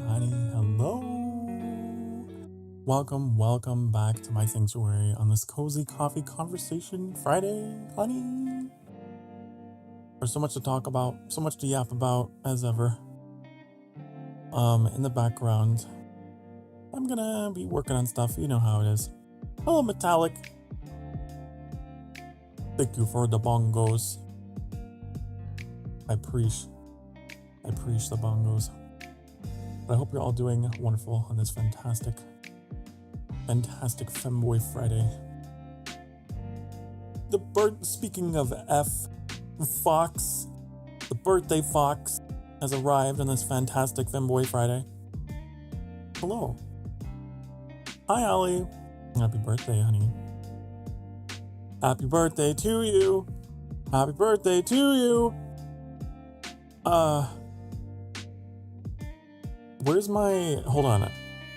Honey, hello. Welcome back to my sanctuary on this cozy coffee conversation Friday, honey. There's so much to talk about, so much to yap about as ever. In the background, I'm gonna be working on stuff. You know how it is. Hello, Metallic. Thank you for the bongos. I appreciate the bongos. But I hope you're all doing wonderful on this fantastic Femboy Friday. Speaking of Fox, the birthday Fox has arrived on this fantastic Femboy Friday. Hello. Hi, Ollie. Happy birthday, honey. Happy birthday to you. Happy birthday to you. Where's my... Hold on.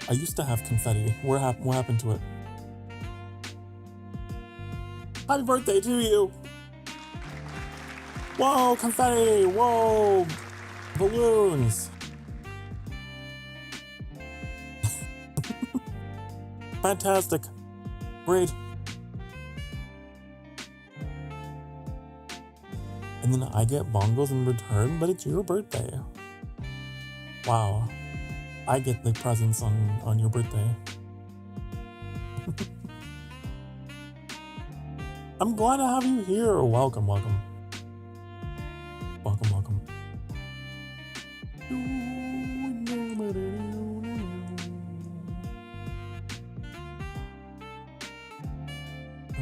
I used to have confetti. What happened to it? Happy birthday to you. Whoa, confetti. Whoa, balloons. Fantastic. Great. And then I get bongos in return, but it's your birthday. Wow. I get the presents on your birthday. I'm glad to have you here. Welcome, welcome. Welcome, welcome.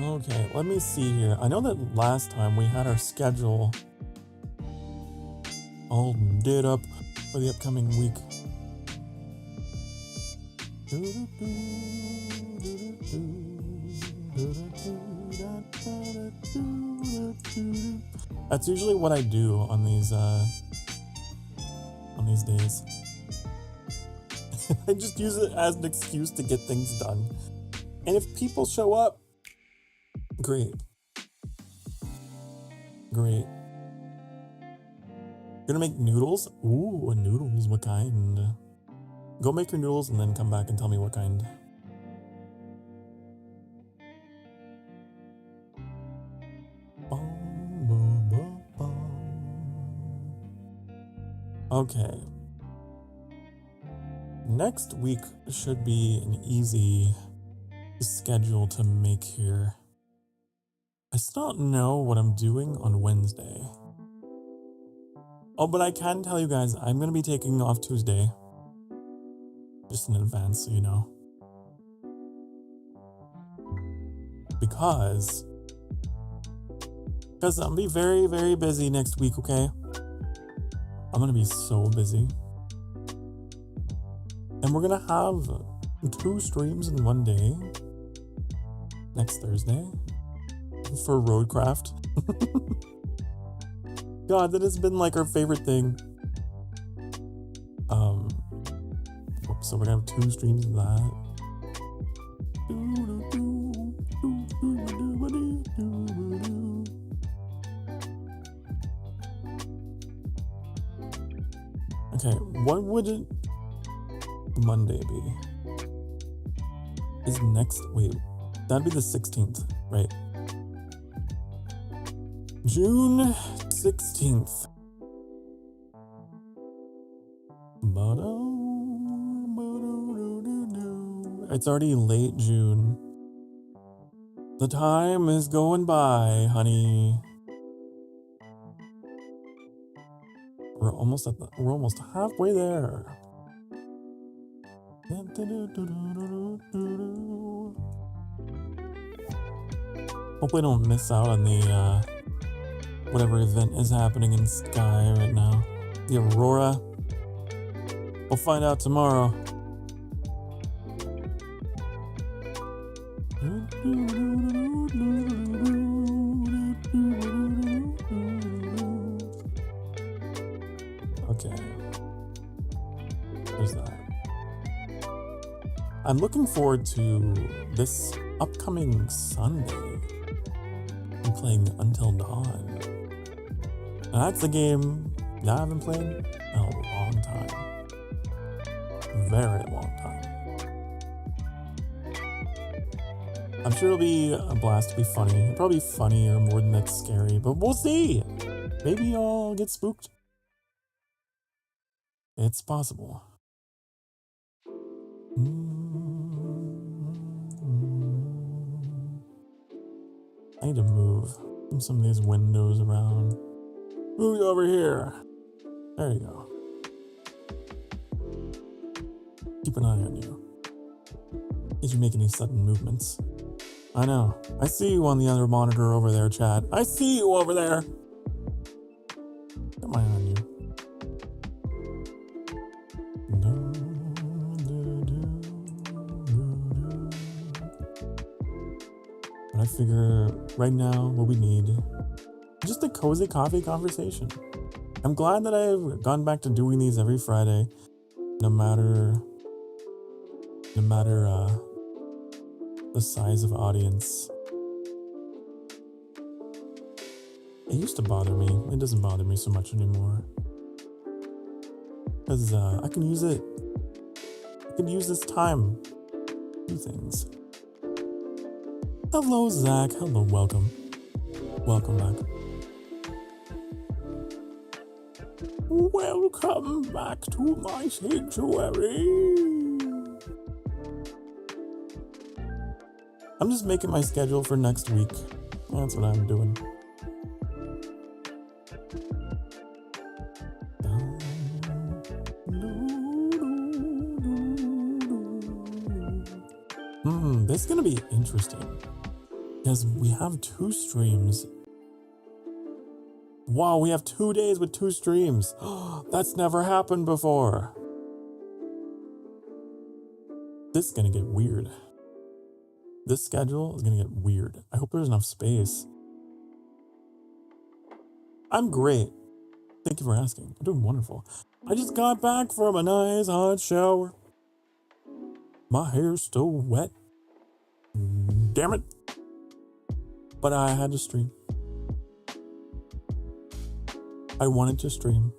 Okay, let me see here. I know that last time we had our schedule all did up for the upcoming week. That's usually what I do on these days. I just use it as an excuse to get things done. And if people show up, great. Great. Gonna make noodles? Ooh, noodles, what kind? Go make your noodles and then come back and tell me what kind. Okay. Next week should be an easy schedule to make here. I still don't know what I'm doing on Wednesday. Oh, but I can tell you guys, I'm going to be taking off Tuesday. Just in advance, so you know. Because I'm going to be very, very busy next week, okay? I'm going to be so busy. And we're going to have 2 streams in one day. Next Thursday. For Roadcraft. God, that has been like our favorite thing. So we're gonna have 2 streams of that. Okay, what would Monday be? Is next, wait, that'd be the 16th, right? June 16th. It's already late June. The time is going by, honey. We're almost halfway there. Hope we don't miss out on the whatever event is happening in sky right now. The aurora. We'll find out tomorrow. Okay. There's that. I'm looking forward to this upcoming Sunday. I'm playing Until Dawn. And that's the game that I haven't played in a long time. Very long time. I'm sure it'll be a blast to be funny. It'll probably be funny or more than that scary, but we'll see. Maybe I'll get spooked. It's possible. I need to move some of these windows around. Move you over here. There you go. Keep an eye on you. Did you make any sudden movements? I know. I see you on the other monitor over there, Chad. I see you over there. Got my eye on you. But I figure right now what we need, just a cozy coffee conversation. I'm glad that I've gone back to doing these every Friday, no matter the size of audience. It used to bother me. It doesn't bother me so much anymore. Because I can use it. I can use this time to do things. Hello, Zach. Hello, welcome. Welcome back. Welcome. come back to my sanctuary. I'm just making my schedule for next week. That's what I'm doing. This is gonna be interesting because we have 2 streams. Wow, we have 2 days with 2 streams. That's never happened before. This is gonna get weird. This schedule is gonna get weird. I hope there's enough space. I'm great. Thank you for asking. I'm doing wonderful. I just got back from a nice hot shower. My hair's still wet. Damn it. But I had to stream. I wanted to stream.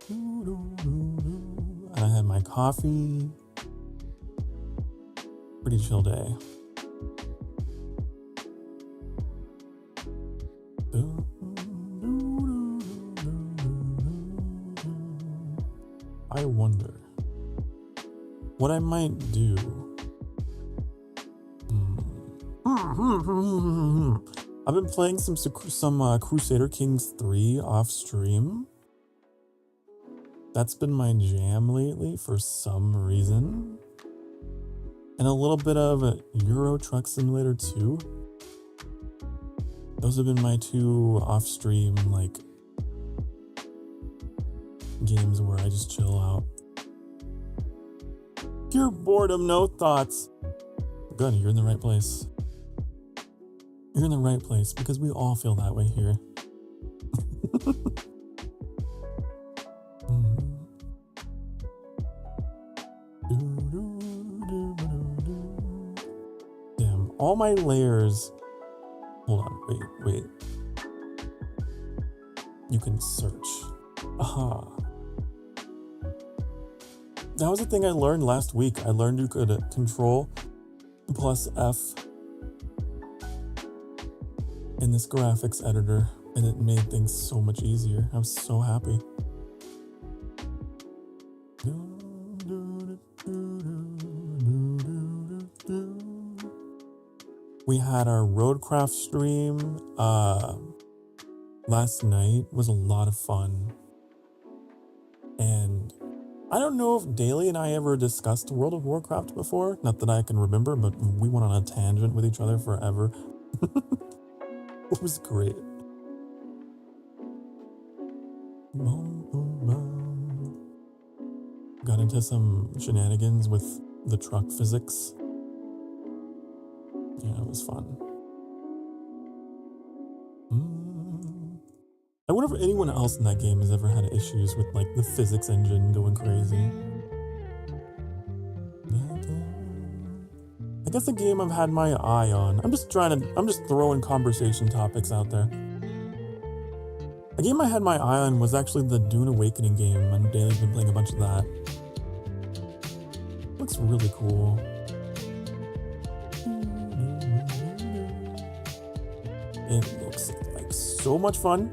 And I had my coffee. Pretty chill day. I wonder what I might do. I've been playing some Crusader Kings 3 off stream. That's been my jam lately for some reason. And a little bit of Euro Truck Simulator 2. Those have been my 2 off stream like games where I just chill out. Pure boredom, no thoughts. Good, you're in the right place. You're in the right place because we all feel that way here. Damn, all my layers. Hold on, wait. You can search. Aha. That was the thing I learned last week. I learned you could Control plus F in this graphics editor, and it made things so much easier. I'm so happy. We had our Roadcraft stream last night. It was a lot of fun. And I don't know if Daly and I ever discussed World of Warcraft before. Not that I can remember, but we went on a tangent with each other forever. It was great. Got into some shenanigans with the truck physics. Yeah, it was fun. I wonder if anyone else in that game has ever had issues with like the physics engine going crazy. I guess the game I've had my eye on. I'm just throwing conversation topics out there. The game I had my eye on was actually the Dune Awakening game, and Daly's been playing a bunch of that. Looks really cool. It looks like so much fun.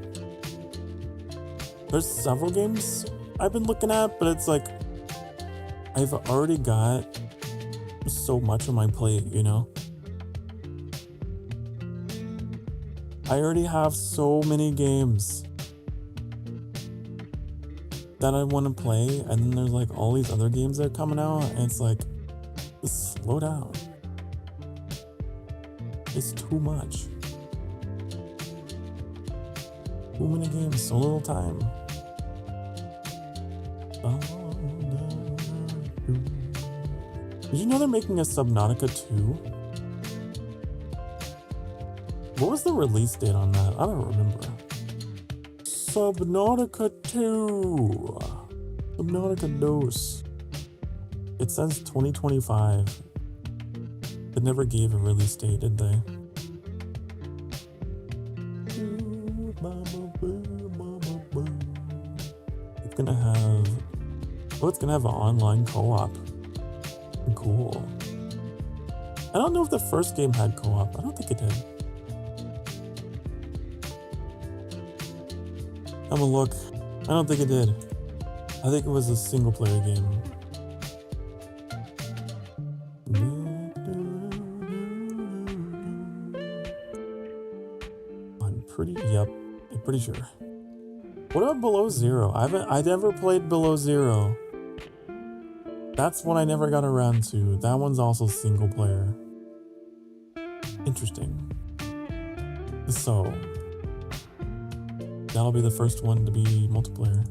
There's several games I've been looking at, but it's like I've already got so much on my plate, you know? I already have so many games that I want to play, and then there's like all these other games that are coming out, and it's like, just slow down. It's too much. Too many games, so little time. Did you know they're making a Subnautica 2? What was the release date on that? I don't remember. Subnautica 2. Subnautica Dos. It says 2025. They never gave a release date, did they? It's gonna have... Oh, it's gonna have an online co-op. Cool. I don't know if the first game had co-op. I don't think it did. Have a look. I don't think it did. I think it was a single player game. I'm pretty sure. What about Below Zero? I never played Below Zero. That's one I never got around to. That one's also single player. Interesting. So, that'll be the first one to be multiplayer.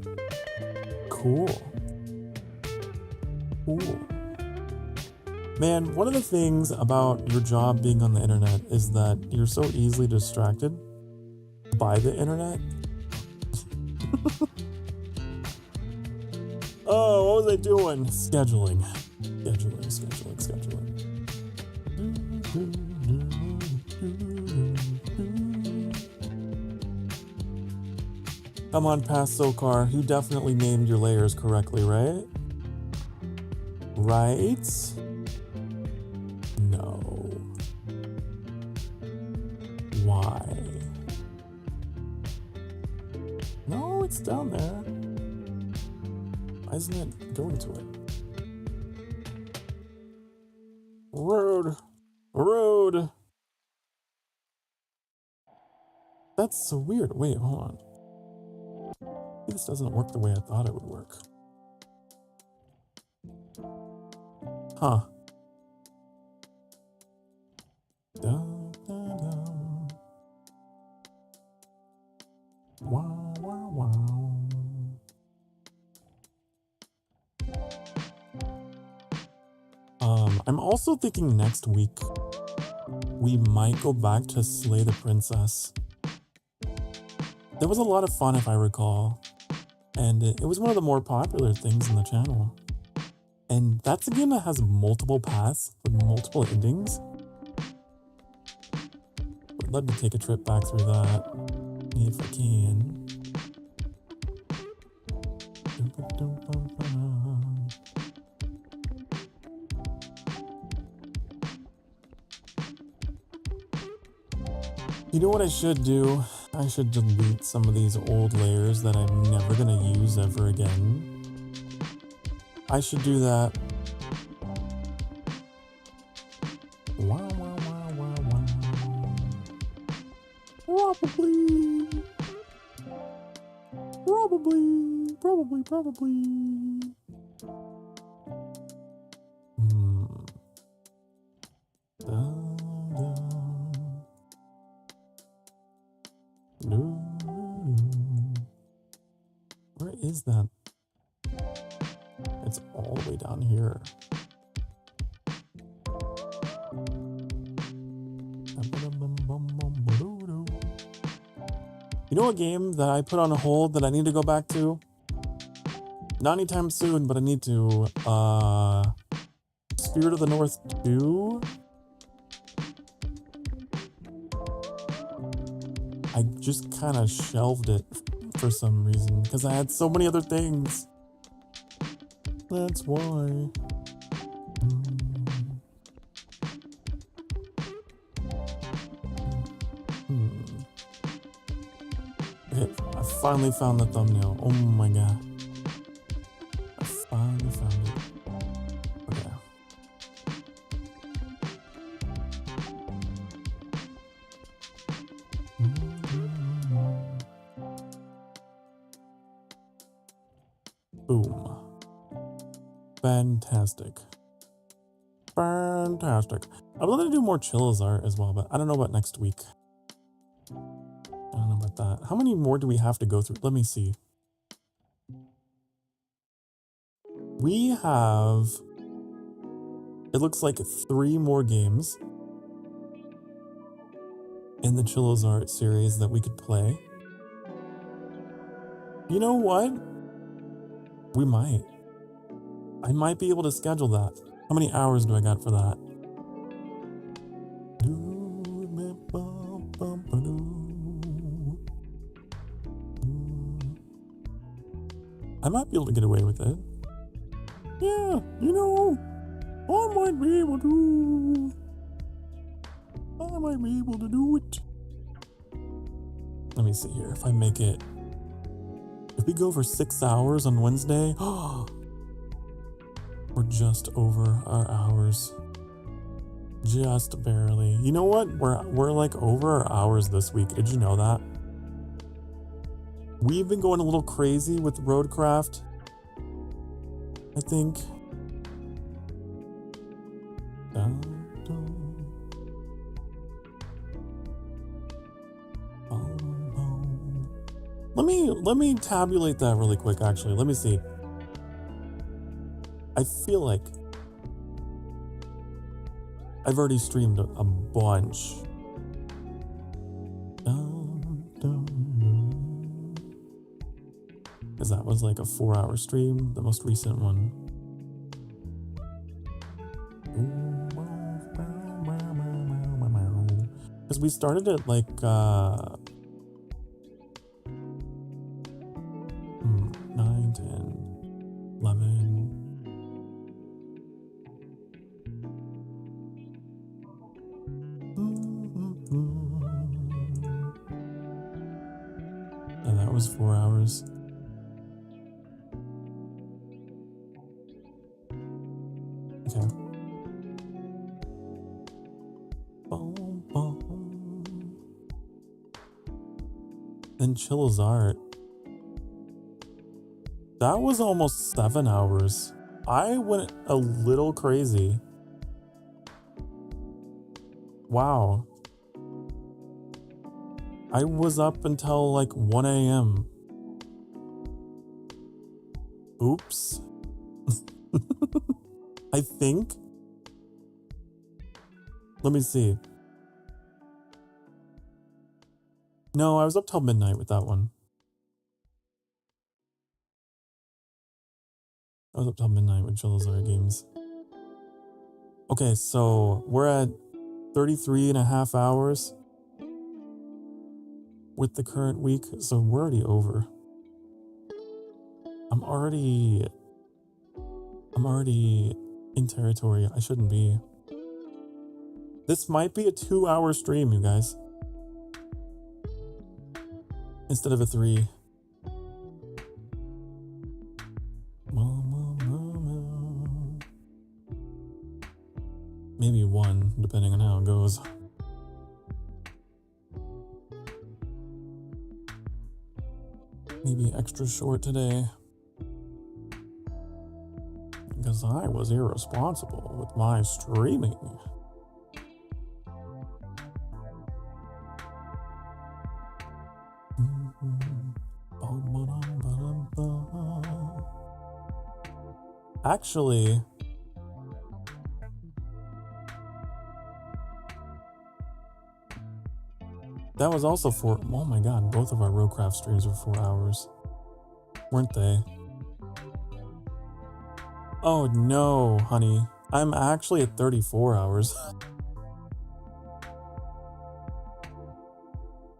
Cool. Cool. Man, one of the things about your job being on the internet is that you're so easily distracted by the internet. Oh, what was I doing? Scheduling. Come on, past Sokar. You definitely named your layers correctly, right? Right? No. Why? No, it's down there. Why isn't it going to it? Road. That's so weird. Wait, hold on. This doesn't work the way I thought it would work. Huh. Wow. I'm also thinking next week we might go back to Slay the Princess. There was a lot of fun, if I recall, and it was one of the more popular things on the channel. And that's a game that has multiple paths with multiple endings. But let me take a trip back through that, if I can. You know what I should do? I should delete some of these old layers that I'm never gonna use ever again. I should do that. Wow. Probably. Where is that? It's all the way down here. You know a game that I put on hold that I need to go back to? Not anytime soon, but I need to. Spirit of the North 2? I just kind of shelved it for some reason because I had so many other things. That's why. Okay, I finally found the thumbnail. Oh my god. I finally found it. Okay. Boom. Fantastic. I would love to do more Chills art as well, but I don't know about next week. I don't know about that. How many more do we have to go through? Let me see. We have, it looks like 3 more games in the Chills art series that we could play. You know what? We might. I might be able to schedule that. How many hours do I got for that? I might be able to get away with it. Yeah, you know, I might be able to do it. Let me see here. If I make it If we go for 6 hours on Wednesday, we're just over our hours. Just barely. You know what? We're like over our hours this week. Did you know that? We've been going a little crazy with Roadcraft, I think. Let me tabulate that really quick, actually. Let me see. I feel like I've already streamed a bunch. Because that was like a 4-hour stream, the most recent one. Because we started at like 9, 10, 11. And that was 4 hours. Okay. Then Chilla's Art. That was almost 7 hours. I went a little crazy. Wow. I was up until like 1 a.m. Oops. I think. Let me see. No, I was up till midnight with that one. I was up till midnight with Chilla's Art games. Okay, so we're at 33.5 hours with the current week, so we're already over. I'm already in territory I shouldn't be. This might be a 2-hour stream, you guys, instead of a 3. Maybe 1, depending on how it goes. Maybe extra short today. Because I was irresponsible with my streaming. Actually, that was also 4. Oh my god, both of our Roadcraft streams were 4 hours. Weren't they? Oh no, honey. I'm actually at 34 hours.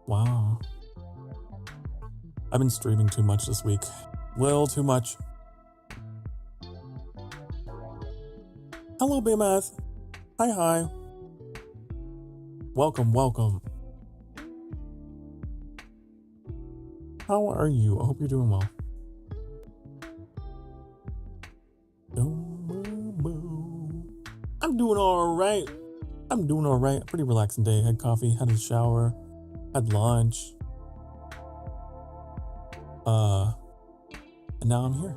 Wow. I've been streaming too much this week. Little too much. Hello, Baymath. Hi, hi. Welcome, welcome. How are you? I hope you're doing well. I'm doing all right. I'm doing all right. Pretty relaxing day. Had coffee, had a shower, had lunch. And now I'm here.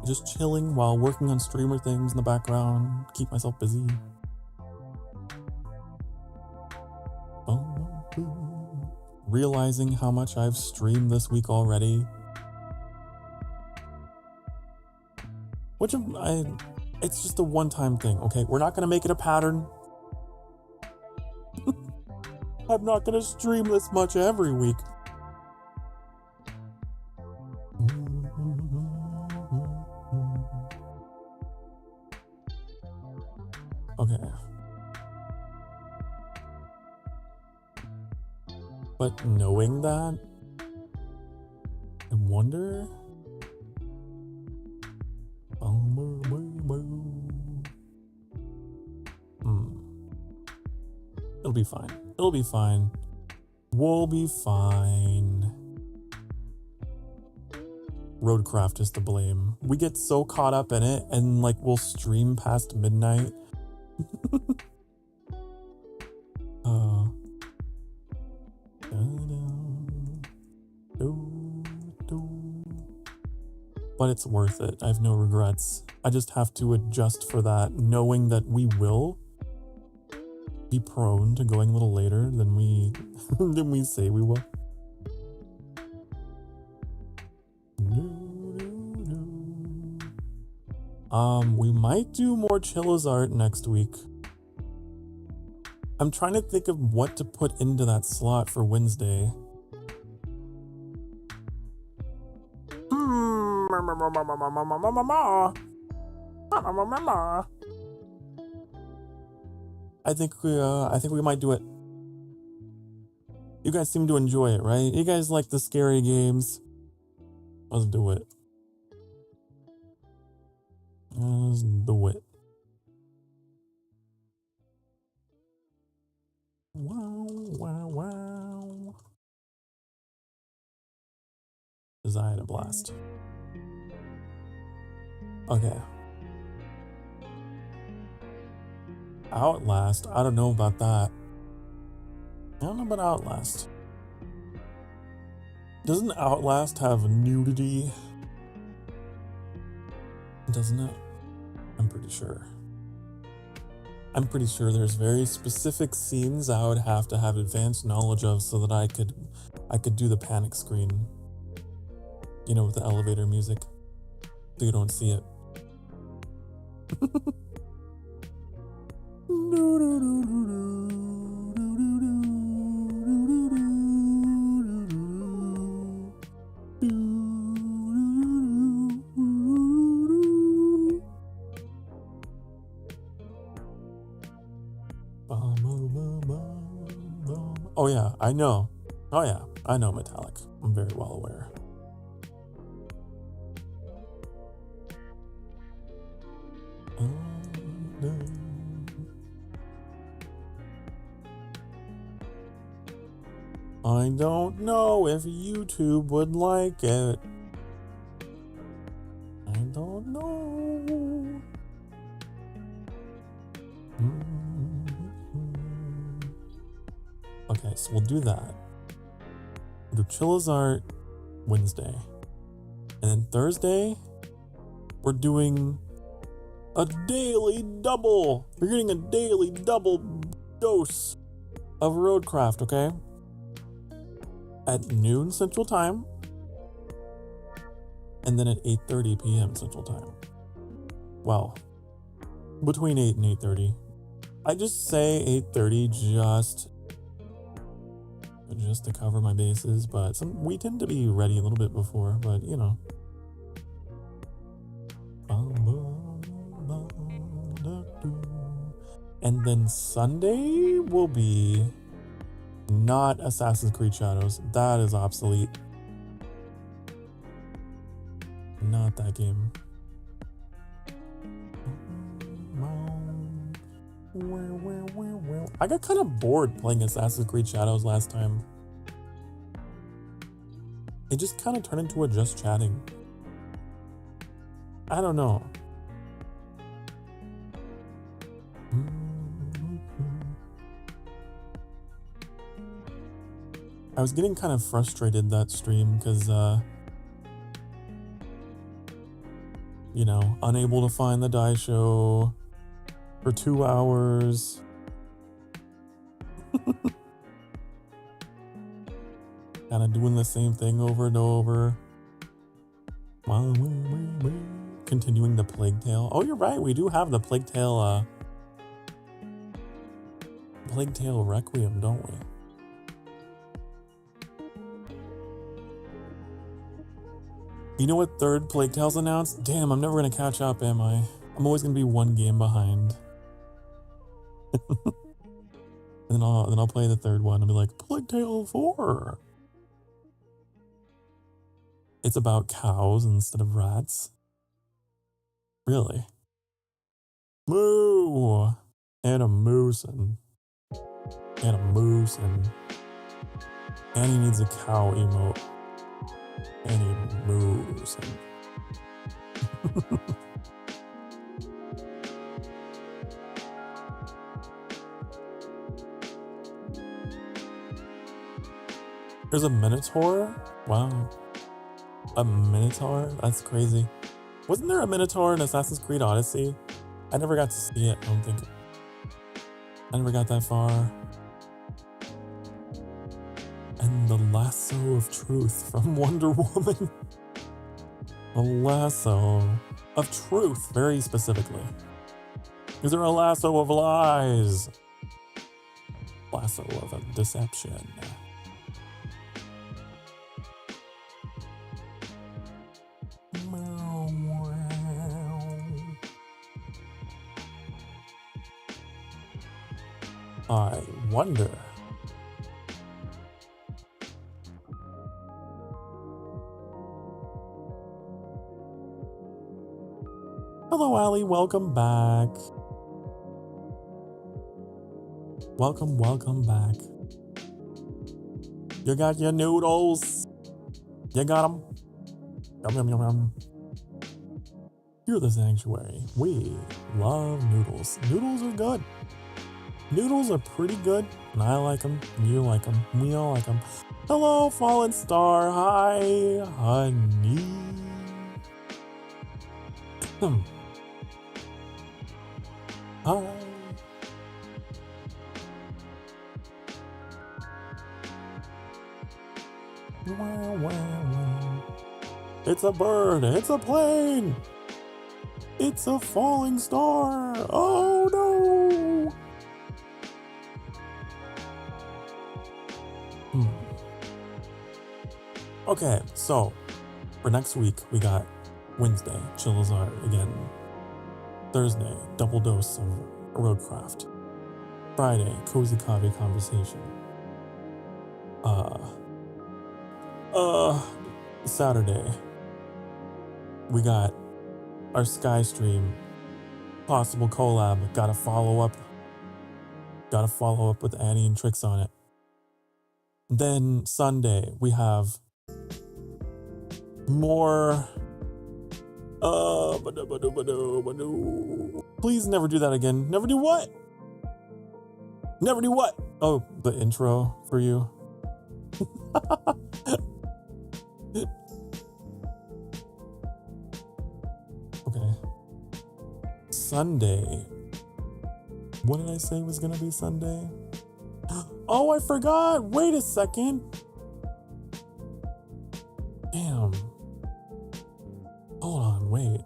Just chilling while working on streamer things in the background. Keep myself busy. Realizing how much I've streamed this week already. Which it's just a one-time thing, okay? We're not gonna make it a pattern. I'm not gonna stream this much every week. Okay. But knowing that, I wonder. It'll be fine. It'll be fine. We'll be fine. Roadcraft is to blame. We get so caught up in it and like we'll stream past midnight. But it's worth it. I have no regrets. I just have to adjust for that, knowing that we will be prone to going a little later than we than we say we will. We might do more Chilla's art next week. I'm trying to think of what to put into that slot for Wednesday. I think we might do it. You guys seem to enjoy it, right? You guys like the scary games. Let's do it. Let's do it. Wow, wow, wow. Because I had a blast. Okay. Outlast? I don't know about that. I don't know about Outlast. Doesn't Outlast have nudity? Doesn't it? I'm pretty sure. I'm pretty sure there's very specific scenes I would have to have advanced knowledge of so that I could do the panic screen. You know, with the elevator music. So you don't see it. Oh yeah, I know. Oh yeah, I know Metallic. I'm very well aware. I don't know if YouTube would like it. I don't know. Okay, so we'll do that. We'll do Chilla's art Wednesday. And then Thursday, we're doing a daily double. We're getting a daily double dose of Roadcraft, okay? At noon Central Time. And then at 8:30 p.m. Central Time. Well, between 8 and 8:30. I just say 8:30 just to cover my bases, but we tend to be ready a little bit before, but you know. And then Sunday will be not Assassin's Creed Shadows. That is obsolete. Not that game. I got kind of bored playing Assassin's Creed Shadows last time. It just kind of turned into a just chatting. I don't know. I was getting kind of frustrated that stream because, you know, unable to find the die show for 2 hours. Kind of doing the same thing over and over. Continuing the Plague Tale. Oh, you're right. We do have the Plague Tale Requiem, don't we? You know what third Plague Tale's announced? Damn, I'm never gonna catch up, am I? I'm always gonna be one game behind. And then I'll play the third one and be like, Plague Tale 4. It's about cows instead of rats. Really? Moo! And a moose and a moose and Annie needs a cow emote. Annie moves. introduce him. There's a Minotaur? Wow. A Minotaur? That's crazy. Wasn't there a Minotaur in Assassin's Creed Odyssey? I never got to see it, I don't think. I never got that far. And the lasso of truth from Wonder Woman. A lasso of truth, very specifically. Is there a lasso of lies? Lasso of a deception. I wonder. Hello, Allie. Welcome back. Welcome back. You got your noodles. You got them. Yum, yum, yum, yum. You're the sanctuary. We love noodles. Noodles are good. Noodles are pretty good, and I like them, and you like them, we all like them. Hello, Fallen Star. Hi, honey. Hi. It's a bird. It's a plane. It's a falling star. Oh, no. Okay, so for next week, we got Wednesday, Chillazar again. Thursday, double dose of Roadcraft. Friday, Cozy Coffee Conversation. Saturday, we got our Sky Stream possible collab. Gotta follow up with Annie and Tricks on it. Then Sunday, we have more. Please never do that again. Never do what? Never do what? Oh, the intro for you. Okay. Sunday. What did I say was gonna be Sunday? Oh, I forgot. Wait a second. Damn. Hold on, wait.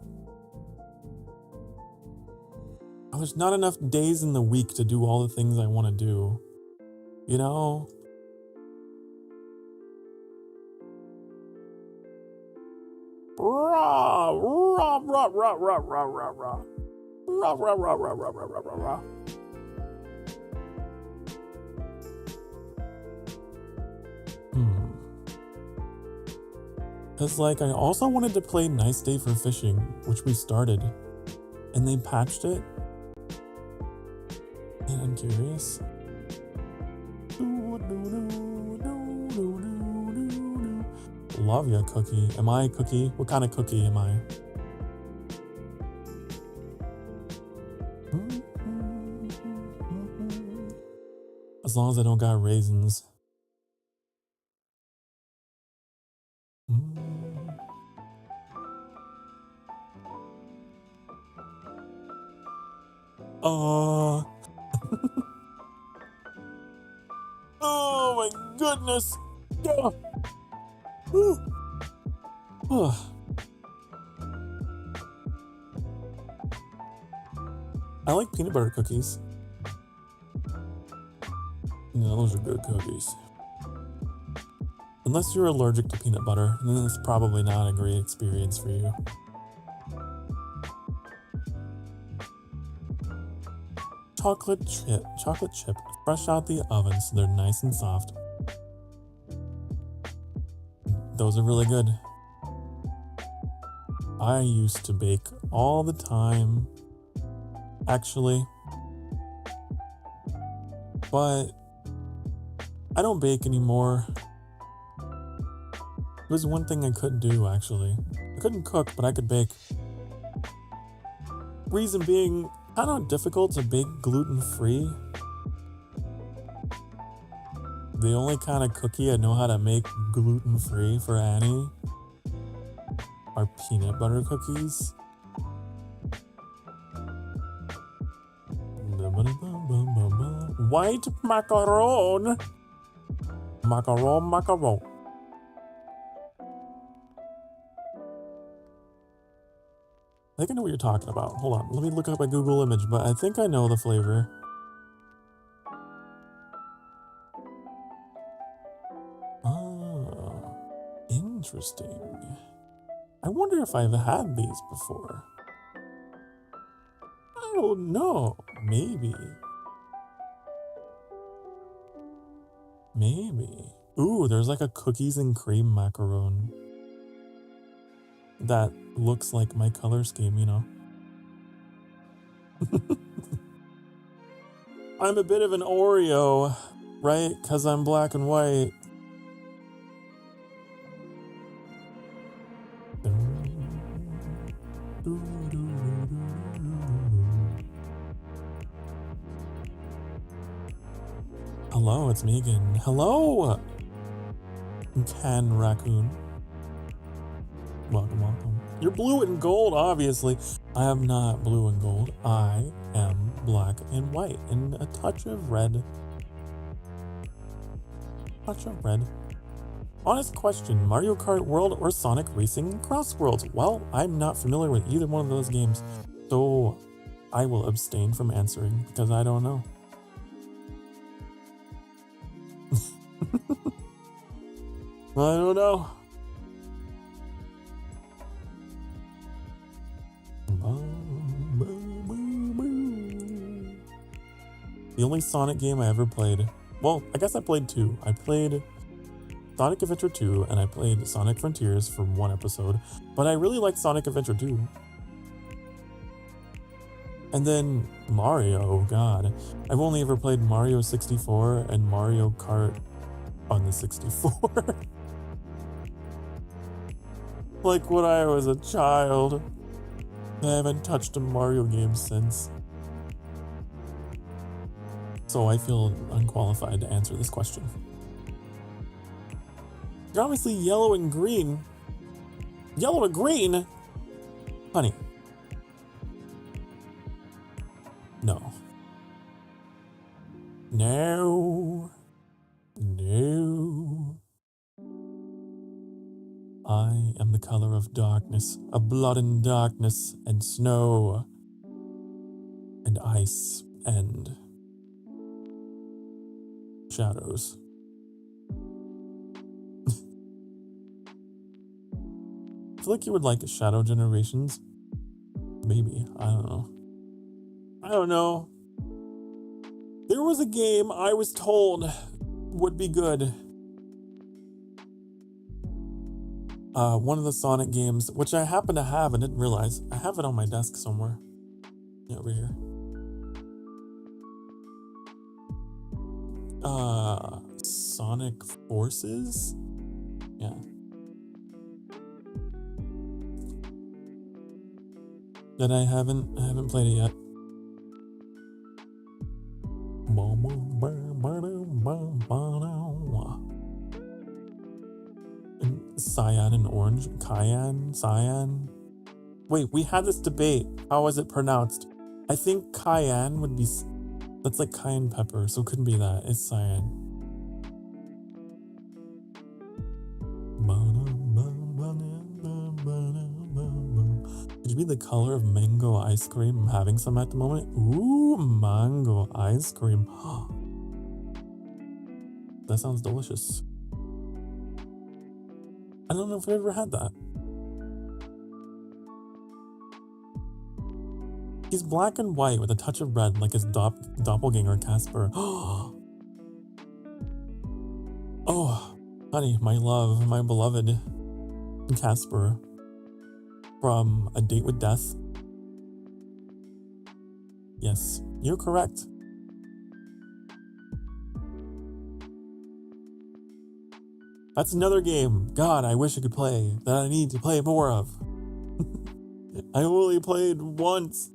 Oh, there's not enough days in the week to do all the things I want to do. You know? Rah, rah, rah, rah, rah, rah, rah, rah. Rah, rah, rah, rah, rah, rah, rah, rah. Because, like, I also wanted to play Nice Day for Fishing, which we started, and they patched it. And I'm curious. Love ya, Cookie. Am I a cookie? What kind of cookie am I? As long as I don't got raisins. Oh my goodness. I like peanut butter cookies. Yeah, those are good cookies. Unless you're allergic to peanut butter, then it's probably not a great experience for you. Chocolate chip, fresh out the oven so they're nice and soft. Those are really good. I used to bake all the time, actually. But I don't bake anymore. was one thing I could do, actually. I couldn't cook, but I could bake. Reason being, kind of difficult to bake gluten-free. The only kind of cookie I know how to make gluten-free for Annie are peanut butter cookies. White macaron. Macaron. I think I know what you're talking about. Hold on, let me look up a Google image, but I think I know the flavor. Oh, interesting. I wonder if I've had these before. I don't know. Maybe. Ooh, there's like a cookies and cream macaron that looks like my color scheme, you know. I'm a bit of an Oreo, right? Because I'm black and white. Hello, it's Megan. Hello! Can Raccoon. Welcome. You're blue and gold, obviously. I am not blue and gold. I am black and white and a touch of red. Honest question, Mario Kart World or Sonic Racing Cross Worlds? Well, I'm not familiar with either one of those games, so I will abstain from answering because I don't know. I don't know. The only Sonic game I ever played, well, I guess I played two. I played Sonic Adventure 2 and I played Sonic Frontiers for one episode, but I really liked Sonic Adventure 2. And then Mario, oh god. I've only ever played Mario 64 and Mario Kart on the 64. Like when I was a child. I haven't touched a Mario game since. So I feel unqualified to answer this question. You're obviously yellow and green. Yellow and green? Honey. No. I am the color of darkness, of blood and darkness, and snow, and ice, and shadows. I feel like you would like Shadow Generations. Maybe. I don't know. There was a game I was told would be good. One of the Sonic games, which I happen to have and didn't realize. I have it on my desk somewhere. Yeah, over here. Sonic Forces? Yeah. That I haven't played it yet. And cyan and orange. Cyan. Wait, we had this debate. How is it pronounced? I think cayenne would be... That's like cayenne pepper, so it couldn't be that. It's cyan. Could you be the color of mango ice cream? I'm having some at the moment. Ooh, mango ice cream. That sounds delicious. I don't know if I've ever had that. He's black and white with a touch of red, like his doppelganger Casper. Oh, honey, my love, my beloved Casper from A Date with Death. Yes, you're correct. That's another game. God, I wish I could play that I need to play more of. I only played once.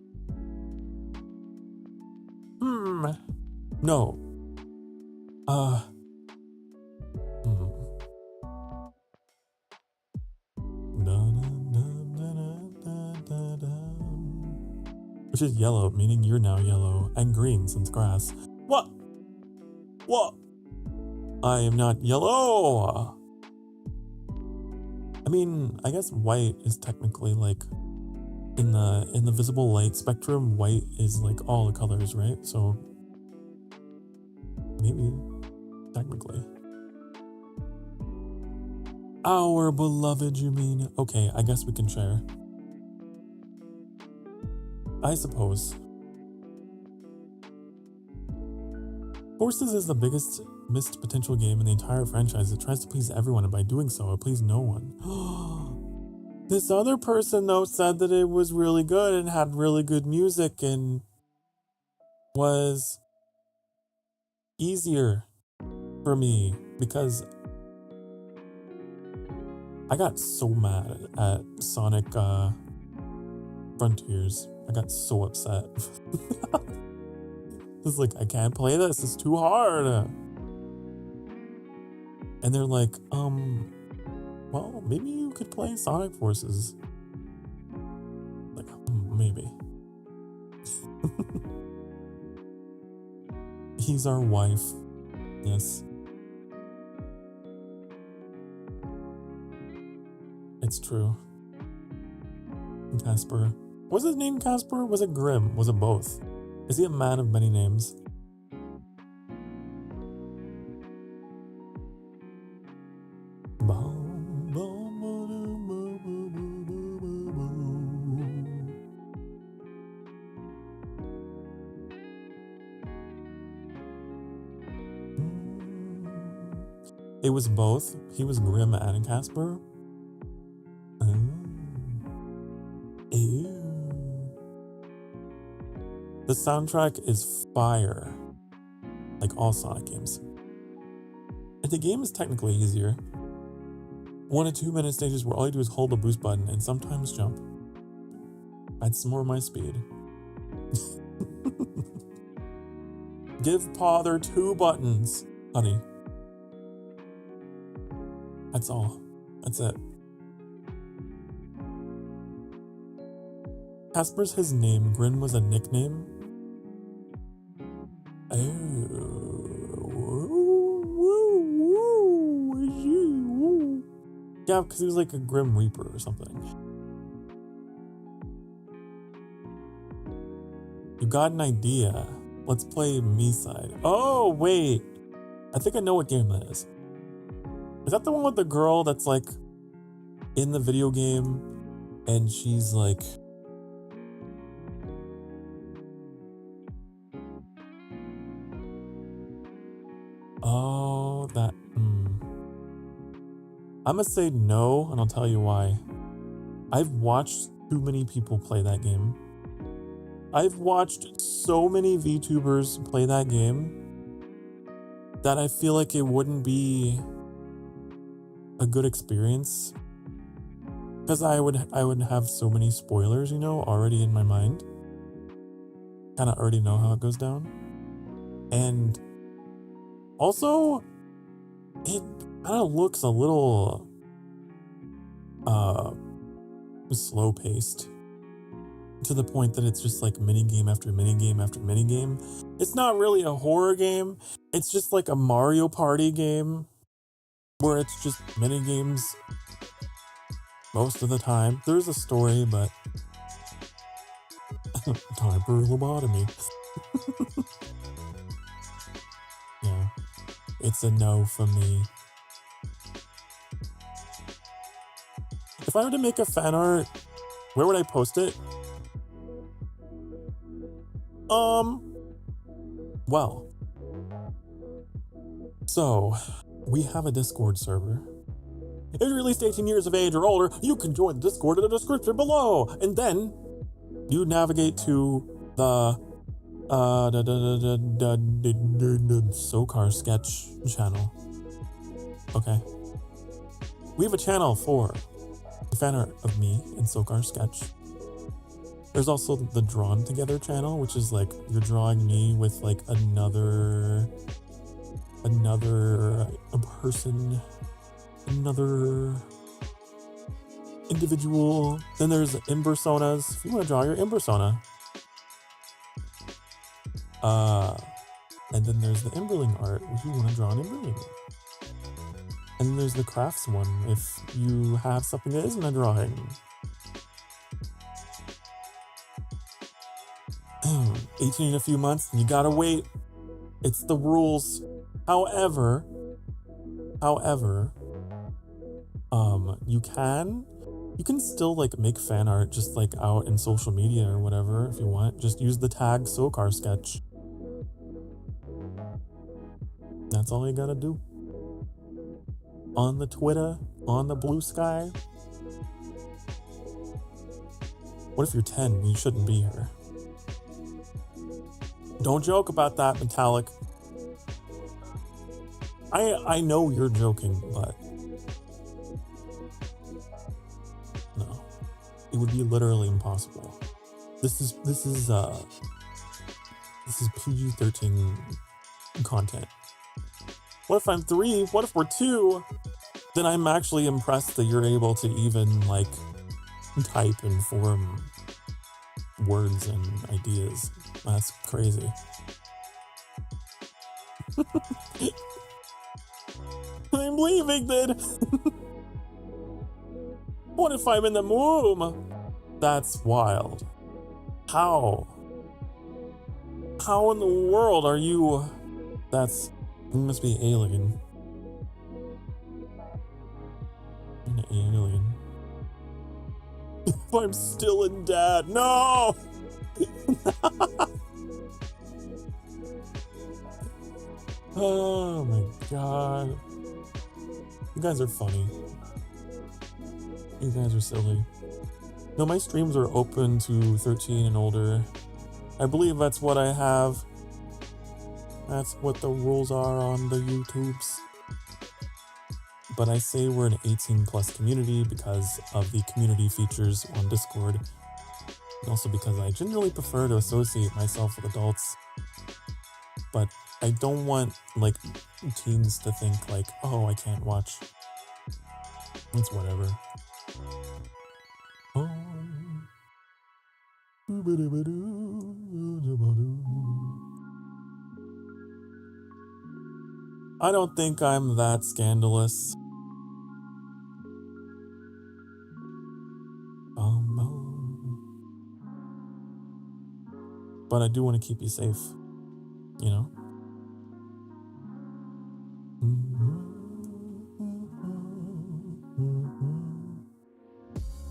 No. Which is yellow, meaning you're now yellow, and green since grass. What? What? I am not yellow. I mean, I guess white is technically like in the visible light spectrum, white is like all the colors, right? So maybe technically. Our beloved, you mean? Okay, I guess we can share. I suppose. Horses is the biggest missed potential game in the entire franchise. It tries to please everyone, and by doing so, it pleases no one. This other person, though, said that it was really good and had really good music and was easier for me because I got so mad at Sonic Frontiers. I got so upset. It's like, I can't play this, it's too hard. And they're like, well, maybe you could play Sonic Forces. Like, maybe. He's our wife. Yes. It's true. Casper. Was his name Casper? Was it Grimm? Was it both? Is he a man of many names? It was both. He was Grimm and Casper. The soundtrack is fire, like all Sonic games. And the game is technically easier. 1 to 2 minute stages where all you do is hold the boost button and sometimes jump. That's more my speed. Give Father 2 buttons, honey. That's all. That's it. Casper's his name. Grin was a nickname. Yeah, because he was like a Grim Reaper or something. You got an idea. Let's play me side. Oh, wait. I think I know what game that is. Is that the one with the girl that's like in the video game and she's like... Oh, that... I'm gonna say no, and I'll tell you why. I've watched too many people play that game. I've watched so many VTubers play that game that I feel like it wouldn't be a good experience. Because I would have so many spoilers, you know, already in my mind. Kind of already know how it goes down. And also, it kind of looks a little slow-paced to the point that it's just like minigame after minigame after minigame. It's not really a horror game. It's just like a Mario Party game where it's just minigames most of the time. There's a story, but time for lobotomy. Yeah, it's a no from me. If I were to make a fan art, where would I post it? Well. So, we have a Discord server. If you're at least 18 years of age or older, you can join the Discord in the description below. And then, you navigate to the Sokar sketch channel. Okay. We have a channel for fan art of me and Sokar sketch. There's also the drawn together channel, which is like you're drawing me with like another a person, another individual. Then there's impersonas. If you want to draw your impersona. And then there's the Emberling art if you want to draw an Emberling. And then there's the crafts one if you have something that isn't a drawing. 18 in a few months, you gotta wait. It's the rules. However, you can still like make fan art just like out in social media or whatever if you want. Just use the tag Sokar sketch. That's all you gotta do. On the Twitter, on the blue sky. What if you're 10 and you shouldn't be here? Don't joke about that, Metallic. I know you're joking, but no. It would be literally impossible. This is PG-13 content. What if I'm 3? What if we're 2? Then I'm actually impressed that you're able to even like type and form words and ideas. That's crazy. I'm leaving then. What if I'm in the womb? That's wild. How? How in the world are you? You must be alien. An alien. If I'm still in dad, no! Oh my god. You guys are funny. You guys are silly. No, my streams are open to 13 and older. I believe that's what I have. That's what the rules are on the YouTubes. But I say we're an 18+ community because of the community features on Discord. And also because I generally prefer to associate myself with adults. But I don't want, like, teens to think, like, oh, I can't watch. It's whatever. I don't think I'm that scandalous. But I do want to keep you safe, you know?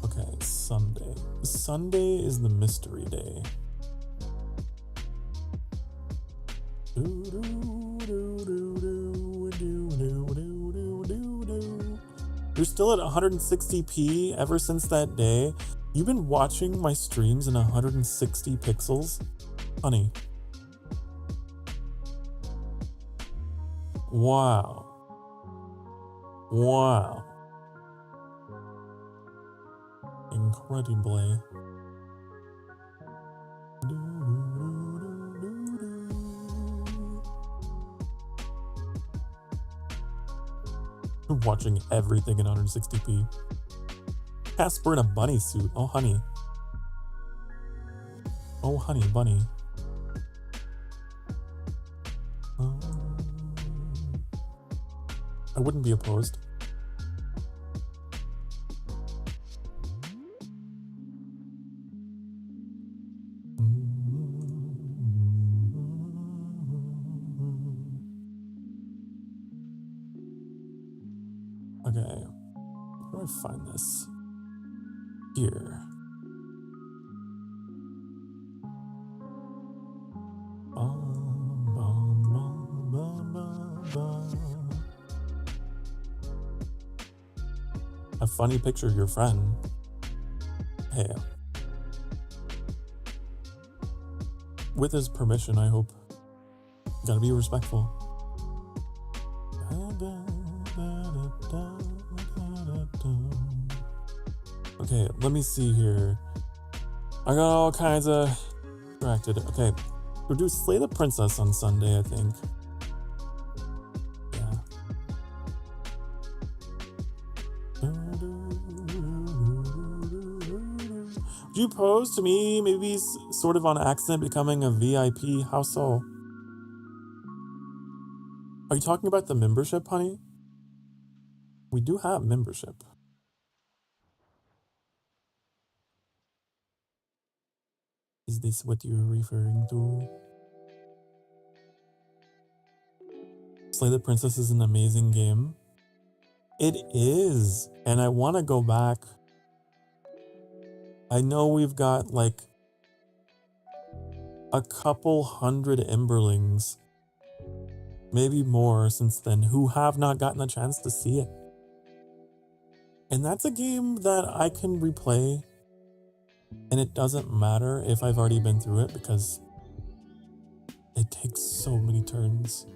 Okay, Sunday. Sunday is the mystery day. You're still at 160p ever since that day? You've been watching my streams in 160 pixels? Honey. Wow. Wow. Incredibly. Watching everything in 160p. Casper in a bunny suit. Oh, honey. Oh, honey, bunny. I wouldn't be opposed. Okay, where do I find this? Here. A funny picture of your friend. Hey. With his permission, I hope. Gotta be respectful. Okay, let me see here. I got all kinds of distracted. Okay, we'll do Slay the Princess on Sunday, I think. Yeah. Would you pose to me, maybe sort of on accident, becoming a VIP? How so? Are you talking about the membership, honey? We do have membership. Is this what you're referring to? Slay the Princess is an amazing game. It is, and I want to go back. I know we've got like a couple hundred Emberlings, maybe more since then, who have not gotten a chance to see it. And that's a game that I can replay, and it doesn't matter if I've already been through it because it takes so many turns.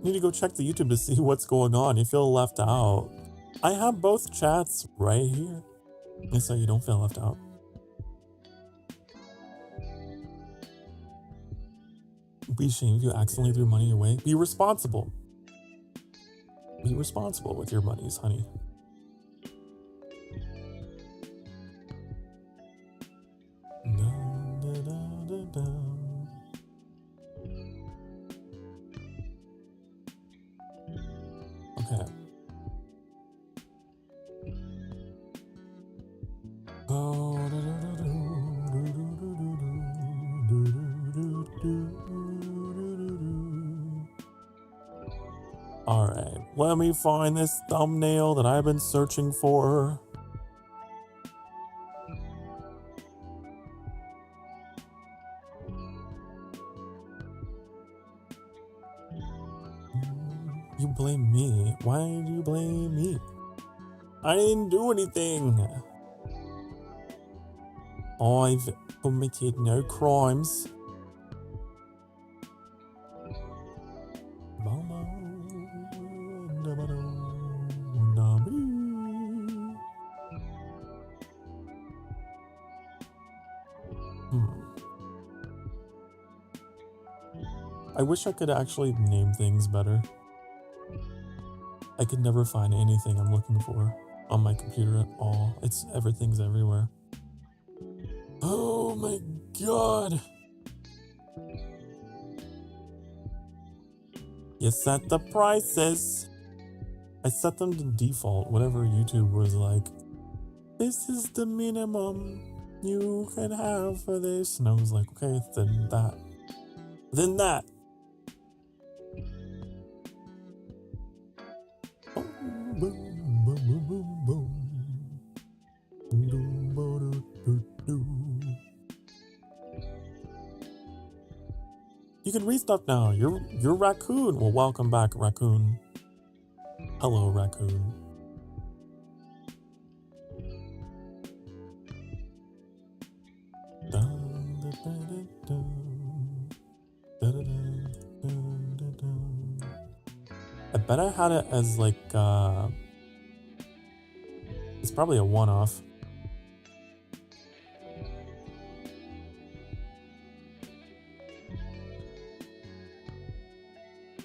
Need to go check the YouTube to see what's going on. You feel left out. I have both chats right here. So you don't feel left out. Be ashamed if you accidentally threw money away. Be responsible. Be responsible with your monies, honey. Okay. Alright, let me find this thumbnail that I've been searching for. You blame me? Why do you blame me? I didn't do anything. I've committed no crimes. I wish I could actually name things better. I could never find anything I'm looking for on my computer at all. Everything's everywhere. Oh my god. You set the prices. I set them to default, whatever YouTube was like. This is the minimum you can have for this. And I was like, okay, then that. Then that. You can read stuff now. You're Raccoon. Well, welcome back, Raccoon. Hello, Raccoon. I bet I had it as like, it's probably a one-off.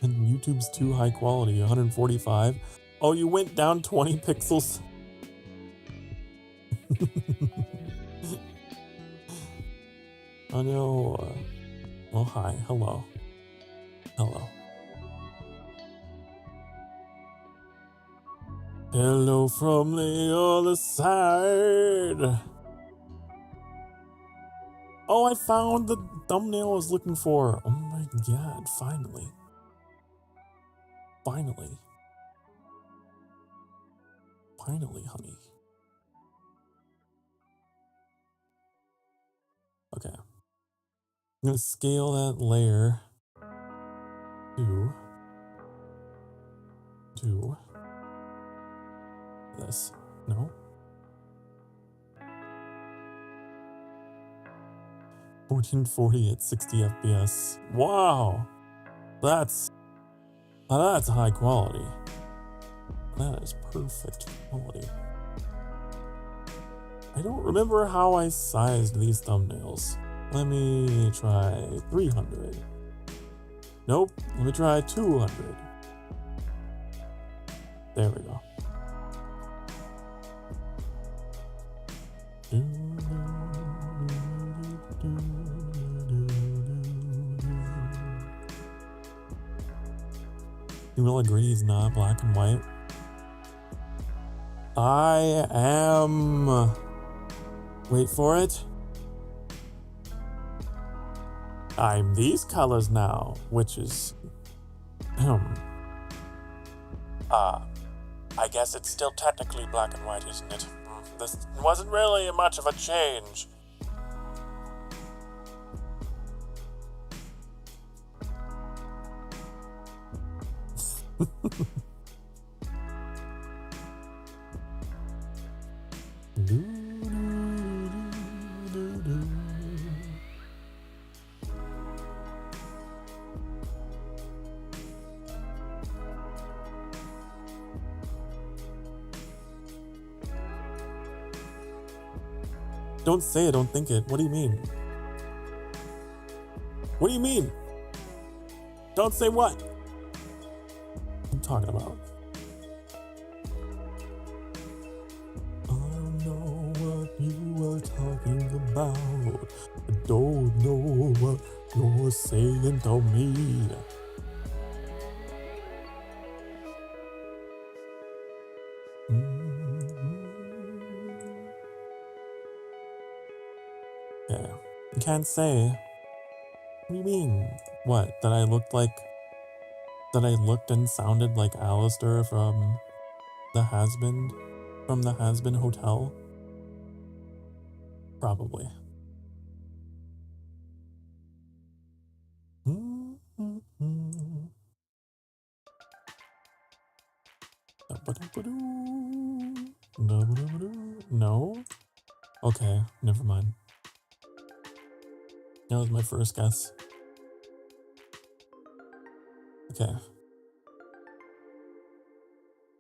And YouTube's too high quality, 145. Oh, you went down 20 pixels. Oh no. Oh, hi. Hello. Hello. Hello from the other side. Oh, I found the thumbnail I was looking for. Oh my god, finally. Finally. Finally, honey. Okay. I'm gonna scale that layer to this. No? 1440 at 60 FPS. Wow! That's high quality. That is perfect quality. I don't remember how I sized these thumbnails. Let me try 300. Nope, let me try 200. There we go. You will agree he's not black and white? I am... Wait for it. I'm these colors now, which is... I guess it's still technically black and white, isn't it? This wasn't really much of a change. Don't say it, don't think it. What do you mean? What do you mean? Don't say what? What are you talking about? I know what you are talking about. I don't know what you're saying to me. Yeah, you can't say. What do you mean? What? That I looked and sounded like Alistair from the Has-Been Hotel? Probably. No? Okay, never mind. That was my first guess. Okay.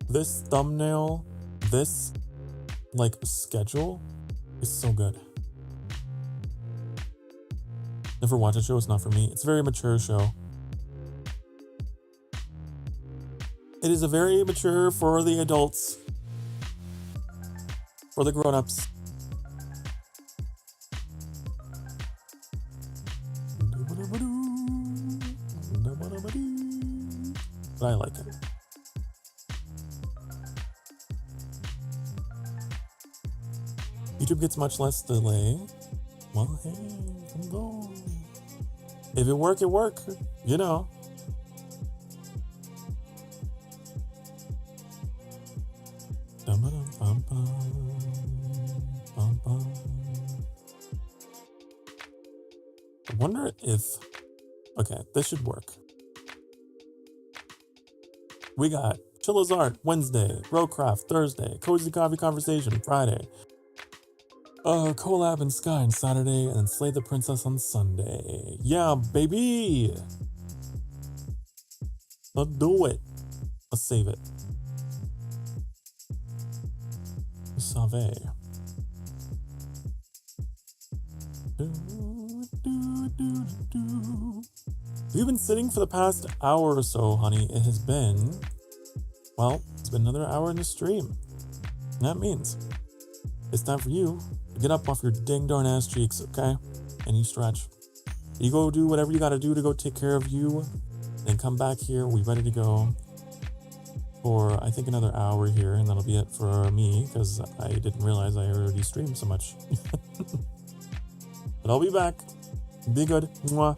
This thumbnail, this, like, schedule is so good. Never watched a show, it's not for me. It's a very mature show. It is a very mature for the adults. For the grown-ups. But I like it. YouTube gets much less delay. Well, hey, I'm going. If it work, it work. You know. I wonder if... Okay, this should work. We got Chilla's Art Wednesday, Rowcraft Thursday, Cozy Coffee Conversation Friday, Collab and Sky on Saturday, and then Slay the Princess on Sunday. Yeah, baby! Let's do it. Let's save it. Save. We've been sitting for the past hour or so, honey. It has been, well, it's been another hour in the stream. And that means it's time for you to get up off your ding darn ass cheeks, okay? And you stretch. You go do whatever you gotta do to go take care of you. Then come back here. We're ready to go for, I think, another hour here. And that'll be it for me because I didn't realize I already streamed so much. But I'll be back. Be good. Mwah.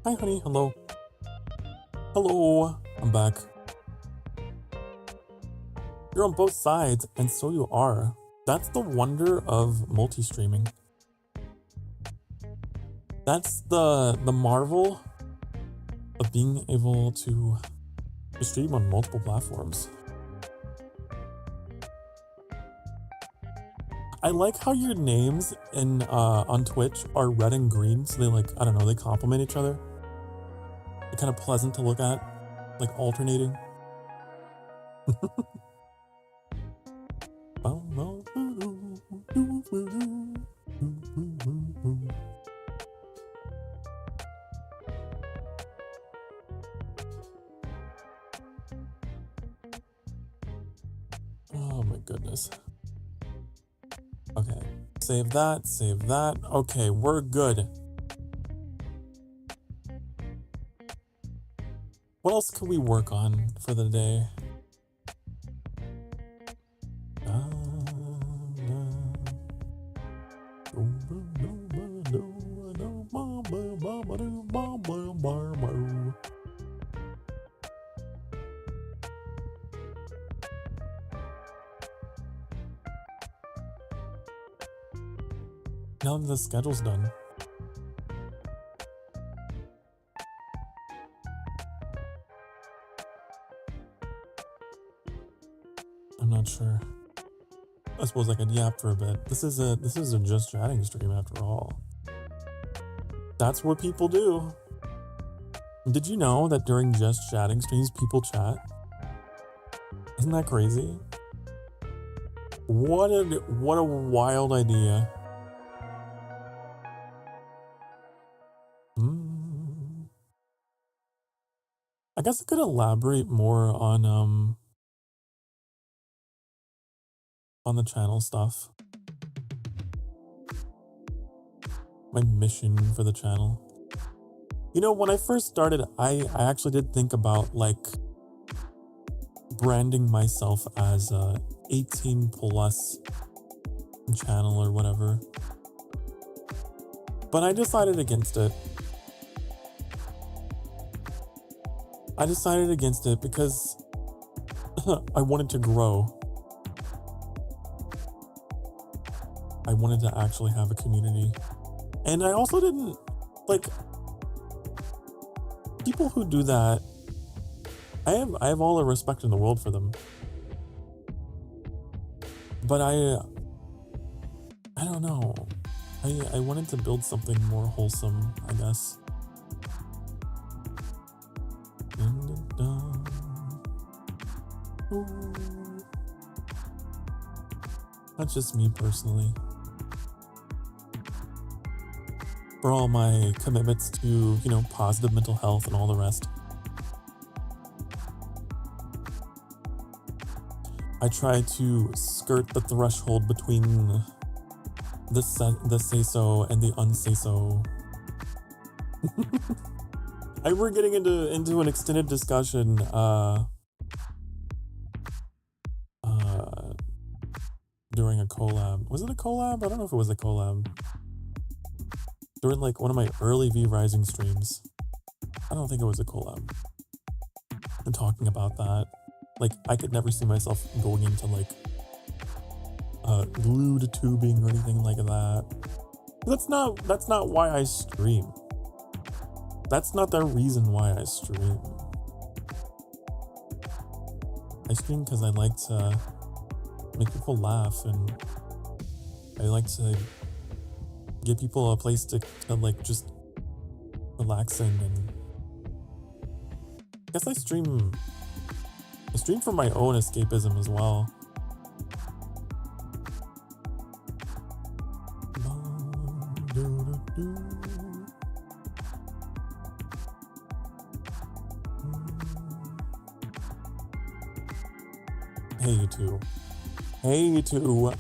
Hi, honey. Hello. Hello. I'm back. You're on both sides, and so you are. That's the wonder of multi-streaming. That's the marvel of being able to stream on multiple platforms. I like how your names in on Twitch are red and green, so they like, I don't know, they complement each other. They're kind of pleasant to look at, like alternating. Oh my goodness. Okay, save that, save that. Okay, we're good. What else can we work on for the day? Now that the schedule's done. I'm not sure. I suppose I could yap for a bit. This is a just chatting stream after all. That's what people do. Did you know that during just chatting streams people chat? Isn't that crazy? What a wild idea. I guess I could elaborate more on the channel stuff. My mission for the channel. You know, when I first started, I actually did think about like branding myself as a 18 plus channel or whatever. But I decided against it. I decided against it because I wanted to grow. I wanted to actually have a community. And I also didn't, like, people who do that, I have all the respect in the world for them. But I don't know. I wanted to build something more wholesome, I guess. That's just me personally. For all my commitments to, you know, positive mental health and all the rest. I try to skirt the threshold between the say-so and the unsay-so. We're getting into an extended discussion during a collab. Was it a collab? I don't know if it was a collab. During like one of my early V Rising streams. I don't think it was a collab. And talking about that. Like, I could never see myself going into like lewd tubing or anything like that. That's not why I stream. That's not the reason why I stream. I stream because I like to make people laugh, and I like to give people a place to like just relax in, and I guess I stream for my own escapism as well. Hey, you two. Hey, you two.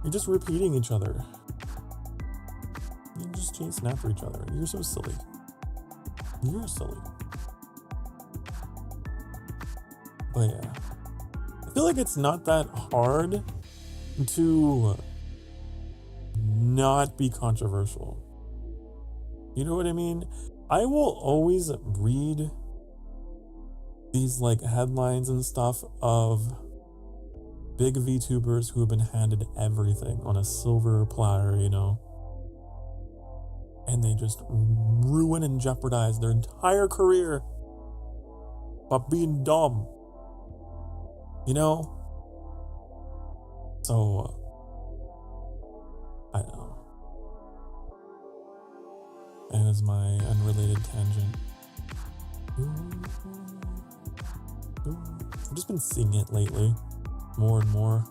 You're just repeating each other. You're just chasing after each other. You're so silly. You're silly. But yeah. I feel like it's not that hard to not be controversial. You know what I mean? I will always read these like headlines and stuff of big VTubers who have been handed everything on a silver platter, you know, and they just ruin and jeopardize their entire career by being dumb, you know? So, I don't know. That is my unrelated tangent. I've just been singing it lately, more and more.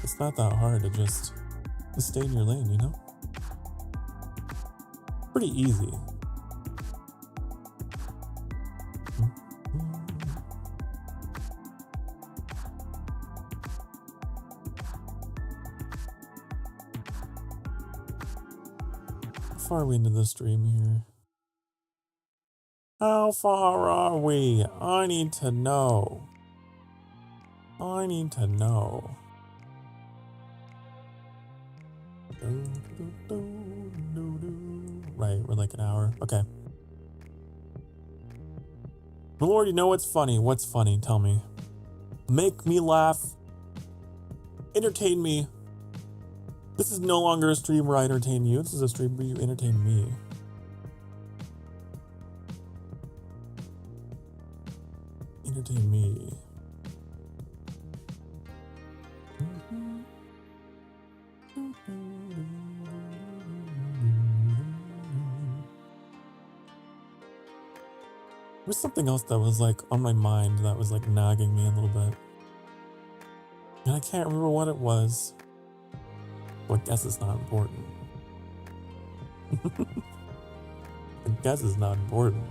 It's not that hard to just stay in your lane, you know? Pretty easy. How far are we into the stream here? How far are we? I need to know. I need to know. Right, we're like an hour. Okay. Lord, you know what's funny? What's funny? Tell me. Make me laugh. Entertain me. This is no longer a stream where I entertain you. This is a stream where you entertain me. Entertain me. There's something else that was like on my mind that was like nagging me a little bit. And I can't remember what it was. Well, I guess it's not important. I guess it's not important.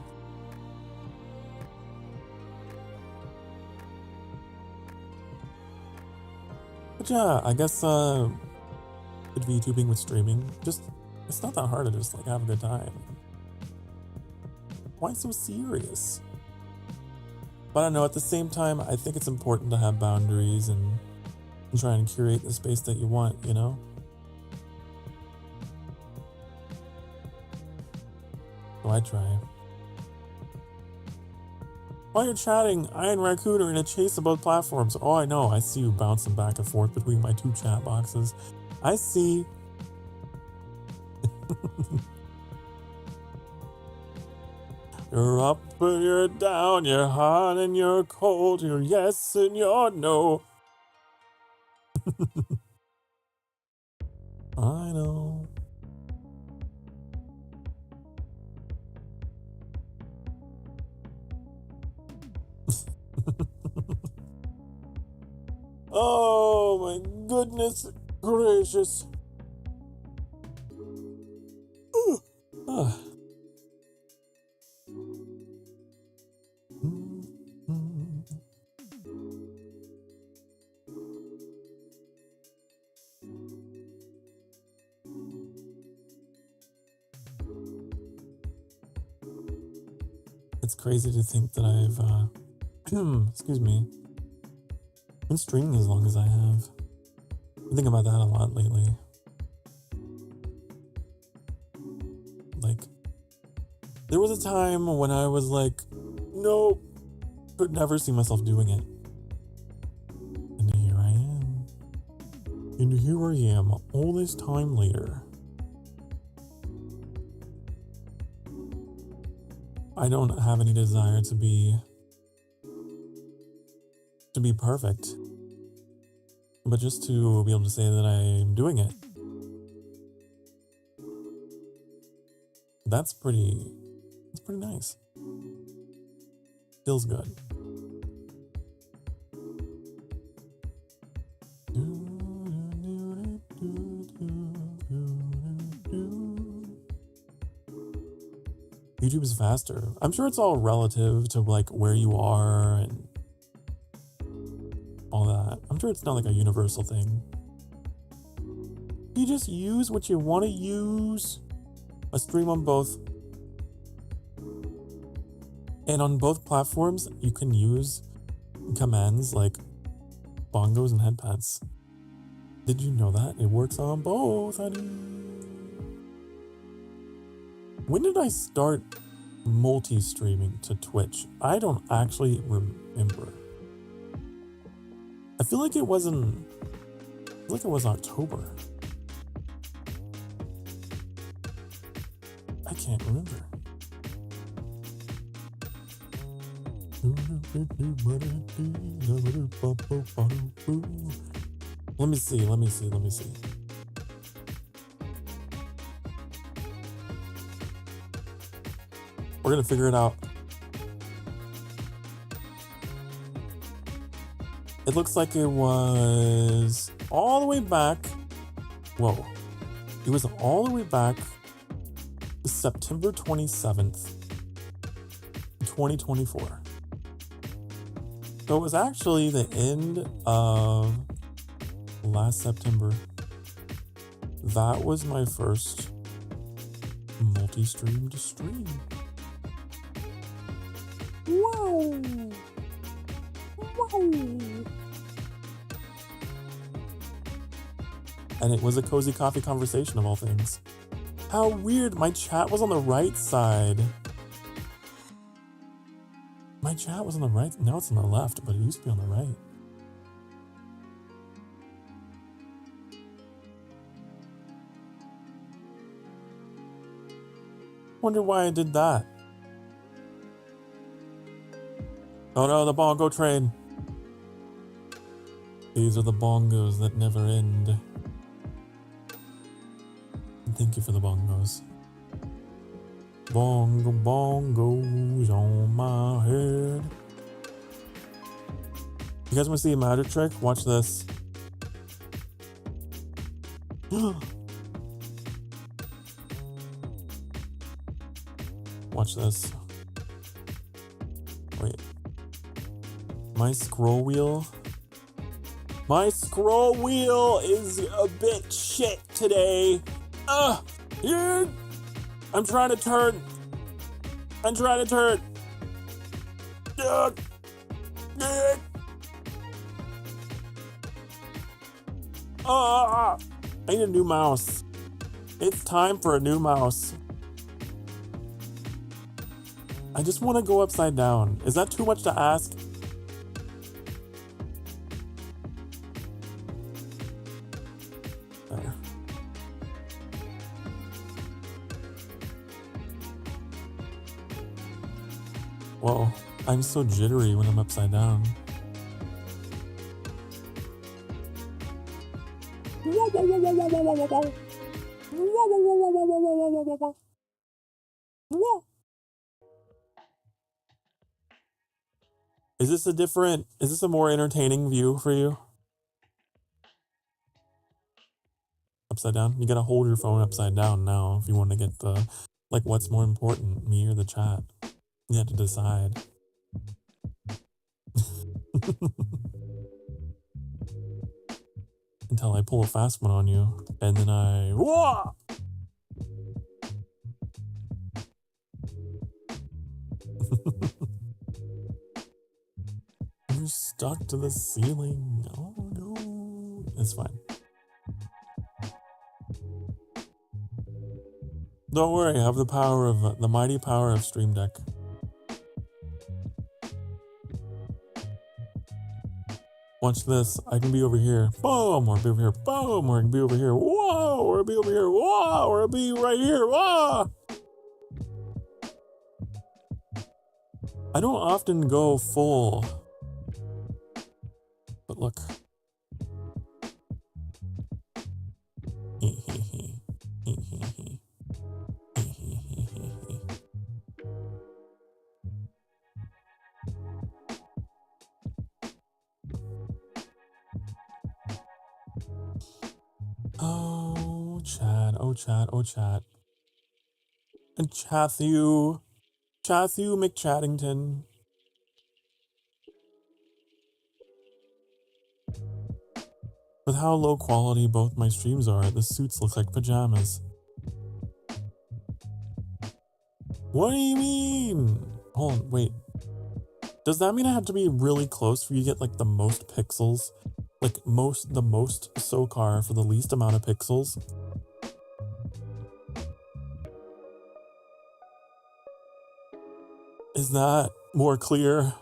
But yeah, I guess with VTubing, with streaming, just it's not that hard to just like have a good time. Why so serious? But I don't know, at the same time, I think it's important to have boundaries and try and curate the space that you want, you know? So I try. While you're chatting, I and Raccoon are in a chase about platforms. Oh, I know. I see you bouncing back and forth between my two chat boxes. I see. You're up and you're down, you're hot and you're cold, you're yes and you're no. I know. Oh my goodness gracious. It's crazy to think that I've, excuse me, been streaming as long as I have. I think about that a lot lately. Like, there was a time when I was like, nope, could never see myself doing it. And here I am. And here I am, all this time later. I don't have any desire to be perfect, but just to be able to say that I'm doing it. That's pretty nice. Feels good. YouTube is faster. I'm sure it's all relative to like where you are and all that. I'm sure it's not like a universal thing. You just use what you want to use. I stream on both. And on both platforms, you can use commands like Bongos and headpads. Did you know that? It works on both, honey. When did I start multi-streaming to Twitch? I don't actually remember. I feel like it wasn't... I feel like it was October. I can't remember. Let me see. We're gonna figure it out. It looks like it was all the way back. Whoa. It was all the way back to September 27th, 2024. So it was actually the end of last September. That was my first multi-streamed stream. Whoa! Whoa! And it was a cozy coffee conversation of all things. How weird, my chat was on the right side. My chat was on the right, now it's on the left, but it used to be on the right. Wonder why I did that. Oh no, the bongo train. These are the bongos that never end. Thank you for the bongos. Bongo bongos on my head. You guys want to see a magic trick? Watch this. Watch this. Wait. My scroll wheel is a bit shit today. Yeah. I'm trying to turn. I need a new mouse. It's time for a new mouse. I just want to go upside down. Is that too much to ask? There. Whoa, I'm so jittery when I'm upside down. Is this a more entertaining view for you? Upside down? You gotta hold your phone upside down now if you want to get the, like, what's more important, me or the chat? You have to decide. Until I pull a fast one on you, and then I... Whoa! You're stuck to the ceiling. Oh no. It's fine. Don't worry, I have the power of the mighty power of Stream Deck. Watch this. I can be over here. Boom! Or be over here. Boom! Or I can be over here. Whoa! Or be over here. Whoa! Or I'll be right here. Whoa! I don't often go full. But look. Oh, chat, oh, chat, oh, chat. And Chathu McChattington. With how low quality both my streams are, the suits look like pajamas. What do you mean? Hold on, wait. Does that mean I have to be really close for you to get like the most pixels Like the most Sokar for the least amount of pixels. Is that more clear?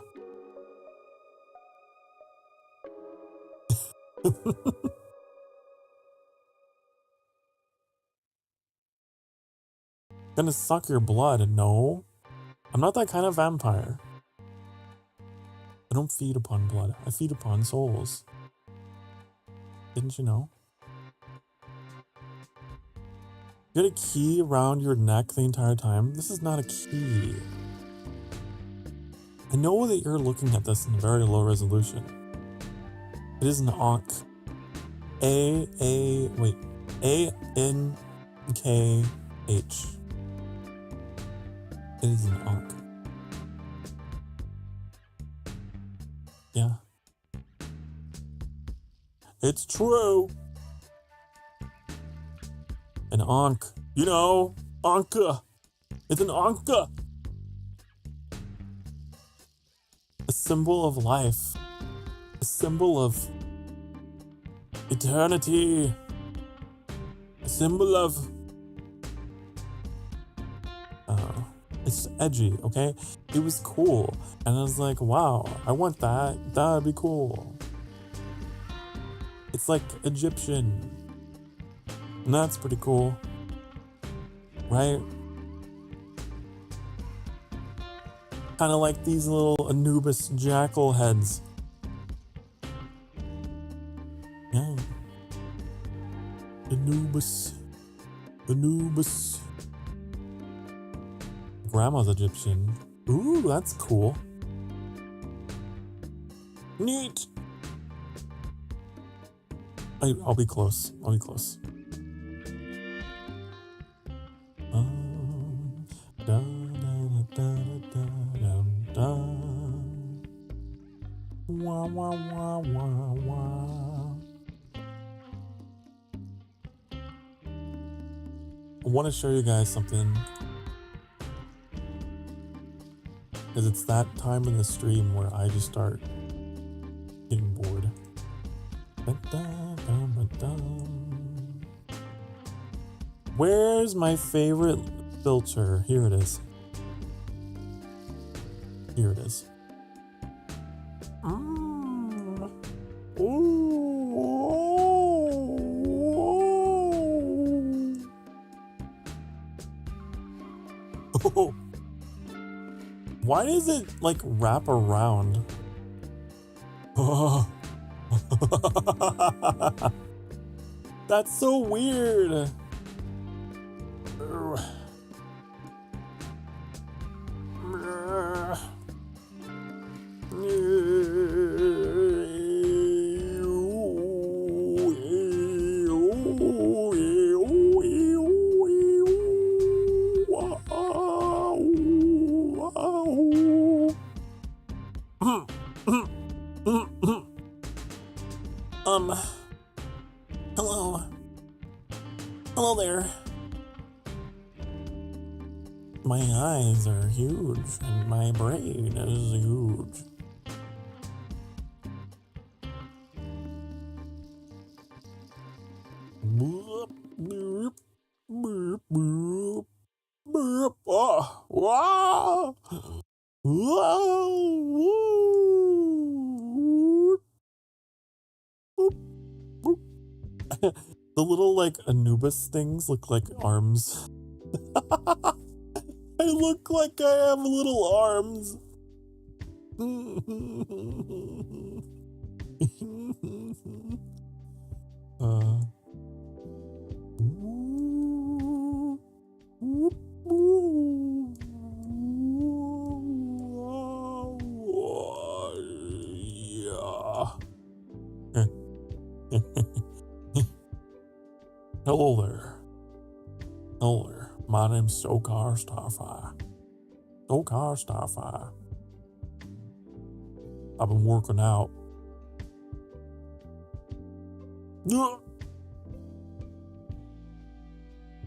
Gonna suck your blood? No. I'm not that kind of vampire. I don't feed upon blood. I feed upon souls. Didn't you know? You got a key around your neck the entire time? This is not a key. I know that you're looking at this in very low resolution. It is an Ankh. A-N-K-H. It is an Ankh. Yeah. It's true. An Ankh. You know, Anka. It's an Anka. A symbol of life. A symbol of eternity. A symbol of... it's edgy, okay? It was cool. And I was like, wow, I want that. That'd be cool. It's like Egyptian. And that's pretty cool. Right? Kind of like these little Anubis jackal heads. Yeah. Anubis. Anubis. Grandma's Egyptian. Ooh, that's cool. Neat. I'll be close. I'll be close. Da, da, da, da, da, da. Wah, wah, wah, wah, wah. I want to show you guys something. Because it's that time in the stream where I just start getting bored. Where's my favorite filter? Here it is. Here it is. Oh. Why does it like wrap around? Oh. That's so weird. Hello. Hello there. My eyes are huge and my brain is huge. Boop, boop, boop, boop, boop. Oh, wow. Wow. Boop, boop. The little like Anubis things look like arms. I look like I have little arms. Hello there. Hello there. My name's Sokar Starfire. Sokar Starfire. I've been working out.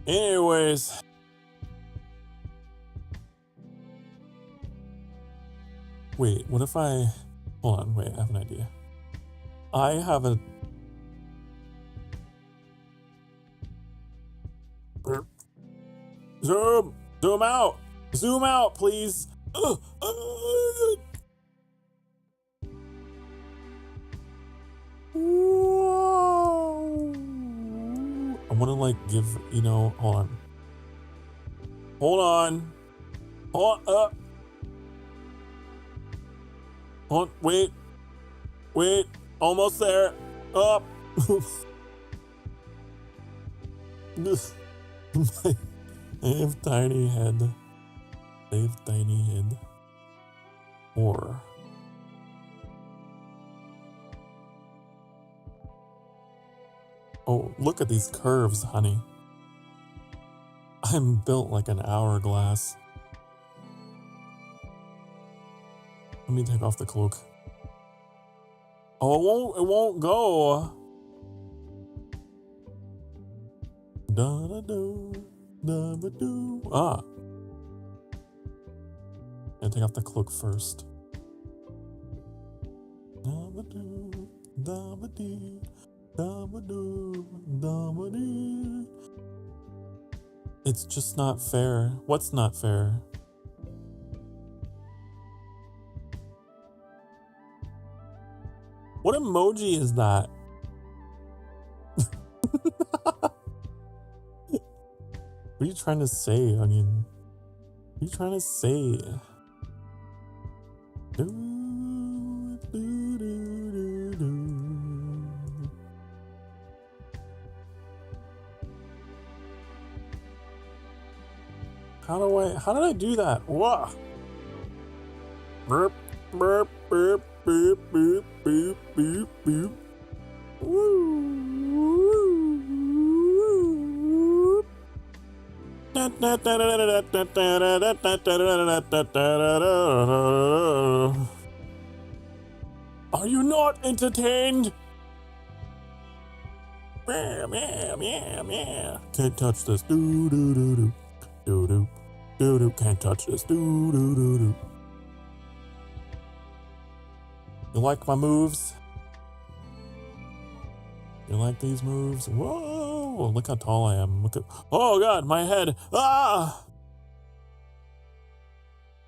Anyways. Wait, what if I... Hold on, wait, I have an idea. I have a... Zoom! Zoom out! Zoom out, please! I want to like give, you know, hold on. Hold on. Hold up. Hold, wait. Wait. Almost there. Up. I have tiny head. I have tiny head. Or... Oh, look at these curves, honey. I'm built like an hourglass. Let me take off the cloak. Oh, it won't go. Da-da-do, da-ba-do. Ah. I'm gonna take off the cloak first. Da-ba-do, da-ba-dee. It's just not fair. What's not fair? What emoji is that? What are you trying to say, Onion? What are you trying to say? How did I do that? Whoa. Burp, burp, burp, burp, burp, burp, burp, burp. Are you not entertained? Can't touch this. Do do do do. Do do do do. Can't touch this. Do do do do. You like my moves? You like these moves? Whoa! Look how tall I am. Look at. Oh God, my head. Ah!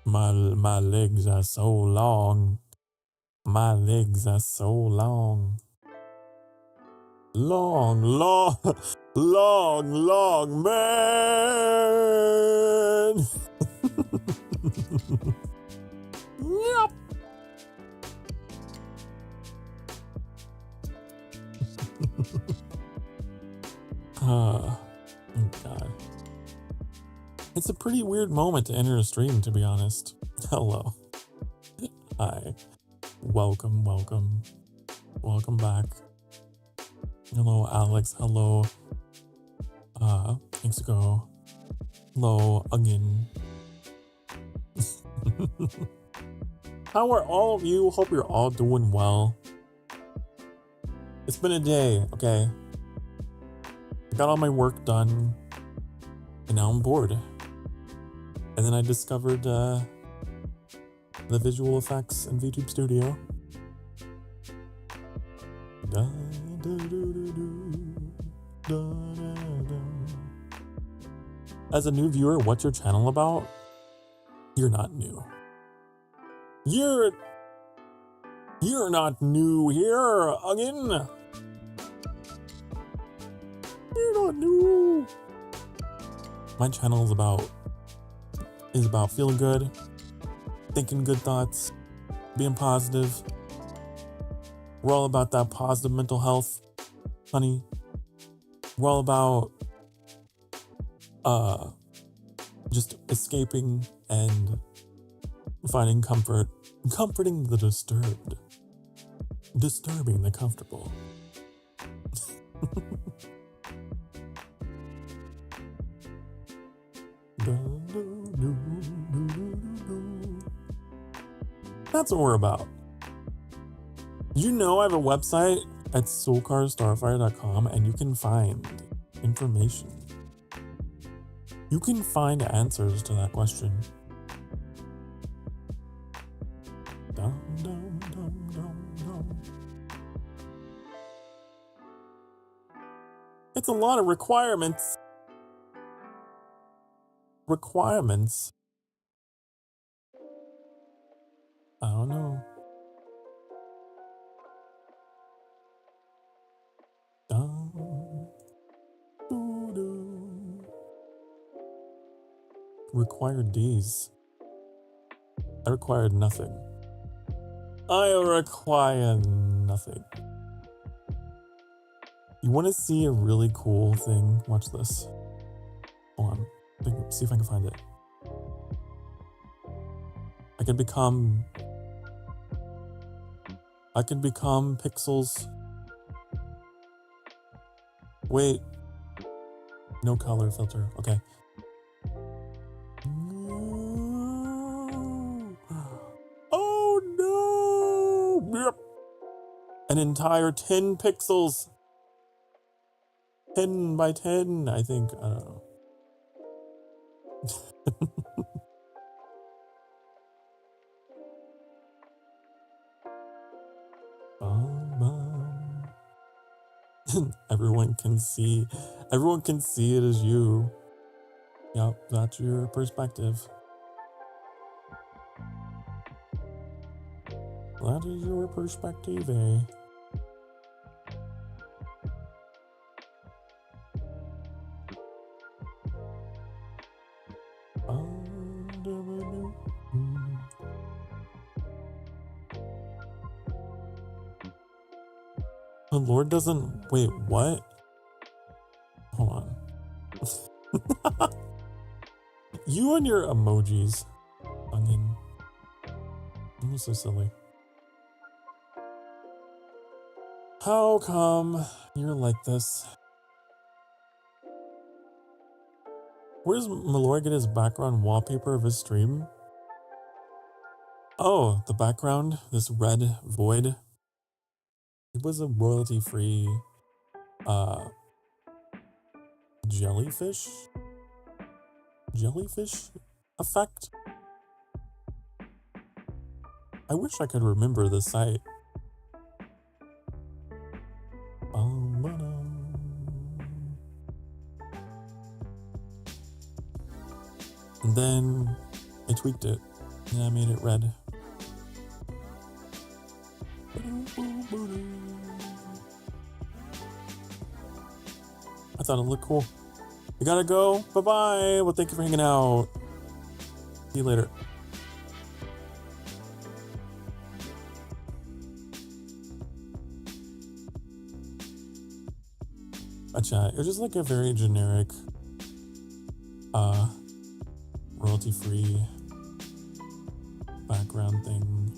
My legs are so long. My legs are so long. Long, long, long, long man. Yep. Oh God. It's a pretty weird moment to enter a stream, to be honest. Hello. Hi. Welcome, welcome. Welcome back. Hello, Alex. Hello. TeaCaku. Hello, again. How are all of you? Hope you're all doing well. It's been a day, okay? I got all my work done, and now I'm bored. And then I discovered the visual effects in VTube Studio. As a new viewer, what's your channel about? You're not new. You're not new here again. You're not new. My channel is about feeling good, thinking good thoughts, being positive. We're all about that positive mental health, honey. We're all about just escaping and finding comfort, comforting the disturbed, disturbing the comfortable. That's what we're about. You know I have a website at sokarstarfire.com and you can find information. You can find answers to that question. It's a lot of requirements. Requirements. I don't know. Required Ds. I required nothing. I require nothing. You want to see a really cool thing? Watch this. Hold on. See if I can find it. I can become pixels. Wait. No color filter. Okay. Oh no! Yep. An entire 10 pixels. 10 by 10, I think. I don't know. Everyone can see it as you. Yep, that's your perspective. That is your perspective, eh? The Lord doesn't... Wait, what? Hold on. You and your emojis. Onion. I'm so silly. How come you're like this? Where does Malloy get his background wallpaper of his stream? Oh, the background, this red void. It was a royalty-free jellyfish effect. I wish I could remember the site. And then I tweaked it and I made it red. I thought it looked cool. We gotta go. Bye-bye. Well, thank you for hanging out. See you later. A chat. It was just like a very generic, royalty-free background thing.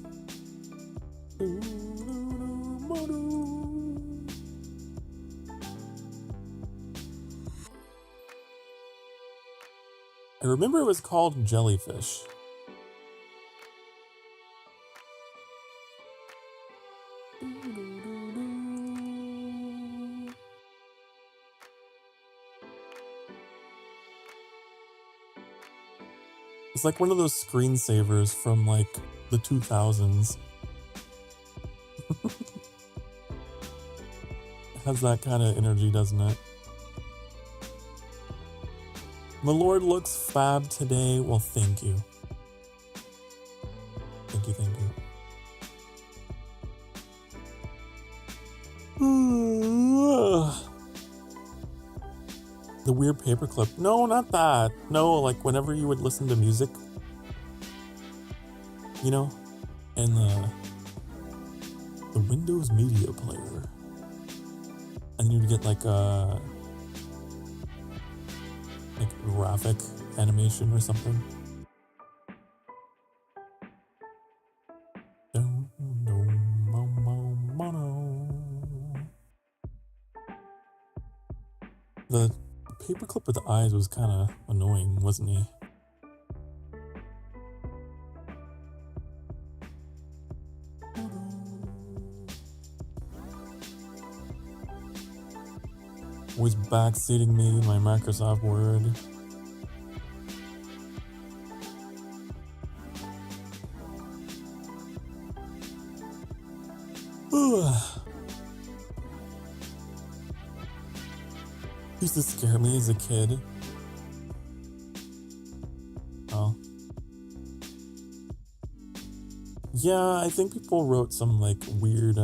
I remember it was called Jellyfish. It's like one of those screensavers from like the 2000s. It has that kind of energy, doesn't it? My lord looks fab today. Well, thank you. Thank you, thank you. The weird paperclip. No, not that. No, like whenever you would listen to music, you know, and the Windows Media Player, and you'd get like a graphic animation or something. The paperclip with the eyes was kind of annoying, wasn't he? Always backseating me in my Microsoft Word. Used to scare me as a kid. Oh. Yeah, I think people wrote some like weird,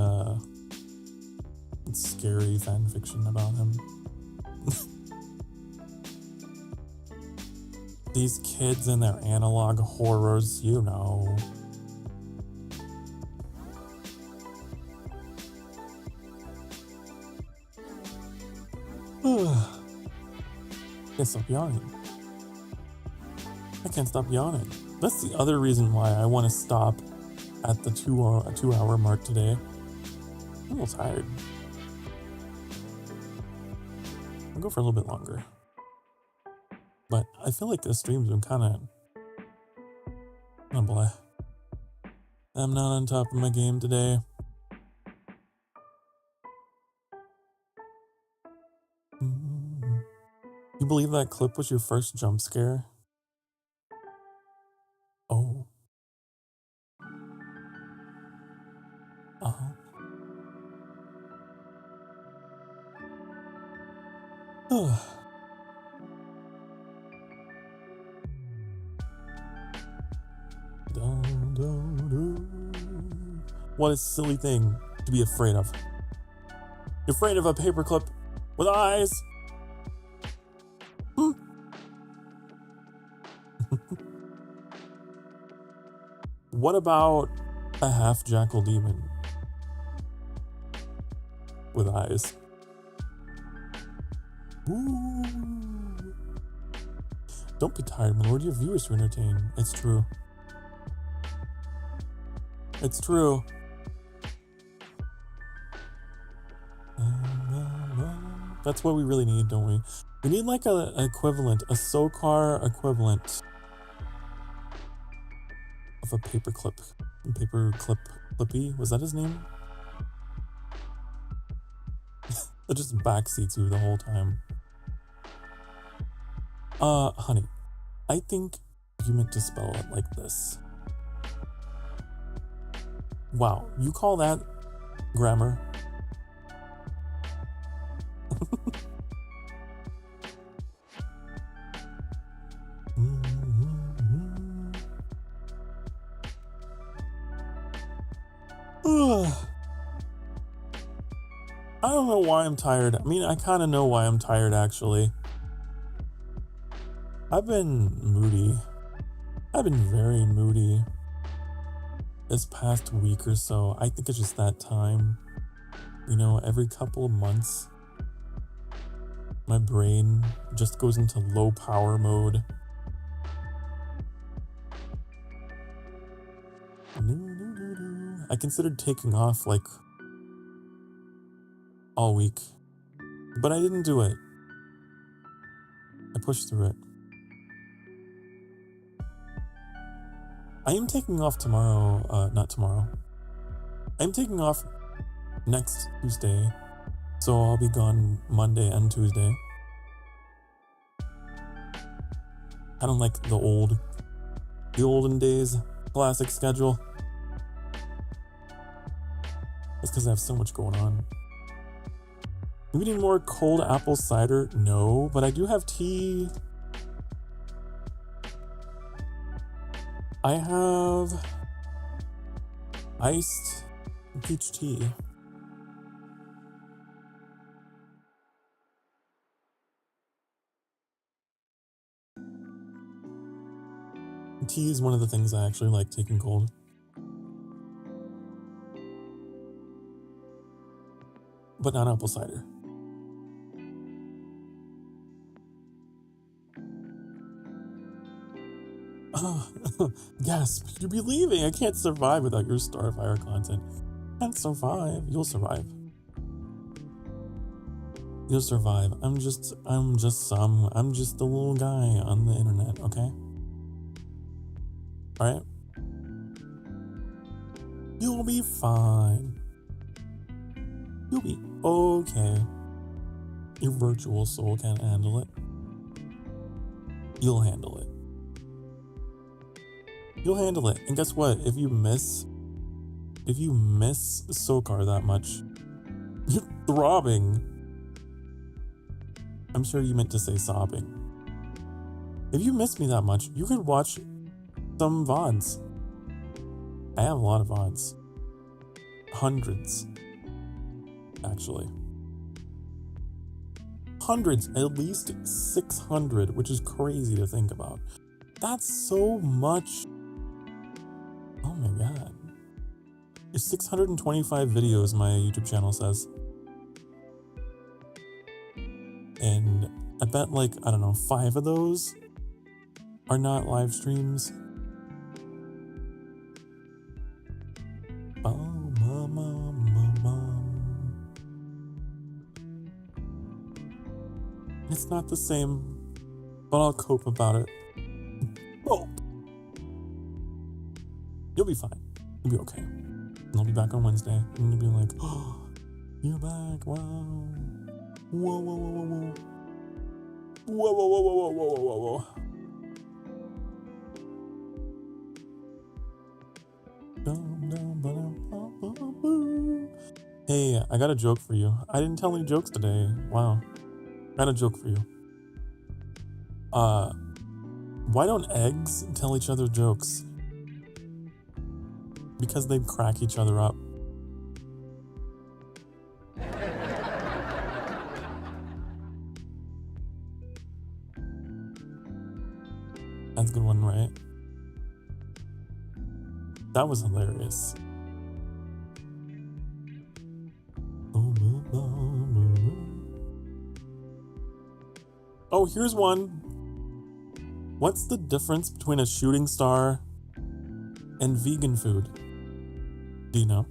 scary fan fiction about him. These kids and their analog horrors, you know. Can't stop yawning. I can't stop yawning. That's the other reason why I want to stop at the two-hour mark today. I'm a little tired. I'll go for a little bit longer. But I feel like this stream's been kind of... Oh boy. I'm not on top of my game today. You believe that clip was your first jump scare? Oh. Uh-huh. What a silly thing to be afraid of. You're afraid of a paperclip with eyes. What about a half jackal demon with eyes? Ooh. Don't be tired, my lord. You have viewers to entertain. It's true. It's true. That's what we really need, don't we? We need like an equivalent, a Sokar equivalent of a paperclip. Clippy? Was that his name? That just backseats you the whole time. Honey, I think you meant to spell it like this. Wow, you call that grammar? I don't know why I'm tired. I mean, I kind of know why I'm tired, actually. I've been moody. I've been very moody this past week or so. I think it's just that time. You know, every couple of months, my brain just goes into low power mode. I considered taking off like all week, but I didn't do it. I pushed through it. I am taking off tomorrow, not tomorrow. I'm taking off next Tuesday, so I'll be gone Monday and Tuesday. I don't like the olden days classic schedule. That's because I have so much going on. I'm eating more cold apple cider? No, but I do have tea. I have iced peach tea. Tea is one of the things I actually like taking cold. But not apple cider. Yes, you'll be leaving. I can't survive without your Starfire content. Can't survive. You'll survive. You'll survive. I'm just a little guy on the internet, okay? Alright? You'll be fine. You'll be okay. Your virtual soul can't handle it. You'll handle it. You'll handle it. And guess what? If you miss Sokar that much, you're throbbing. I'm sure you meant to say sobbing. If you miss me that much, you could watch some VODs. I have a lot of VODs. Hundreds. Actually. Hundreds, at least 600, which is crazy to think about. That's so much. Oh my god. It's 625 videos, my YouTube channel says. And I bet like, I don't know, 5 of those are not live streams. It's not the same, but I'll cope about it. Oh. You'll be fine. You'll be okay. And I'll be back on Wednesday. And you'll be like, oh, you're back. Wow. Whoa, whoa, whoa, whoa, whoa. Whoa, whoa, whoa, whoa, whoa, whoa, whoa, whoa. Hey, I got a joke for you. I didn't tell any jokes today. Wow. I got a joke for you. Why don't eggs tell each other jokes? Because they crack each other up. That's a good one, right? That was hilarious. Oh, here's one. What's the difference between a shooting star and vegan food? Do you know?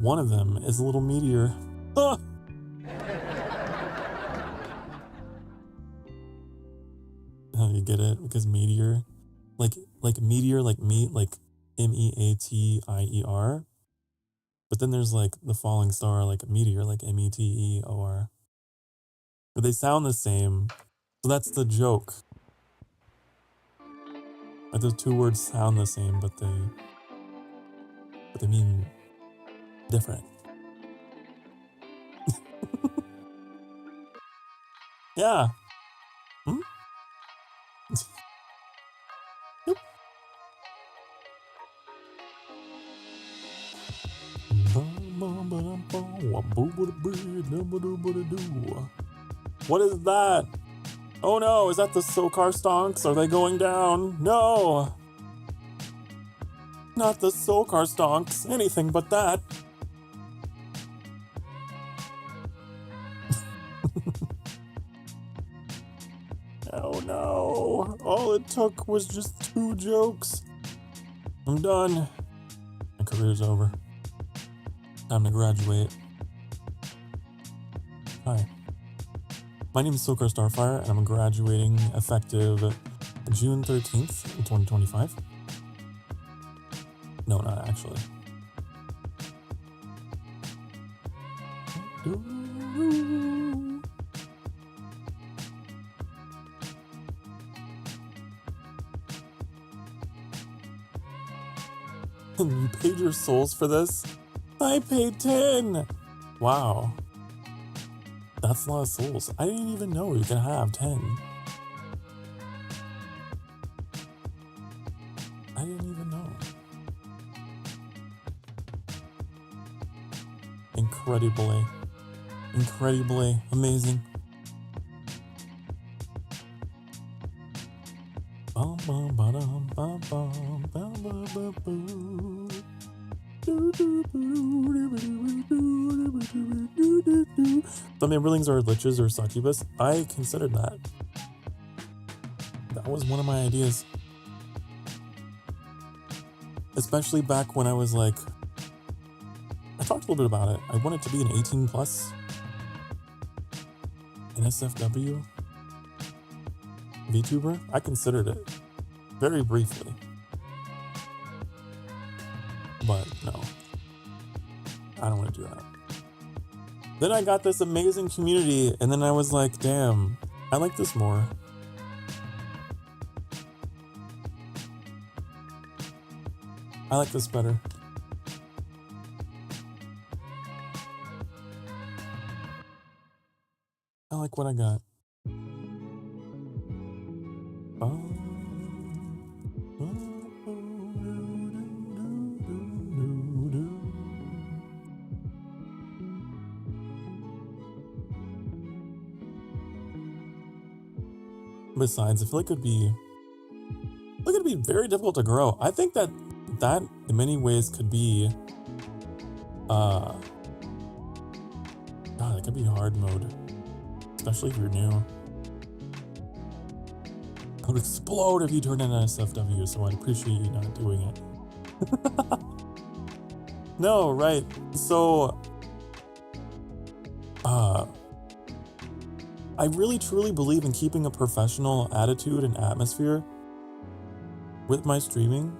One of them is a little meteor. Ah! Oh, you get it? Because meteor, like meteor, like meat, like MEATIER. But then there's like the falling star, like a meteor, like METEOR. But they sound the same. So that's the joke. Like those two words sound the same, but they mean different. Yeah. Hmm? Yep. What is that? Oh no, is that the Sokar stonks? Are they going down? No! Not the Sokar stonks. Anything but that. Oh no. All it took was just 2 jokes. I'm done. My career's over. Time to graduate. Hi. My name is Sokar Starfire, and I'm graduating effective June 13th, 2025. No, not actually. You paid your souls for this? I paid 10! Wow. That's a lot of souls. I didn't even know you could have 10. I didn't even know. Incredibly amazing. Bum, bum, ba-dum, bum, bum, bum, bum, bum, bum. Some Amberlings are liches or succubus. I considered that. That was one of my ideas. Especially back when I was like, I talked a little bit about it. I wanted to be an 18 plus, an SFW, VTuber. I considered it very briefly. But no, I don't want to do that. Then I got this amazing community, and then I was like, damn, I like this more. I like this better. I like what I got. Besides, I feel like it'd be very difficult to grow. I think that in many ways could be God, it could be hard mode, especially if you're new. I would explode if you turned into SFW, so I'd appreciate you not doing it. No, right. So I really truly believe in keeping a professional attitude and atmosphere with my streaming.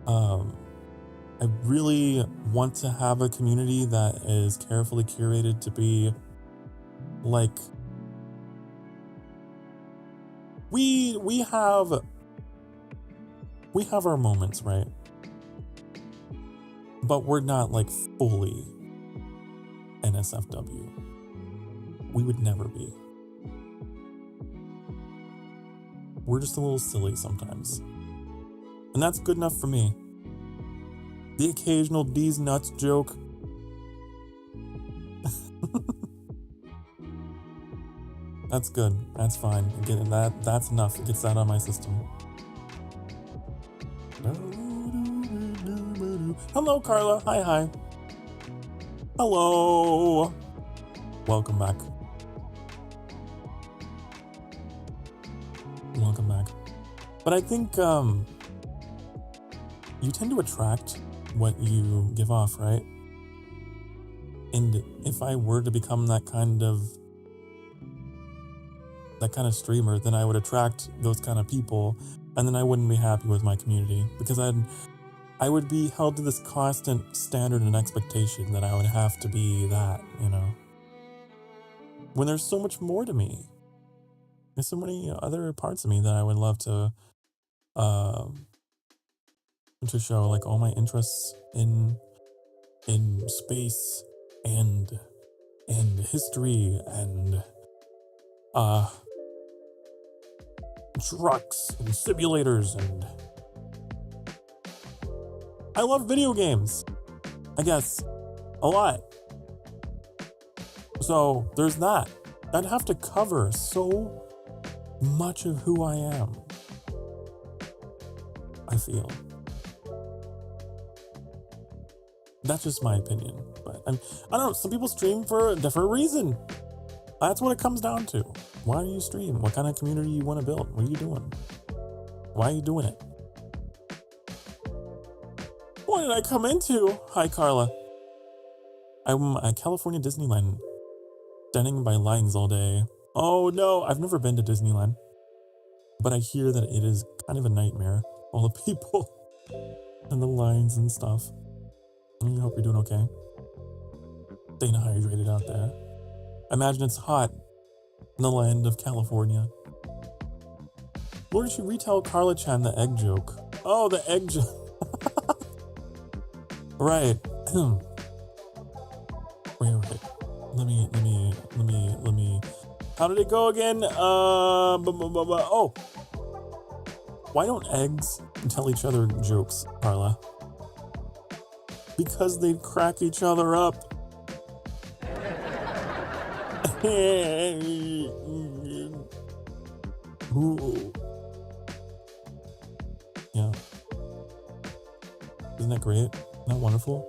I really want to have a community that is carefully curated to be like we have our moments, right? But we're not like fully NSFW. We would never be. We're just a little silly sometimes. And that's good enough for me. The occasional D's nuts joke. That's good. That's fine. I'm getting that. That's enough. It gets that on my system. Hello, Carla. Hi. Hello. Welcome back. Welcome back. But I think you tend to attract what you give off, right? And if I were to become that kind of streamer, then I would attract those kind of people, and then I wouldn't be happy with my community because I would be held to this constant standard and expectation that I would have to be that, you know? When there's so much more to me. There's so many other parts of me that I would love to show, like all my interests in space and history and trucks and simulators, and I love video games, I guess, a lot. So there's that. I'd have to cover so much of who I am, I feel. That's just my opinion, but I don't know, some people stream for a different reason. That's what it comes down to. Why do you stream? What kind of community you want to build? What are you doing? Why are you doing it? What did I come into? Hi, Carla. I'm at California Disneyland, standing by lines all day. Oh no, I've never been to Disneyland, but I hear that it is kind of a nightmare. All the people and the lines and stuff. I hope you're doing okay. Staying hydrated out there. I imagine it's hot in the land of California. Where did you retell Carla Chan the egg joke? Oh, the egg joke. Right. Right. Let me. How did it go again? Oh. Why don't eggs tell each other jokes, Carla? Because they crack each other up. Ooh. Yeah. Isn't that great? Isn't that wonderful?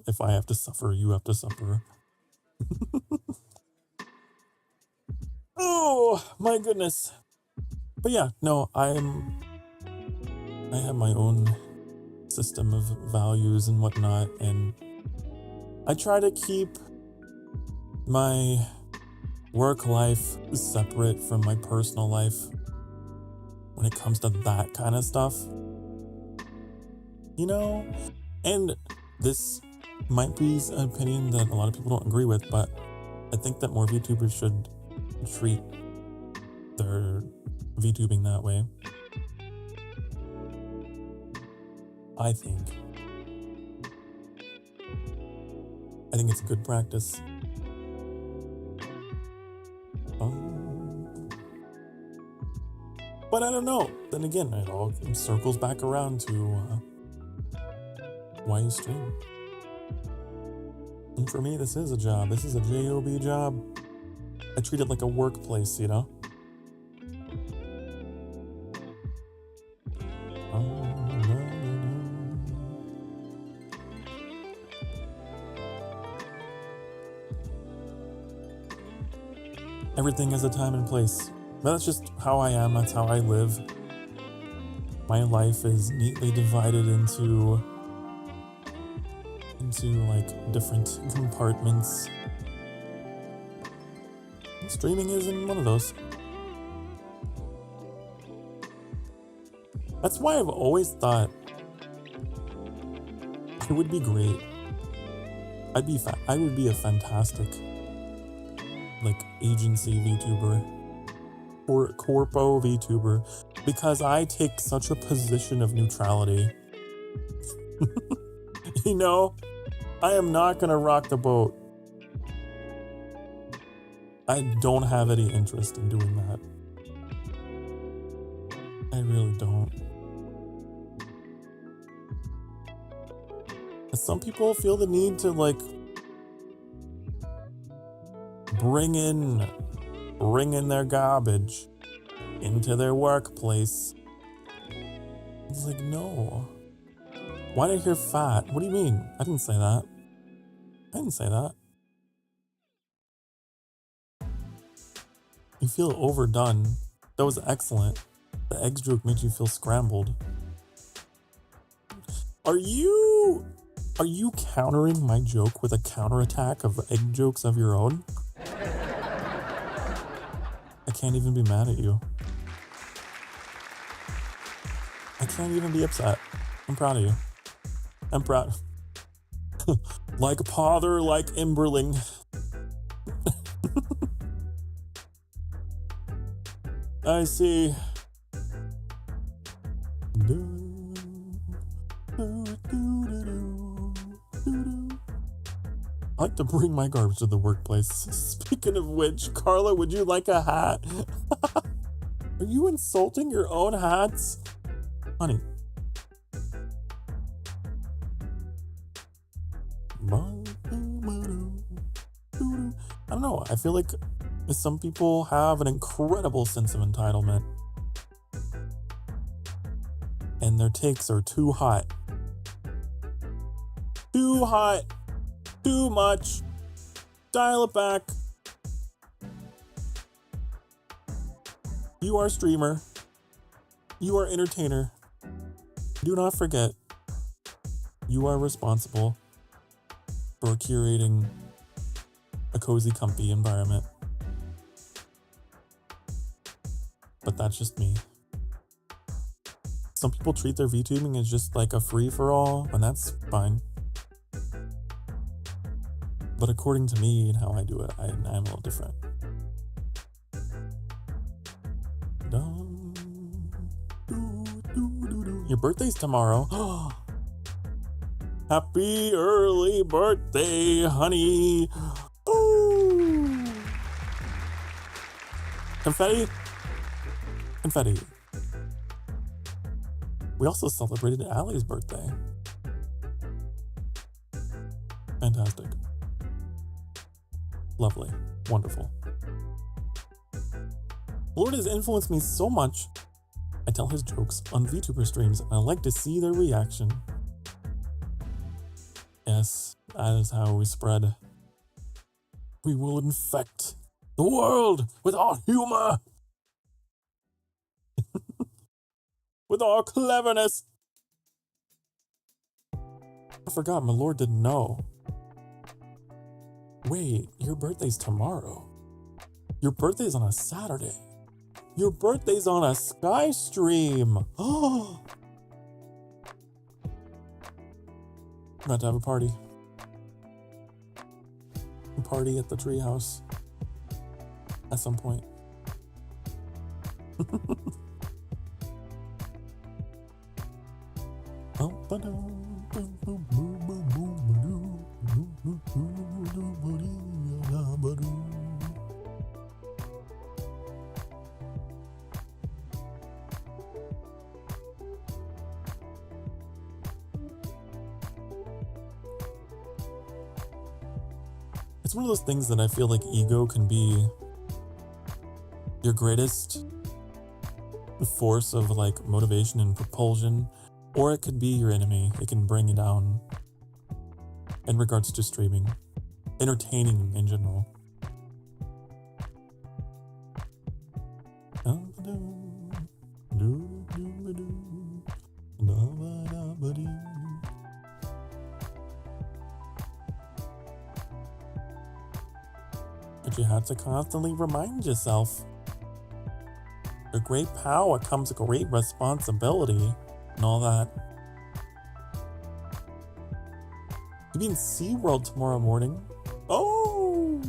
If I have to suffer, you have to suffer. Oh my goodness. But yeah, no, I have my own system of values and whatnot, and I try to keep my work life separate from my personal life when it comes to that kind of stuff. You know? And this might be an opinion that a lot of people don't agree with, but I think that more VTubers should treat they're VTubing that way. I think it's a good practice. But I don't know. Then again, it all circles back around to why you stream. And for me, this is a job. This is a JOB job. I treat it like a workplace, you know? Everything has a time and place. But that's just how I am. That's how I live. My life is neatly divided into like different compartments. Streaming is in one of those. That's why I've always thought it would be great. I would be a fantastic like agency VTuber or corpo VTuber because I take such a position of neutrality. You know, I am not gonna rock the boat. I don't have any interest in doing that. I really don't. Some people feel the need to like bring in their garbage into their workplace. It's like, no. Why did I hear fat? What do you mean? I didn't say that. I didn't say that. You feel overdone. That was excellent. The egg joke made you feel scrambled. Are you countering my joke with a counterattack of egg jokes of your own? I can't even be mad at you. I can't even be upset. I'm proud of you. I'm proud. Like a father, like Emberling. I see. I like to bring my garbage to the workplace. Speaking of which, Carla, would you like a hat? Are you insulting your own hats? Honey. I don't know. I feel like some people have an incredible sense of entitlement. And their takes are too hot. Too hot. Too much. Dial it back. You are streamer. You are entertainer. Do not forget, you are responsible for curating a cozy, comfy environment. But that's just me. Some people treat their VTubing as just like a free-for-all, and that's fine. But according to me and how I do it, I'm a little different. Your birthday's tomorrow. Happy early birthday, honey. Ooh. Confetti? Confetti. We also celebrated Allie's birthday. Fantastic. Lovely. Wonderful. Lord has influenced me so much. I tell his jokes on VTuber streams, and I like to see their reaction. Yes, that is how we spread. We will infect the world with our humor. With our cleverness. I forgot, my lord didn't know. Wait, your birthday's tomorrow. Your birthday's on a Saturday. Your birthday's on a Sky stream. Oh. I'm about to have a party. A party at the treehouse. At some point. It's one of those things that I feel like ego can be your greatest force of like motivation and propulsion, or it could be your enemy. It can bring you down in regards to streaming, entertaining in general. But you have to constantly remind yourself, with great power comes great responsibility and all that. You'll be in SeaWorld tomorrow morning. Oh!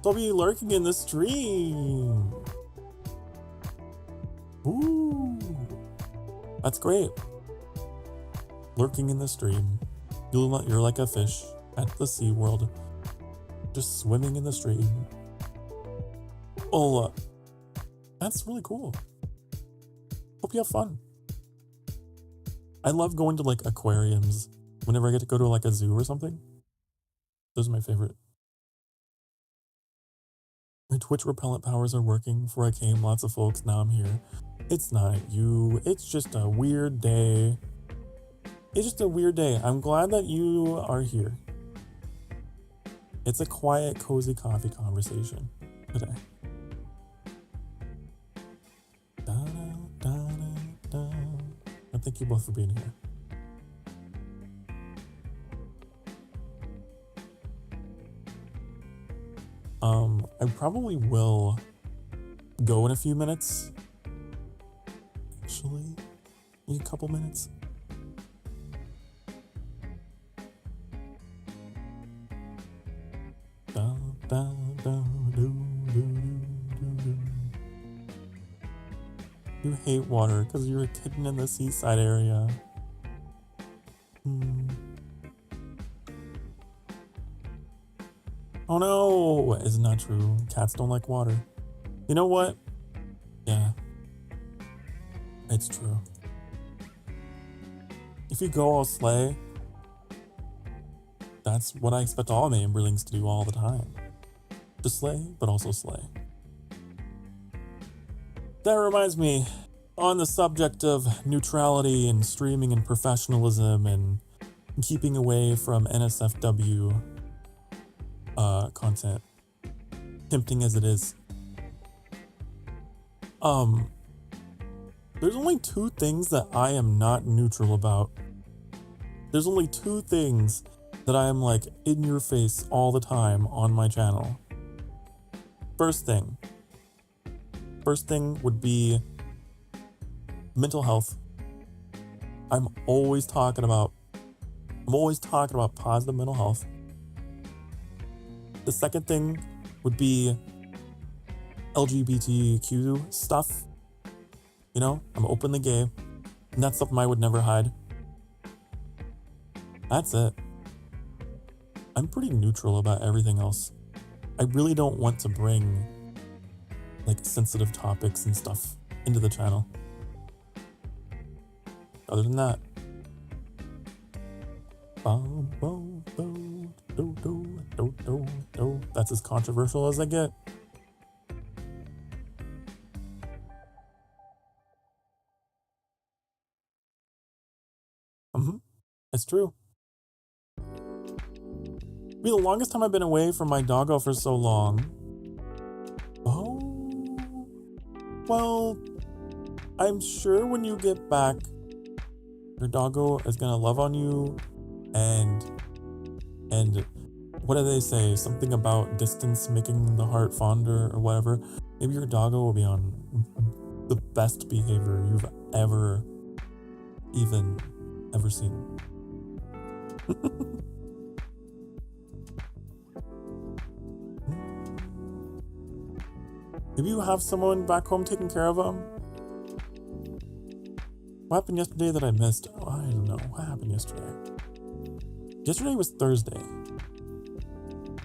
So I'll be lurking in the stream. Ooh! That's great. Lurking in the stream. You're like a fish at the SeaWorld. Just swimming in the stream. Oh, that's really cool. Hope you have fun. I love going to like aquariums whenever I get to go to like a zoo or something. Those are my favorite. My Twitch repellent powers are working. Before I came, lots of folks. Now I'm here. It's not you. It's just a weird day. It's just a weird day. I'm glad that you are here. It's a quiet, cozy coffee conversation today. Thank you both for being here. I probably will go in a few minutes. Actually, in a couple minutes. You hate water because you're a kitten in the seaside area. Oh no, it's not true. Cats don't like water. You know what? Yeah, it's true. If you go all slay, that's what I expect all my Amberlings to do all the time. To slay, but also slay. That reminds me, on the subject of neutrality and streaming and professionalism and keeping away from NSFW content, tempting as it is, there's only two things that I am not neutral about. There's only two things that I am like in your face all the time on my channel. First thing would be mental health. I'm always talking about positive mental health. The second thing would be LGBTQ stuff. You know, I'm openly gay, and that's something I would never hide. That's it. I'm pretty neutral about everything else. I really don't want to bring like sensitive topics and stuff into the channel. Other than that, that's as controversial as I get. It's true. Be the longest time I've been away from my doggo for so long. Oh, well, I'm sure when you get back, your doggo is gonna love on you, and what do they say? Something about distance making the heart fonder or whatever. Maybe your doggo will be on the best behavior you've ever seen. Maybe you have someone back home taking care of them? What happened yesterday that I missed? Oh, I don't know. What happened yesterday? Yesterday was Thursday.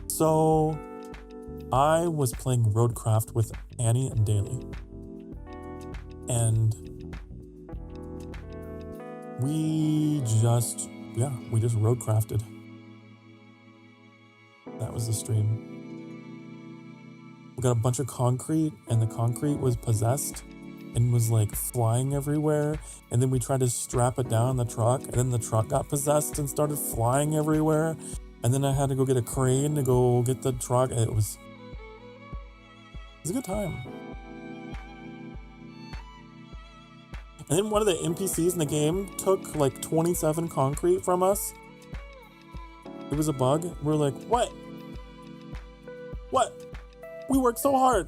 So I was playing Roadcraft with Annie and Daly. And we just roadcrafted. That was the stream. We got a bunch of concrete, and the concrete was possessed and was like flying everywhere. And then we tried to strap it down the truck, and then the truck got possessed and started flying everywhere. And then I had to go get a crane to go get the truck. It was a good time. And then one of the NPCs in the game took like 27 concrete from us. It was a bug. We were like, what? What? We worked so hard.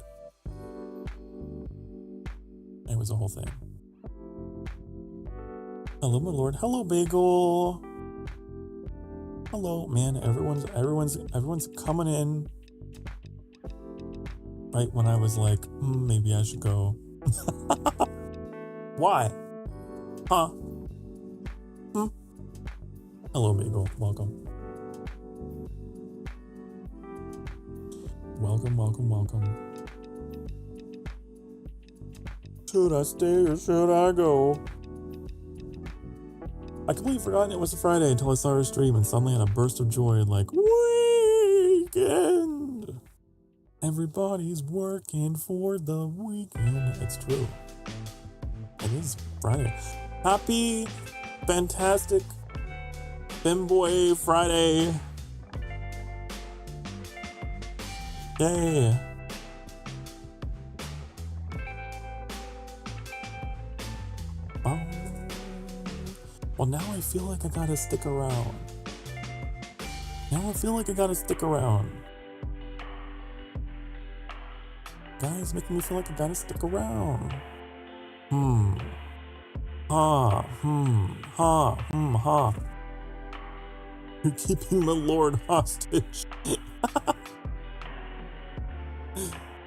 It was a whole thing. Hello, my lord. Hello, Bagel. Hello, man. Everyone's coming in. Right when I was like, maybe I should go. Why? Huh? Hello, Bagel. Welcome. Welcome. Should I stay or should I go? I completely forgot it was a Friday until I saw her stream and suddenly had a burst of joy like, weekend! Everybody's working for the weekend. It's true. It is Friday. Happy, fantastic, Femboy Friday. Yay. Well, now I feel like I gotta stick around. Guys, making me feel like I gotta stick around. You're keeping the Lord hostage.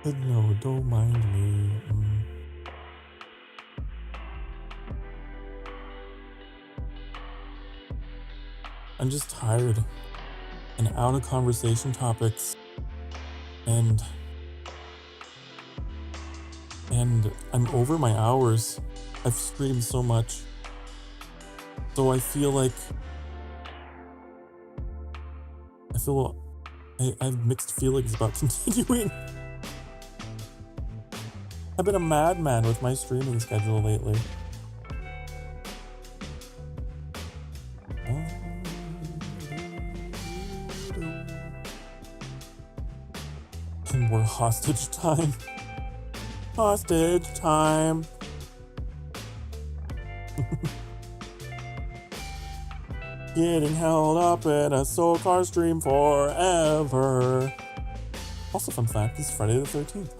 No, don't mind me. I'm just tired and out of conversation topics, and I'm over my hours. I've streamed so much, so I have mixed feelings about continuing. I've been a madman with my streaming schedule lately. And we're hostage time. Hostage time. Getting held up in a Sokar stream forever. Also, fun fact, it's Friday the 13th.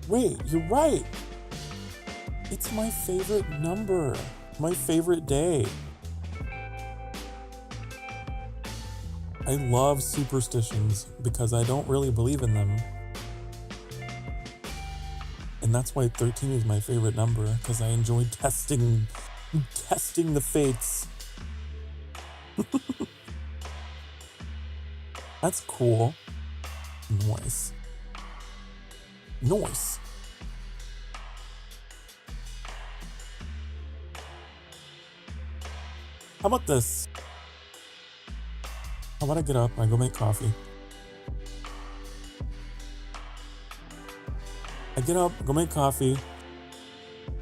Wait, you're right. It's my favorite number. My favorite day. I love superstitions because I don't really believe in them. And that's why 13 is my favorite number, because I enjoy testing the fates. That's cool. Nice. How about this? How about I get up, I go make coffee. I get up, go make coffee.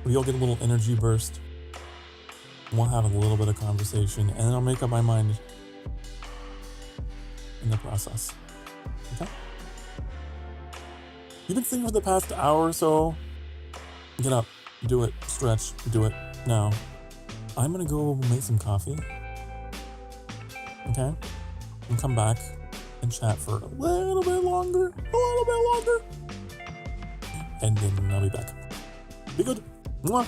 We all get a little energy burst. We'll have a little bit of conversation, and then I'll make up my mind in the process. Okay? You've been sitting for the past hour or so. Get up, do it, stretch, do it now. I'm gonna go make some coffee. Okay? And come back and chat for a little bit longer. And then I'll be back. Be good. Mwah.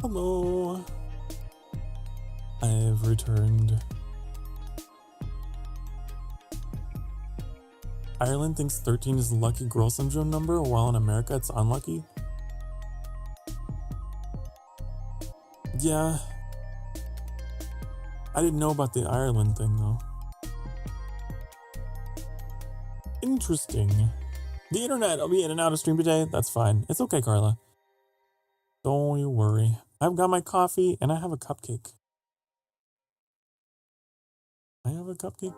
Hello. I've returned. Ireland thinks 13 is the lucky girl syndrome number, while in America it's unlucky. Yeah. I didn't know about the Ireland thing though. Interesting. The internet, I'll be in and out of stream today. That's fine. It's okay, Carla. Don't you worry. I've got my coffee and I have a cupcake. I have a cupcake.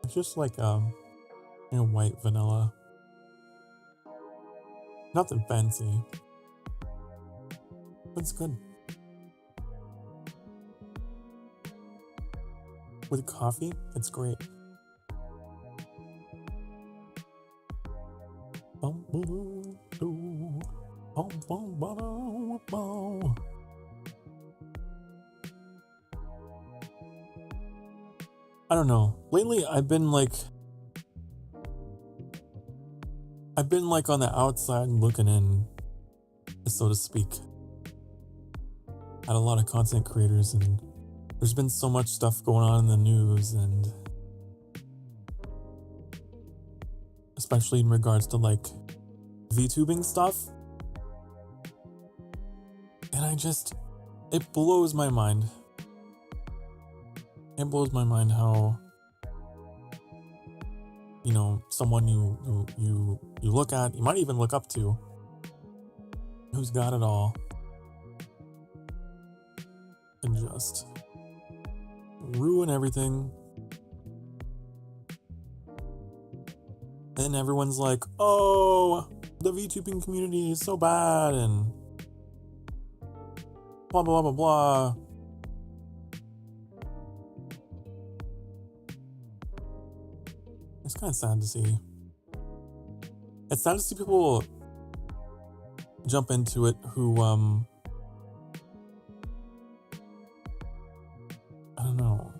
It's just like white vanilla. Nothing fancy. But it's good. With coffee, it's great. I don't know. Lately, I've been like on the outside looking in, so to speak, at a lot of content creators, and there's been so much stuff going on in the news, and especially in regards to like VTubing stuff. And it blows my mind. It blows my mind how, someone you look at, you might even look up to, who's got it all, and just ruin everything. And everyone's like, oh, the VTubing community is so bad, and blah, blah, blah, blah, blah. It's kind of sad to see. It's sad to see people jump into it who, I don't know,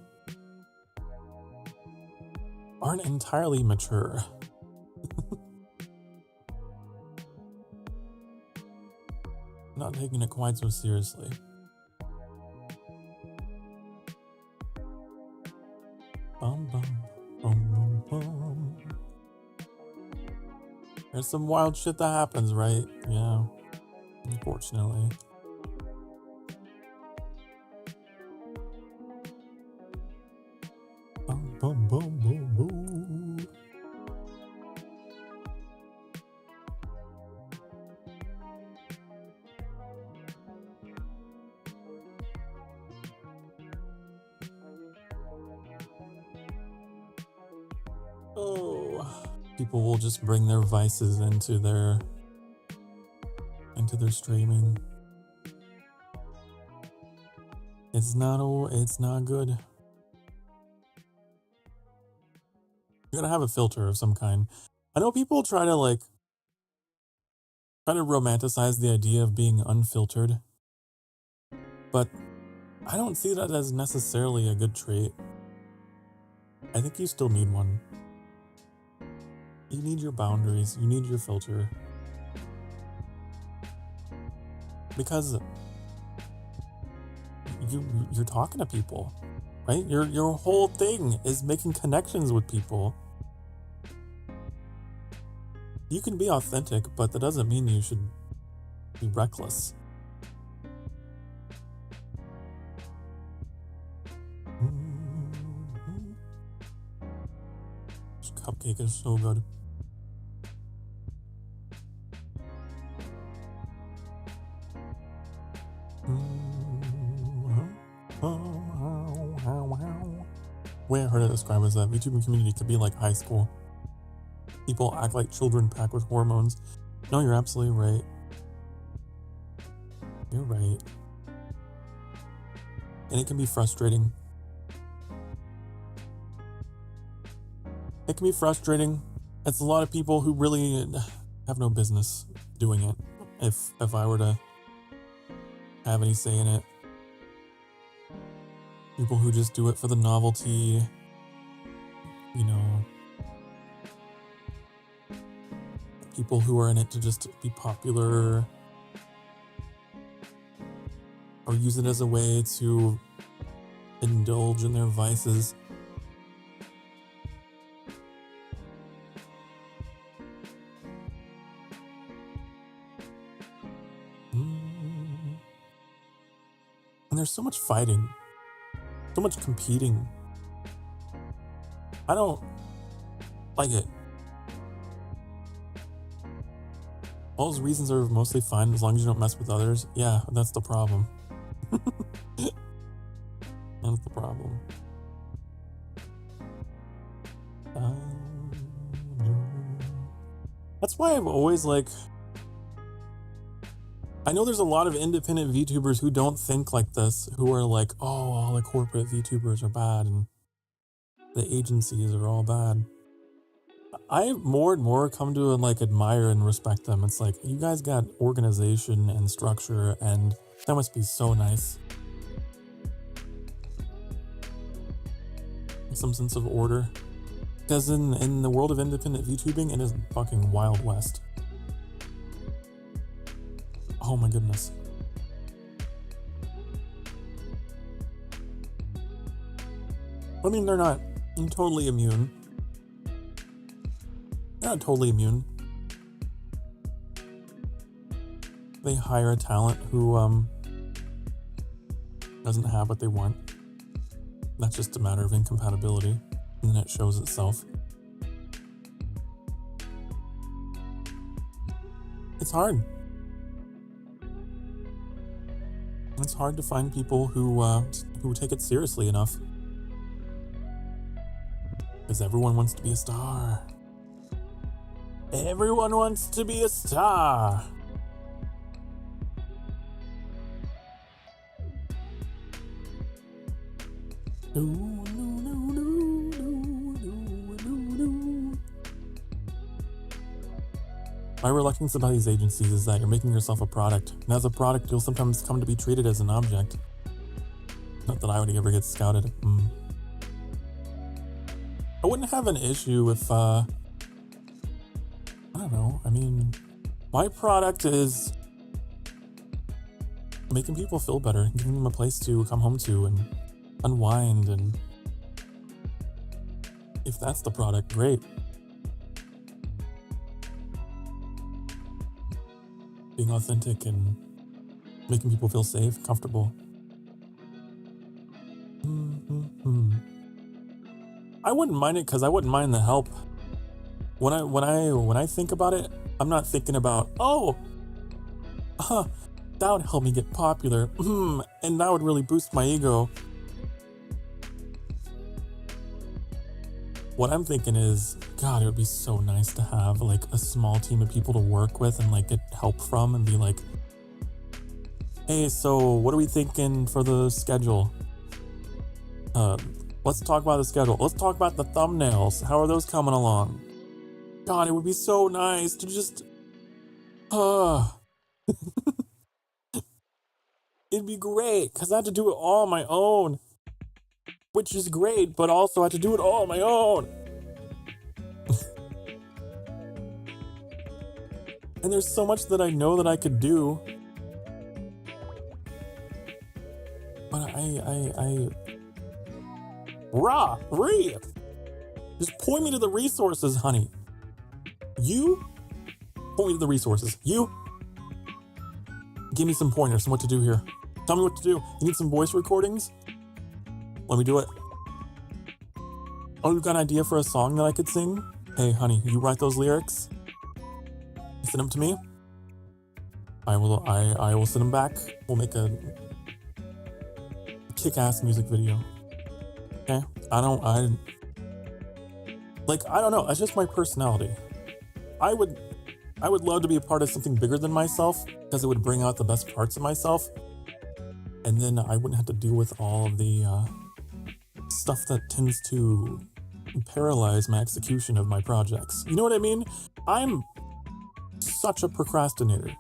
aren't entirely mature. Not taking it quite so seriously. Bum, bum, bum, bum, bum. There's some wild shit that happens, right? Yeah, unfortunately. Bum, bum, bum, bum, bum. Oh, people will just bring their vices into their streaming. It's not good. You gotta have a filter of some kind. I know people try to romanticize the idea of being unfiltered, but I don't see that as necessarily a good trait. I think you still need one. You need your boundaries, you need your filter. Because you're talking to people, right? Your whole thing is making connections with people. You can be authentic, but that doesn't mean you should be reckless. This cupcake is so good. The way I heard it described was that VTubing community could be like high school. People act like children packed with hormones. No, you're absolutely right. You're right. And it can be frustrating. It can be frustrating. It's a lot of people who really have no business doing it. If I were to have any say in it. People who just do it for the novelty, you know, people who are in it to just be popular or use it as a way to indulge in their vices. And there's so much fighting, so much competing. I don't like it. All those reasons are mostly fine as long as you don't mess with others. Yeah, that's the problem. That's the problem. That's why I've always I know there's a lot of independent VTubers who don't think like this, who are like, oh, all the corporate VTubers are bad and the agencies are all bad. I more and more come to admire and respect them. It's like, you guys got organization and structure, and that must be so nice. Some sense of order. Because in the world of independent VTubing, it is fucking Wild West. Oh my goodness. I mean, they're not totally immune. They're not totally immune. They hire a talent who doesn't have what they want. That's just a matter of incompatibility, and then it shows itself. It's hard. It's hard to find people who take it seriously enough. Because everyone wants to be a star. Everyone wants to be a star. My reluctance about these agencies is that you're making yourself a product, and as a product, you'll sometimes come to be treated as an object. Not that I would ever get scouted. I wouldn't have an issue if, I don't know, I mean, my product is making people feel better, giving them a place to come home to and unwind, and if that's the product, great. Being authentic and making people feel safe, comfortable. I wouldn't mind it because I wouldn't mind the help. When I think about it, I'm not thinking about, that would help me get popular, and that would really boost my ego. What I'm thinking is, God, it would be so nice to have a small team of people to work with and get help from, and be like, hey, so what are we thinking for the schedule? Let's talk about the schedule. Let's talk about the thumbnails. How are those coming along? God, it would be so nice to just, it'd be great, because I had to do it all on my own. Which is great, but also I had to do it all on my own. And there's so much that I know that I could do. But just point me to the resources, honey. You? Point me to the resources. You? Give me some pointers on what to do here. Tell me what to do. You need some voice recordings? Let me do it. Oh, you've got an idea for a song that I could sing? Hey, honey, you write those lyrics? Send them to me. I will send them back. We'll make a kick-ass music video. Okay? I don't know. That's just my personality. I would love to be a part of something bigger than myself, because it would bring out the best parts of myself. And then I wouldn't have to deal with all of the stuff that tends to paralyze my execution of my projects. You know what I mean? I'm such a procrastinator.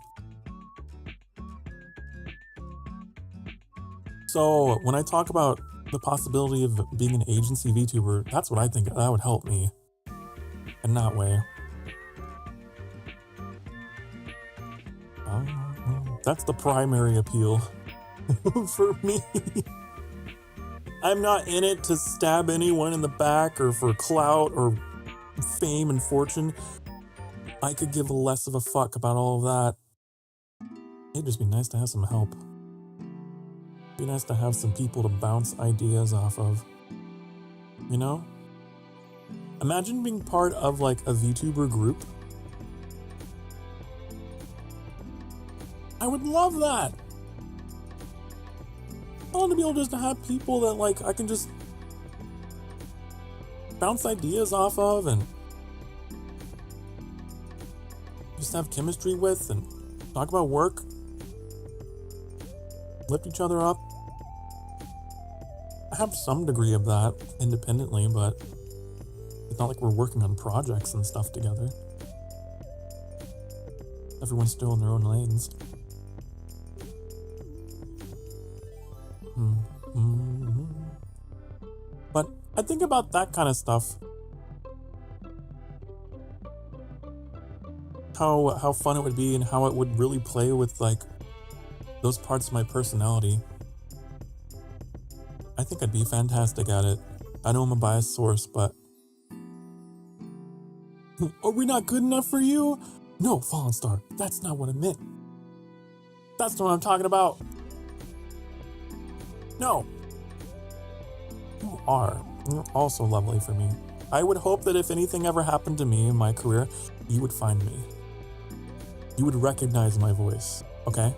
So when I talk about the possibility of being an agency VTuber, that's what I think that would help me in that way. That's the primary appeal for me. I'm not in it to stab anyone in the back or for clout or fame and fortune. I could give less of a fuck about all of that. It'd just be nice to have some help. It'd be nice to have some people to bounce ideas off of. You know? Imagine being part of like a VTuber group. I would love that. I want to be able just to have people that like I can just bounce ideas off of and just have chemistry with and talk about work, lift each other up. I have some degree of that independently, but it's not like we're working on projects and stuff together. Everyone's still in their own lanes. But I think about that kind of stuff. How fun it would be and how it would really play with like those parts of my personality. I think I'd be fantastic at it. I know I'm a biased source, but are we not good enough for you? No, Fallen Star, that's not what I meant. That's not what I'm talking about. No. You are. You're also lovely for me. I would hope that if anything ever happened to me in my career, you would find me. You would recognize my voice, okay?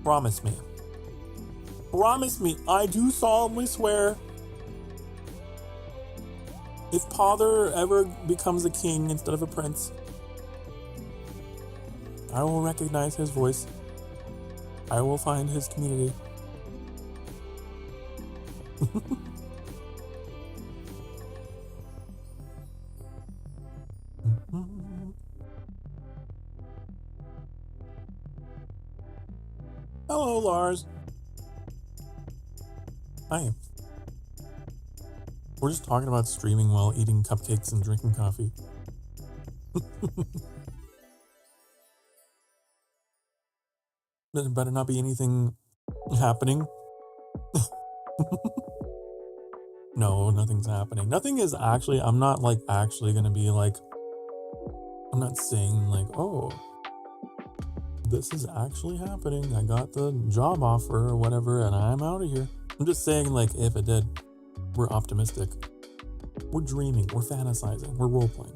Promise me. Promise me. I do solemnly swear. If Father ever becomes a king instead of a prince, I will recognize his voice. I will find his community. Hello, Lars. Hi. We're just talking about streaming while eating cupcakes and drinking coffee. There better not be anything happening. No, nothing's happening. Nothing is actually, I'm not like actually gonna be like, I'm not saying like, oh, this is actually happening. I got the job offer or whatever and I'm out of here. I'm just saying like, if it did, we're optimistic. We're dreaming, we're fantasizing, we're role-playing.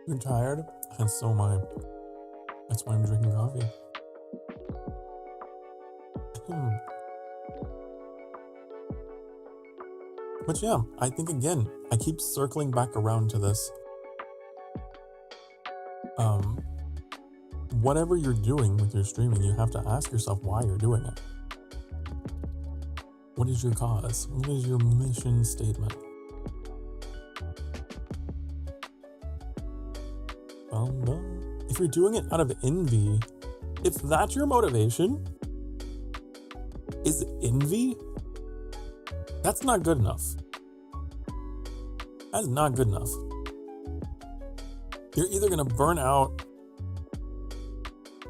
You're tired? And so am I. That's why I'm drinking coffee. But yeah, I think again, I keep circling back around to this. Whatever you're doing with your streaming, you have to ask yourself why you're doing it. What is your cause? What is your mission statement? Well, if you're doing it out of envy, if that's your motivation, is envy? That's not good enough. That's not good enough. You're either going to burn out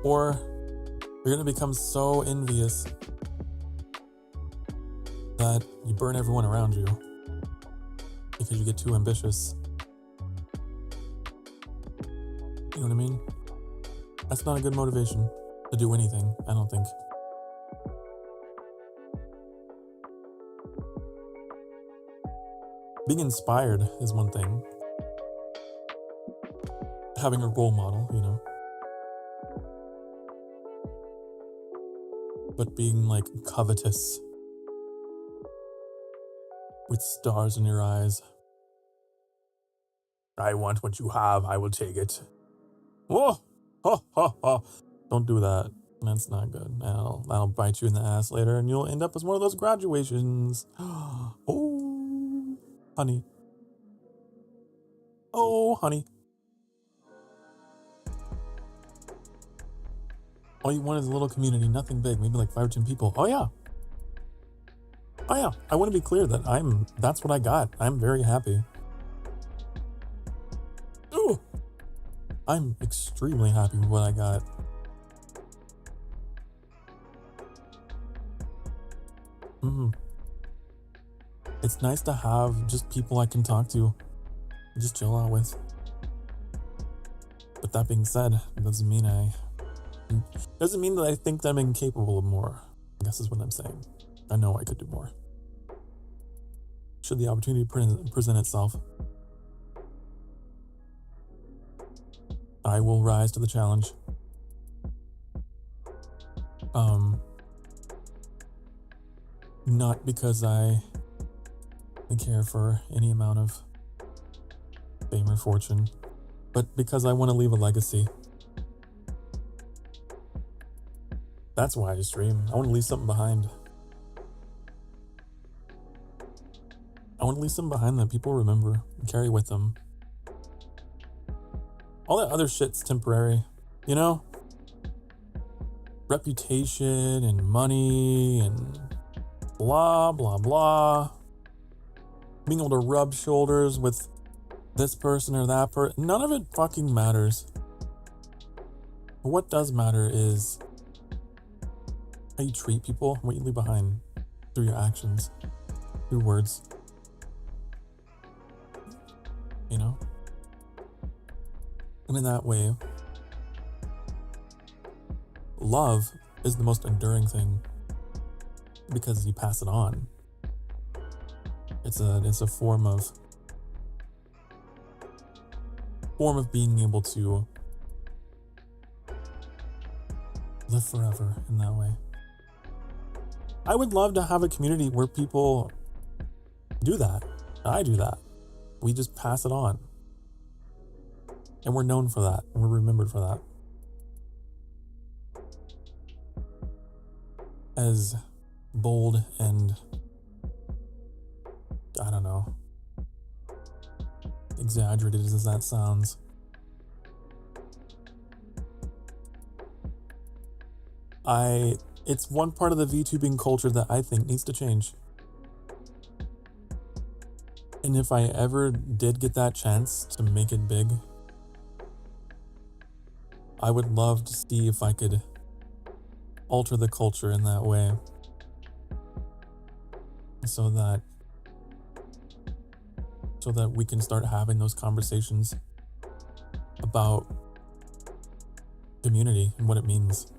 or you're going to become so envious that you burn everyone around you because you get too ambitious. You know what I mean? That's not a good motivation to do anything, I don't think. Being inspired is one thing. Having a role model, you know. But being like covetous with stars in your eyes. I want what you have, I will take it. Oh, ha, ha, ha. Don't do that. That's not good. That'll bite you in the ass later, and you'll end up as one of those graduations. Oh, honey. Oh, honey. All you want is a little community, nothing big, maybe like 5 or 10 people. Oh yeah. Oh yeah. I want to be clear that that's what I got. I'm very happy. Ooh. I'm extremely happy with what I got. It's nice to have just people I can talk to, just chill out with. But that being said, it doesn't mean that I think that I'm incapable of more, I guess is what I'm saying. I know I could do more. Should the opportunity present itself, I will rise to the challenge. Not because I care for any amount of fame or fortune, but because I want to leave a legacy. That's why I stream. I want to leave something behind. I want to leave something behind that people remember and carry with them. All that other shit's temporary, you know? Reputation and money and blah, blah, blah. Being able to rub shoulders with this person or that person. None of it fucking matters. What does matter is how you treat people, what you leave behind through your actions, through words. You know? And in that way, love is the most enduring thing because you pass it on. It's a form of being able to live forever in that way. I would love to have a community where people do that. I do that. We just pass it on. And we're known for that. And we're remembered for that. As bold and, I don't know, exaggerated as that sounds. It's one part of the VTubing culture that I think needs to change. And if I ever did get that chance to make it big, I would love to see if I could alter the culture in that way. So that we can start having those conversations about community and what it means.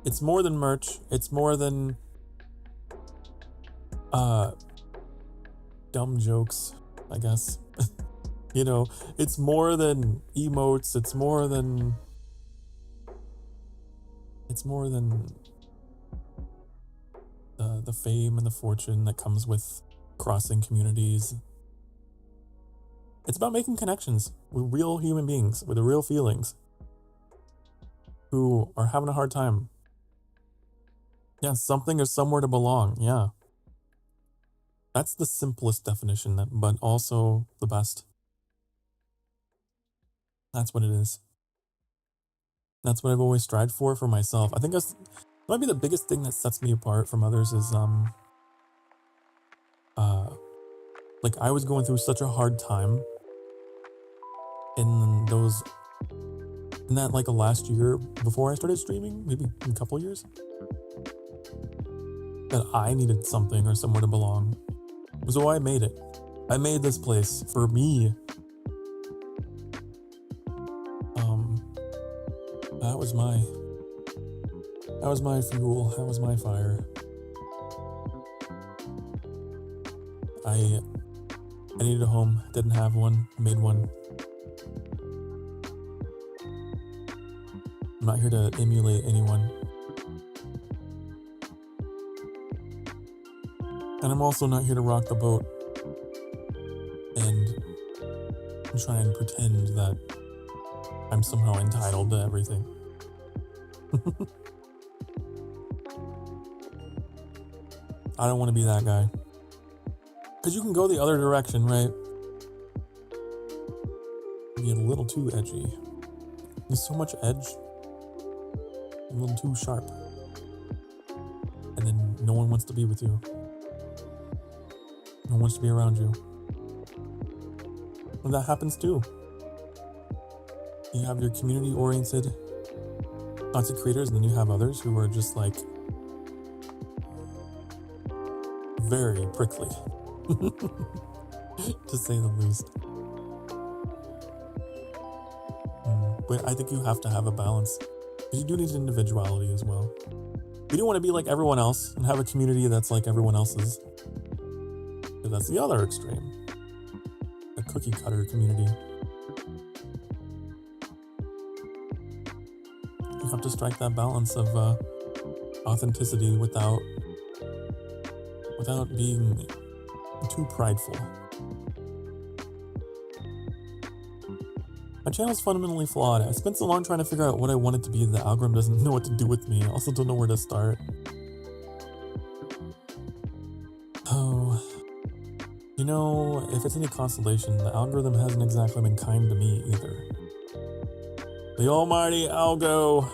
It's more than merch. It's more than dumb jokes, I guess. You know, it's more than emotes. It's more than the fame and the fortune that comes with crossing communities. It's about making connections with real human beings, with the real feelings, who are having a hard time. Yeah, something or somewhere to belong, yeah. That's the simplest definition, but also the best. That's what it is. That's what I've always strived for myself. I think that might be the biggest thing that sets me apart from others is, like I was going through such a hard time in that like a last year before I started streaming, maybe a couple years, that I needed something or somewhere to belong. So I made it. I made this place for me. That was my fuel. That was my fire. I needed a home. Didn't have one. Made one. I'm not here to emulate anyone. And I'm also not here to rock the boat and try and pretend that I'm somehow entitled to everything. I don't want to be that guy. Because you can go the other direction, right? Be a little too edgy. There's so much edge. A little too sharp. And then no one wants to be with you. No one wants to be around you. And that happens too. You have your community-oriented content creators, and then you have others who are just like very prickly, to say the least. But I think you have to have a balance. You do need individuality as well. You don't want to be like everyone else and have a community that's like everyone else's. But that's the other extreme. A cookie cutter community. You have to strike that balance of authenticity without being too prideful. My channel is fundamentally flawed. I spent so long trying to figure out what I want it to be. The algorithm doesn't know what to do with me. I also don't know where to start. Oh, you know, if it's any consolation, the algorithm hasn't exactly been kind to me either. The almighty algoritmo.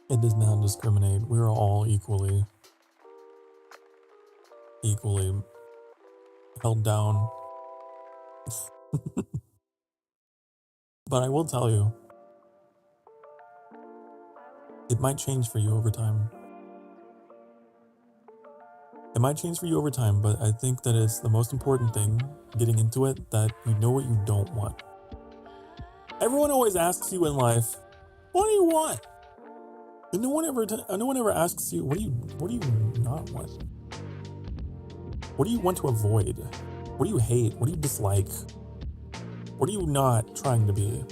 It does not discriminate. We are all equally held down. But I will tell you, it might change for you over time. It might change for you over time, but I think that it's the most important thing, getting into it, that you know what you don't want. Everyone always asks you in life, what do you want? And no one ever asks you, what do you not want? What do you want to avoid? What do you hate? What do you dislike? What are you not trying to be?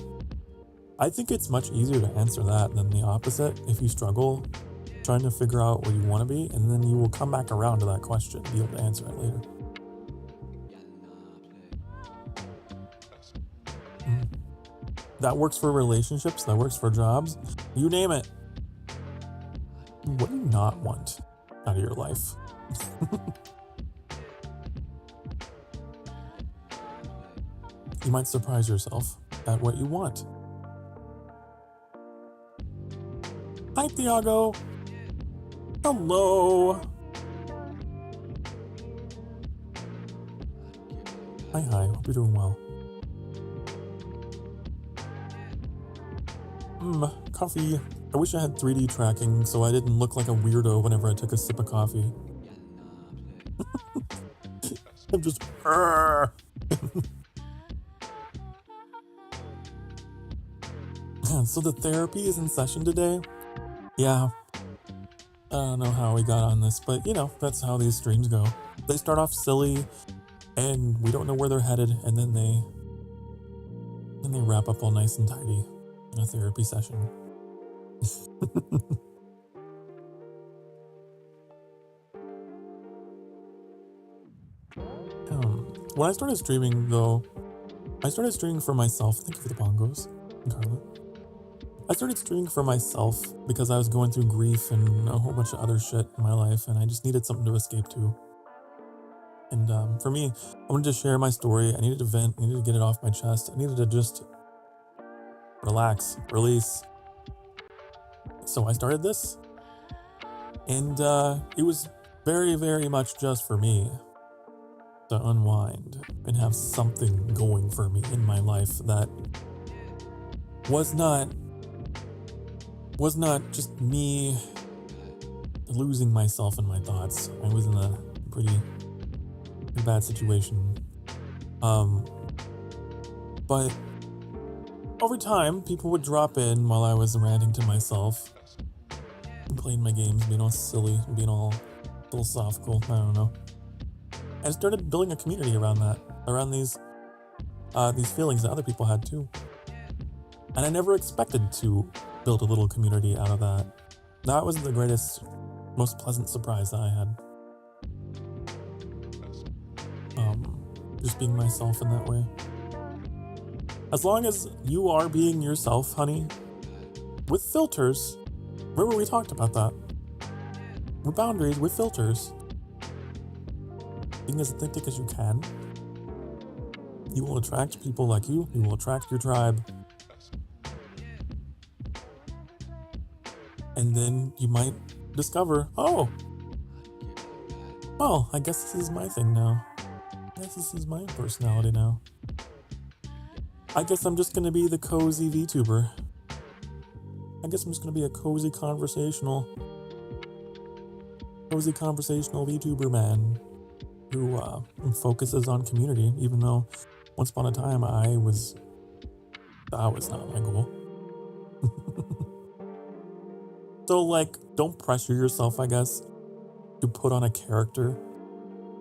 I think it's much easier to answer that than the opposite if you struggle trying to figure out what you want to be, and then you will come back around to that question and be able to answer it later. That works for relationships, that works for jobs, you name it. What do you not want out of your life? You might surprise yourself at what you want. Hi, Thiago. Hello. Hi, hope you're doing well. Coffee. I wish I had 3D tracking so I didn't look like a weirdo whenever I took a sip of coffee. I'm just... So the therapy is in session today? Yeah. I don't know how we got on this, but you know, that's how these streams go. They start off silly, and we don't know where they're headed, and then they wrap up all nice and tidy in a therapy session. When I started streaming, though, I started streaming for myself. Thank you for the bongos, Carla. I started streaming for myself because I was going through grief and a whole bunch of other shit in my life, and I just needed something to escape to. And for me, I wanted to share my story. I needed to vent. I needed to get it off my chest. I needed to just relax, release. So I started this, and it was very, very much just for me to unwind and have something going for me in my life that was not just me losing myself in my thoughts. I was in a pretty bad situation. But over time, people would drop in while I was ranting to myself, playing my games, being all silly, being all philosophical, I don't know. I started building a community around that, around these feelings that other people had too. And I never expected to build a little community out of that. That was the greatest, most pleasant surprise that I had. Just being myself in that way. As long as you are being yourself, honey, with filters. Remember we talked about that. With boundaries, with filters. Being as authentic as you can. You will attract people like you. You will attract your tribe. And then you might discover, oh, well, I guess this is my thing now. I guess this is my personality now. I guess I'm just going to be the cozy vtuber. I guess I'm just going to be a cozy conversational vtuber man who focuses on community, even though once upon a time that was not my goal. So like, don't pressure yourself, I guess, to put on a character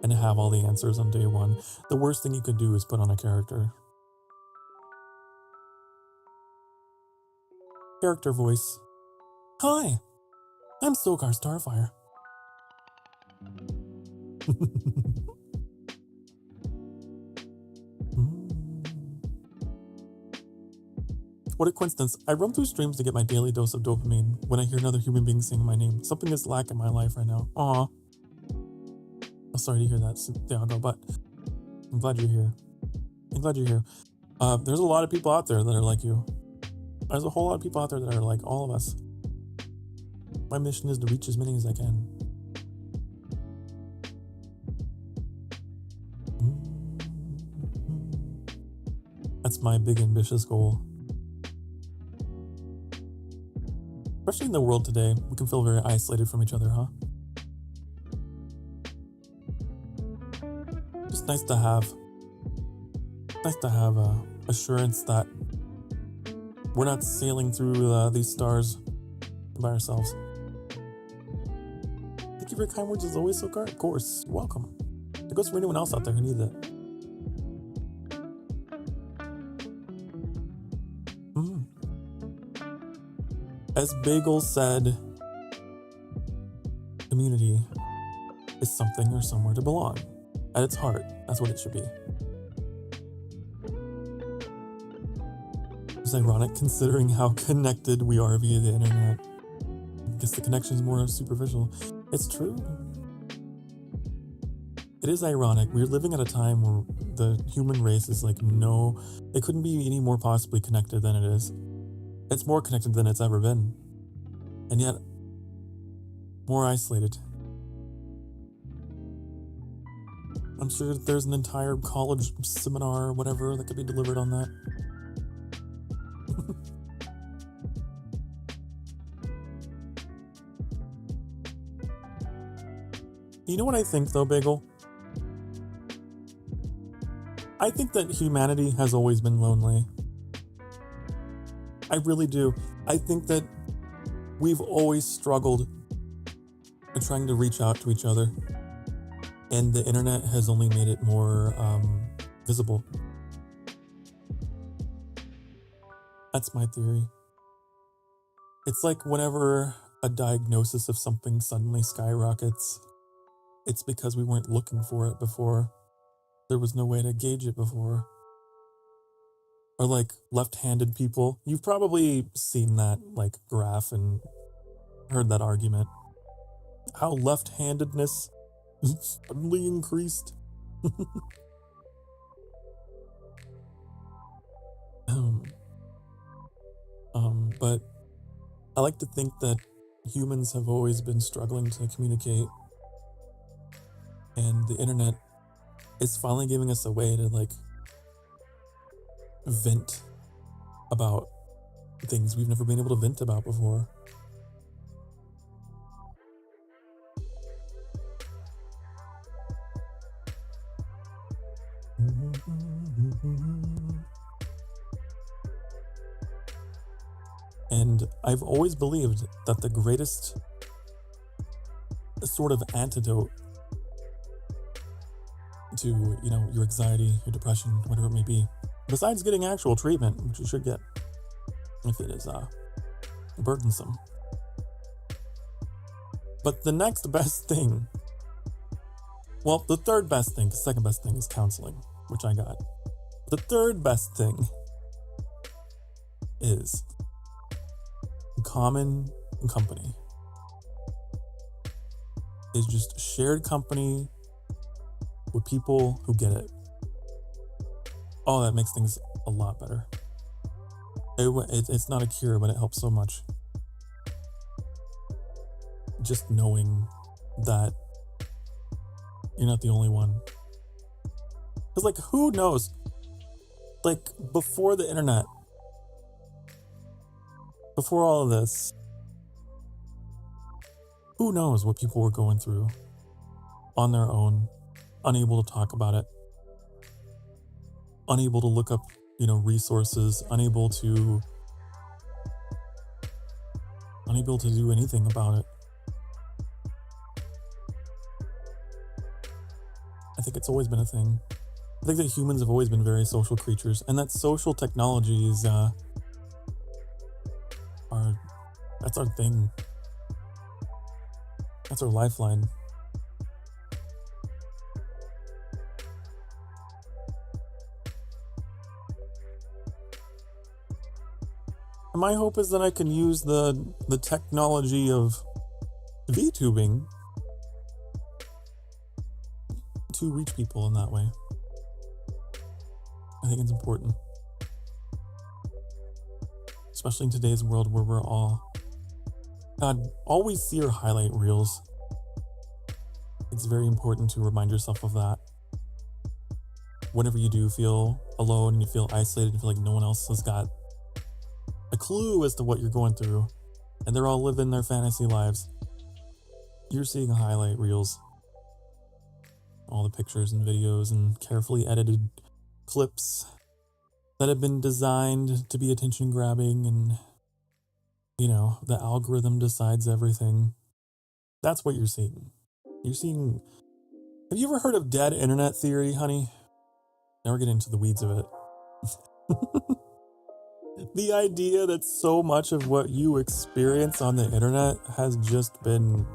and have all the answers on day one. The worst thing you could do is put on a character. Character voice. Hi, I'm Sokar Starfire. What a coincidence. I run through streams to get my daily dose of dopamine when I hear another human being saying my name. Something is lacking in my life right now. Aw. I'm sorry to hear that, TeaCaku, but I'm glad you're here. There's a lot of people out there that are like you. There's a whole lot of people out there that are like all of us. My mission is to reach as many as I can. That's my big ambitious goal. Especially in the world today, we can feel very isolated from each other, huh? Just nice to have assurance that we're not sailing through these stars by ourselves. Thank you for your kind words as always, Sokar. Of course, you're welcome. It goes for anyone else out there who needs it. As Bagel said, community is something or somewhere to belong. At its heart, that's what it should be. It's ironic considering how connected we are via the internet. I guess the connection is more superficial. It's true. It is ironic. We're living at a time where the human race is like, it couldn't be any more possibly connected than it is. It's more connected than it's ever been. And yet, more isolated. I'm sure there's an entire college seminar or whatever that could be delivered on that. You know what I think though, Bagel? I think that humanity has always been lonely. I really do. I think that we've always struggled in trying to reach out to each other. And the internet has only made it more visible. That's my theory. It's like whenever a diagnosis of something suddenly skyrockets, it's because we weren't looking for it before. There was no way to gauge it before. Or like left-handed people. You've probably seen that like graph and heard that argument. How left-handedness suddenly increased. But I like to think that humans have always been struggling to communicate, and the internet is finally giving us a way to like vent about things we've never been able to vent about before. And I've always believed that the greatest sort of antidote to, your anxiety, your depression, whatever it may be, besides getting actual treatment, which you should get if it is burdensome. But the next best thing, well, the third best thing, the second best thing is counseling, which I got. The third best thing is common company. Is just shared company with people who get it. Oh, that makes things a lot better. It's not a cure, but it helps so much. Just knowing that you're not the only one. Because, like, who knows? Like, before the internet, before all of this, who knows what people were going through on their own, unable to talk about it, unable to look up, resources, unable to do anything about it. I think it's always been a thing. I think that humans have always been very social creatures, and that social technologies that's our thing. That's our lifeline. And my hope is that I can use the technology of VTubing to reach people in that way. I think it's important. Especially in today's world where we're all... God, all we see are highlight reels. It's very important to remind yourself of that. Whenever you do feel alone and you feel isolated and feel like no one else has got a clue as to what you're going through, and they're all living their fantasy lives, you're seeing highlight reels. All the pictures and videos and carefully edited clips that have been designed to be attention grabbing, and the algorithm decides everything. That's what you're seeing. Have you ever heard of dead internet theory, honey? Now we're getting into the weeds of it. The idea that so much of what you experience on the internet has just been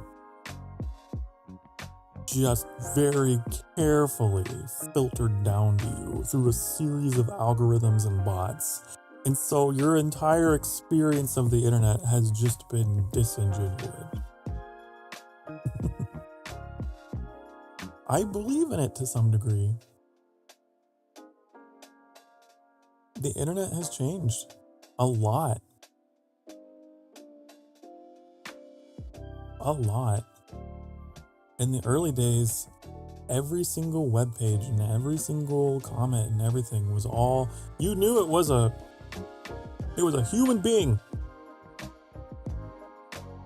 very carefully filtered down to you through a series of algorithms and bots. And so your entire experience of the internet has just been disingenuous. I believe in it to some degree. The internet has changed a lot. A lot. In the early days, every single web page and every single comment and everything was all, you knew it was a human being.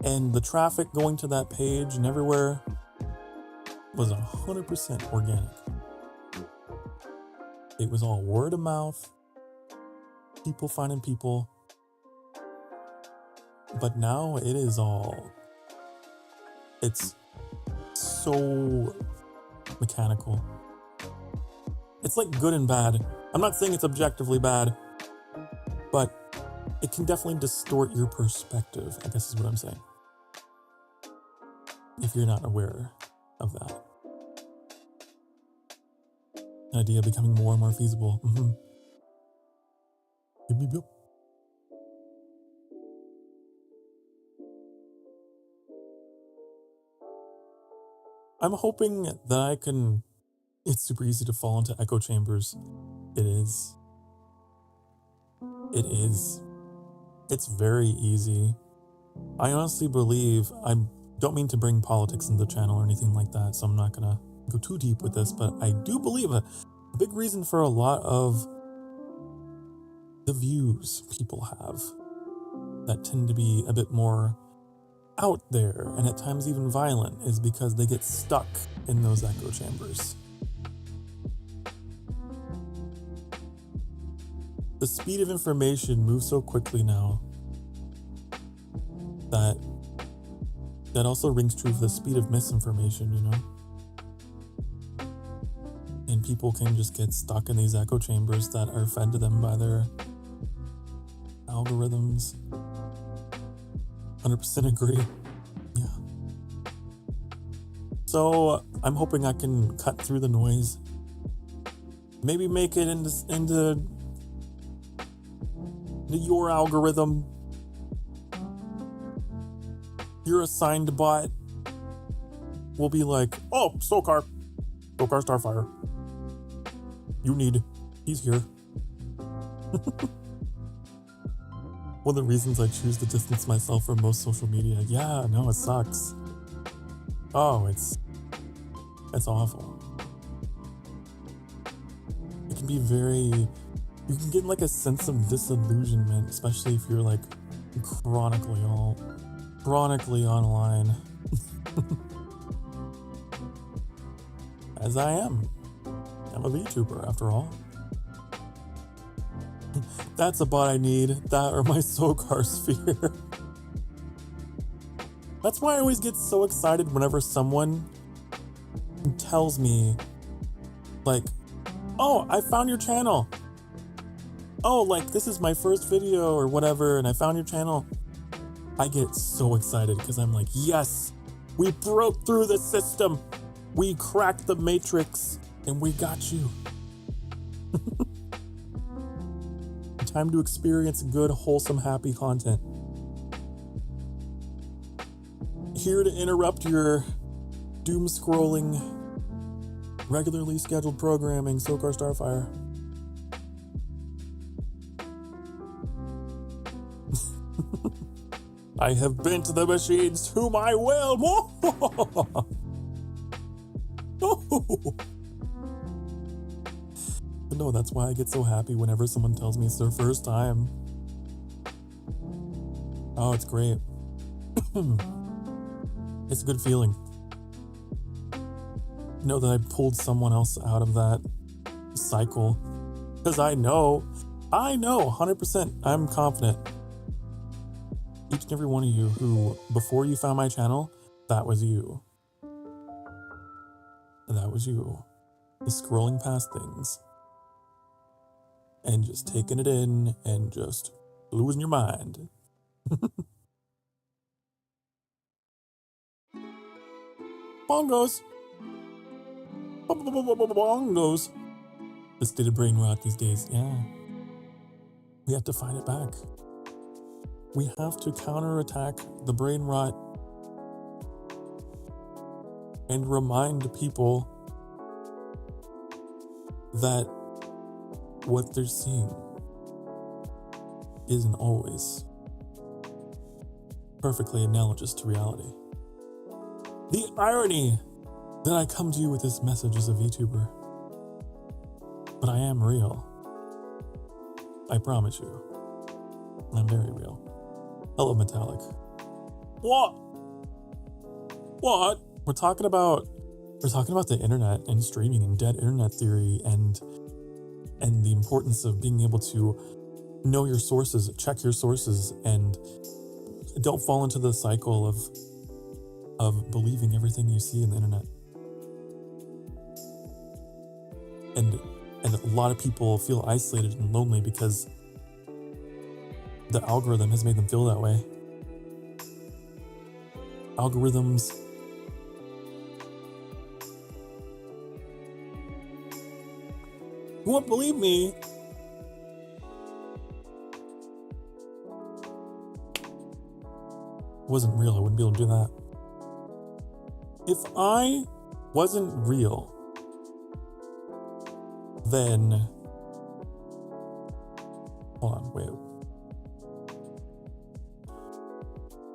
And the traffic going to that page and everywhere was 100% organic. It was all word of mouth, people finding people. But now it's so mechanical. It's like good and bad. I'm not saying it's objectively bad, but it can definitely distort your perspective, I guess is what I'm saying. If you're not aware of that. An idea becoming more and more feasible. Yep. I'm hoping that I can... It's super easy to fall into echo chambers. It is. It's very easy. I honestly believe... I don't mean to bring politics into the channel or anything like that, so I'm not gonna go too deep with this, but I do believe a big reason for a lot of the views people have that tend to be a bit more out there and at times even violent is because they get stuck in those echo chambers. The speed of information moves so quickly now that also rings true for the speed of misinformation, And people can just get stuck in these echo chambers that are fed to them by their algorithms. 100% agree. Yeah. So I'm hoping I can cut through the noise. Maybe make it into your algorithm, your assigned bot will be like, oh, Sokar Starfire. He's here. One of the reasons I choose to distance myself from most social media. Yeah, no, it sucks. Oh, it's awful. It can be you can get like a sense of disillusionment, especially if you're like chronically online. As I am. I'm a VTuber after all. That's a bot I need. That or my Sokar sphere. That's why I always get so excited whenever someone tells me, like, oh, I found your channel. Oh, like, this is my first video or whatever, and I found your channel. I get so excited because I'm like, yes, we broke through the system. We cracked the matrix and we got you. Time to experience good, wholesome, happy content. Here to interrupt your doom scrolling, regularly scheduled programming, Sokar Starfire. I have bent the machines to my will. No, that's why I get so happy whenever someone tells me it's their first time. Oh, it's great. It's a good feeling. Know that I pulled someone else out of that cycle. Because I know, 100%, I'm confident. Each and every one of you who, before you found my channel, that was you. That was you. Just scrolling past things. And just taking it in and just losing your mind. Bongos! Bongos! The state of brain rot these days, yeah. We have to fight it back. We have to counterattack the brain rot and remind people that what they're seeing isn't always perfectly analogous to reality. The irony that I come to you with this message as a VTuber. But I am real. I promise you. I'm very real. Hello, Metallic. What? We're talking about the internet and streaming and dead internet theory and the importance of being able to know your sources, check your sources, and don't fall into the cycle of believing everything you see in the internet. And a lot of people feel isolated and lonely because the algorithm has made them feel that way. Algorithms you won't believe me. It wasn't real, I wouldn't be able to do that. If I wasn't real, then hold on, wait.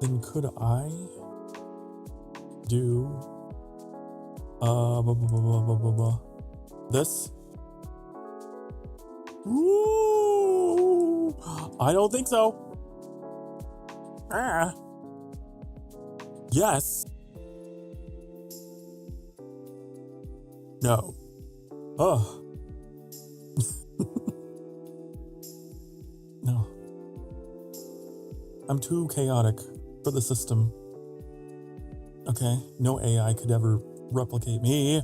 Then could I do this? Ooh, I don't think so. Yes. No. Oh. No. I'm too chaotic for the system. Okay, no AI could ever replicate me.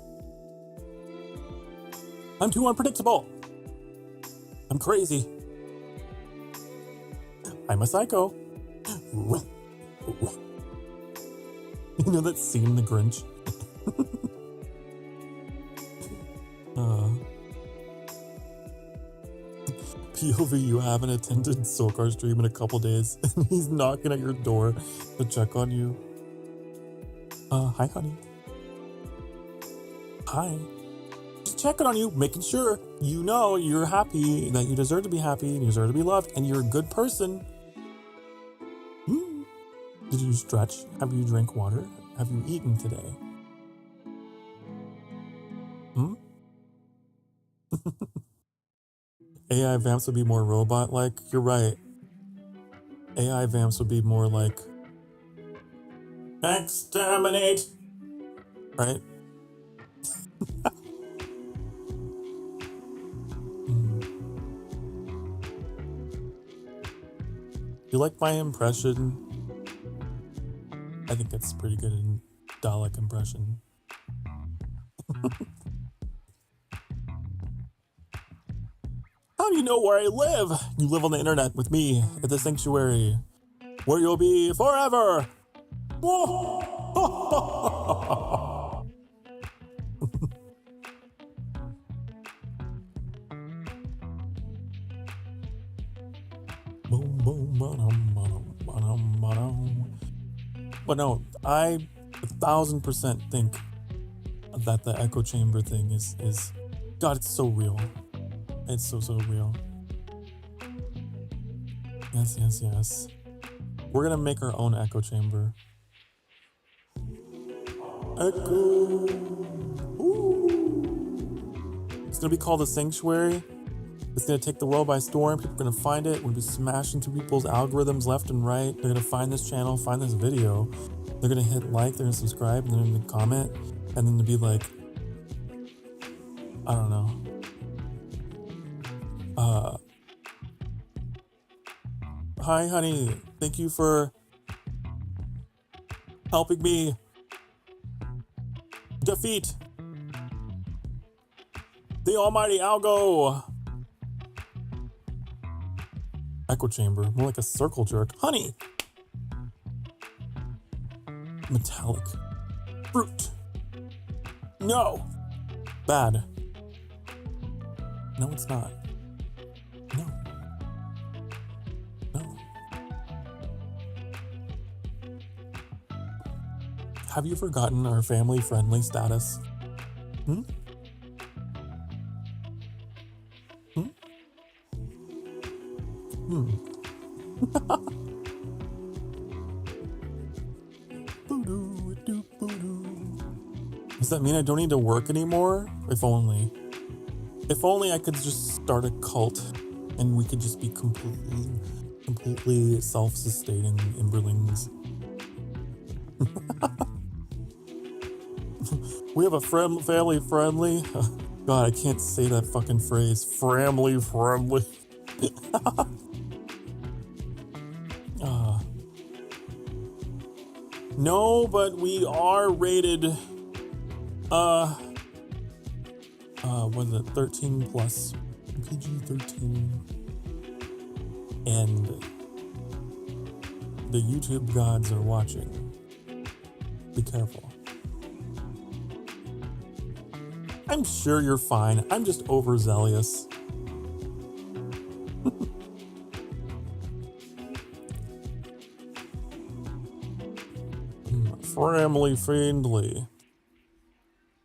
I'm too unpredictable. I'm crazy. I'm a psycho. You know that scene in The Grinch? POV, you haven't attended Sokar stream in a couple days, and he's knocking at your door to check on you. Hi, honey. Hi. Just checking on you, making sure you know you're happy, that you deserve to be happy, and you deserve to be loved, and you're a good person. Did you stretch? Have you drank water? Have you eaten today? AI vamps would be more robot-like. You're right. AI vamps would be more like exterminate, right? You like my impression? I think it's pretty good in Dalek impression. How do you know where I live? You live on the internet with me at the sanctuary, where you'll be forever. But no, I 1000% think that the echo chamber thing is God, it's so real. It's so real. Yes. We're gonna make our own echo chamber. Echo. Ooh. It's gonna be called the Sanctuary. It's gonna take the world by storm. People are gonna find it. We're gonna be smashing through people's algorithms left and right. They're gonna find this channel, find this video. They're gonna hit like, they're gonna subscribe, and they're gonna comment, and then to be like, I don't know. Hi, honey. Thank you for helping me defeat the almighty Algo. Echo chamber, more like a circle jerk. Honey. Metallic. Fruit. No. Bad. No, it's not. No. Have you forgotten our family-friendly status? Does that mean I don't need to work anymore? If only. If only I could just start a cult and we could just be completely self-sustaining Imberlings. We have a family friendly. God, I can't say that fucking phrase. Family friendly. No, but we are rated. What is it? 13 plus. PG-13. And the YouTube gods are watching. Be careful. I'm sure you're fine. I'm just overzealous. Family friendly.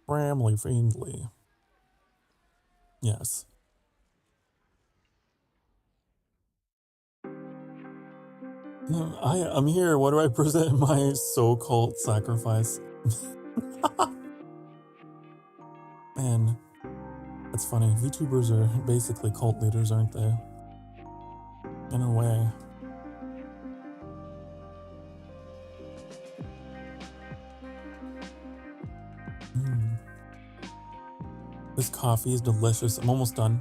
Family friendly. Yes. I'm here. What do I present my so-called sacrifice? Man, that's funny. VTubers are basically cult leaders, aren't they? In a way. This coffee is delicious. I'm almost done.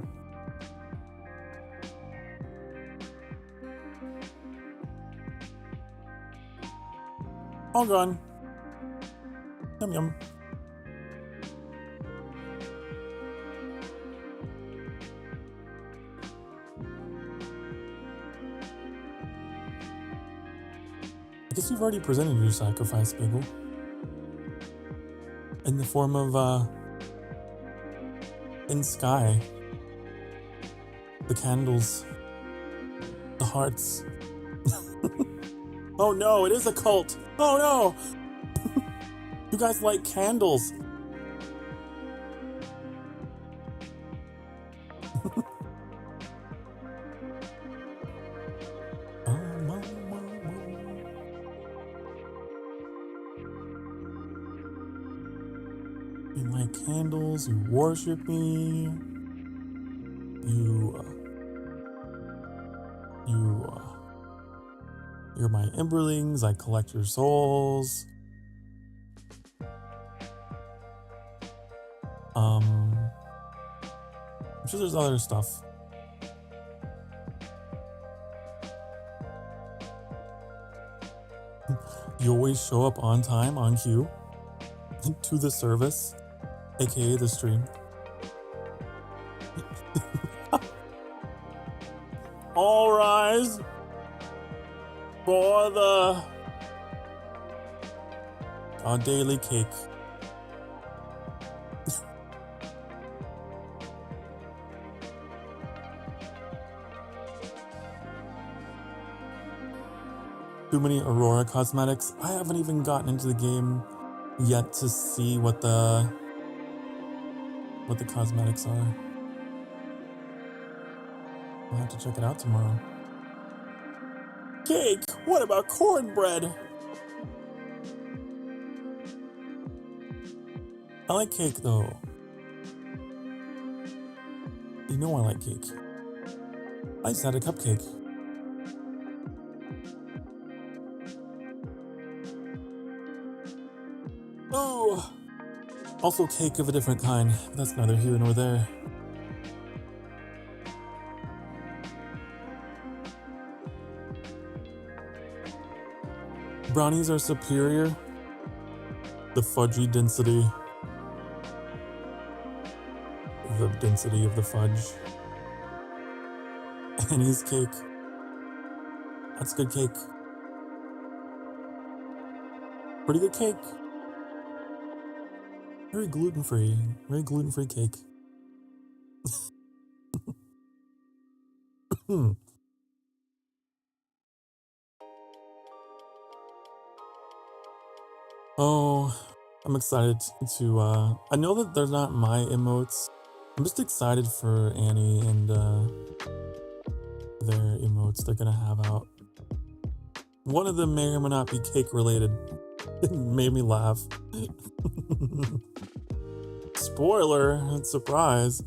All gone. Yum yum. I guess you've already presented your sacrifice, Bagel. In the form of, in Sky. The candles. The hearts. Oh no, it is a cult. Oh no! You guys like candles. You like candles, you worship me. You're my Emberlings, I collect your souls. I'm sure there's other stuff. You always show up on time, on cue, to the service, aka the stream. All rise for our daily cake. Too many Aurora cosmetics. I haven't even gotten into the game yet to see what the cosmetics are. I'll have to check it out tomorrow. Cake! What about cornbread? I like cake though. You know I like cake. I just had a cupcake. Oh! Also cake of a different kind. That's neither here nor there. Brownies are superior. The fudgy density. The density of the fudge. Annie's cake. That's good cake. Pretty good cake. Very gluten-free. Very gluten-free cake. Oh, I'm excited to, I know that they're not my emotes. I'm just excited for Annie and, their emotes they're gonna have out. One of them may or may not be cake related. It made me laugh. Spoiler, surprise.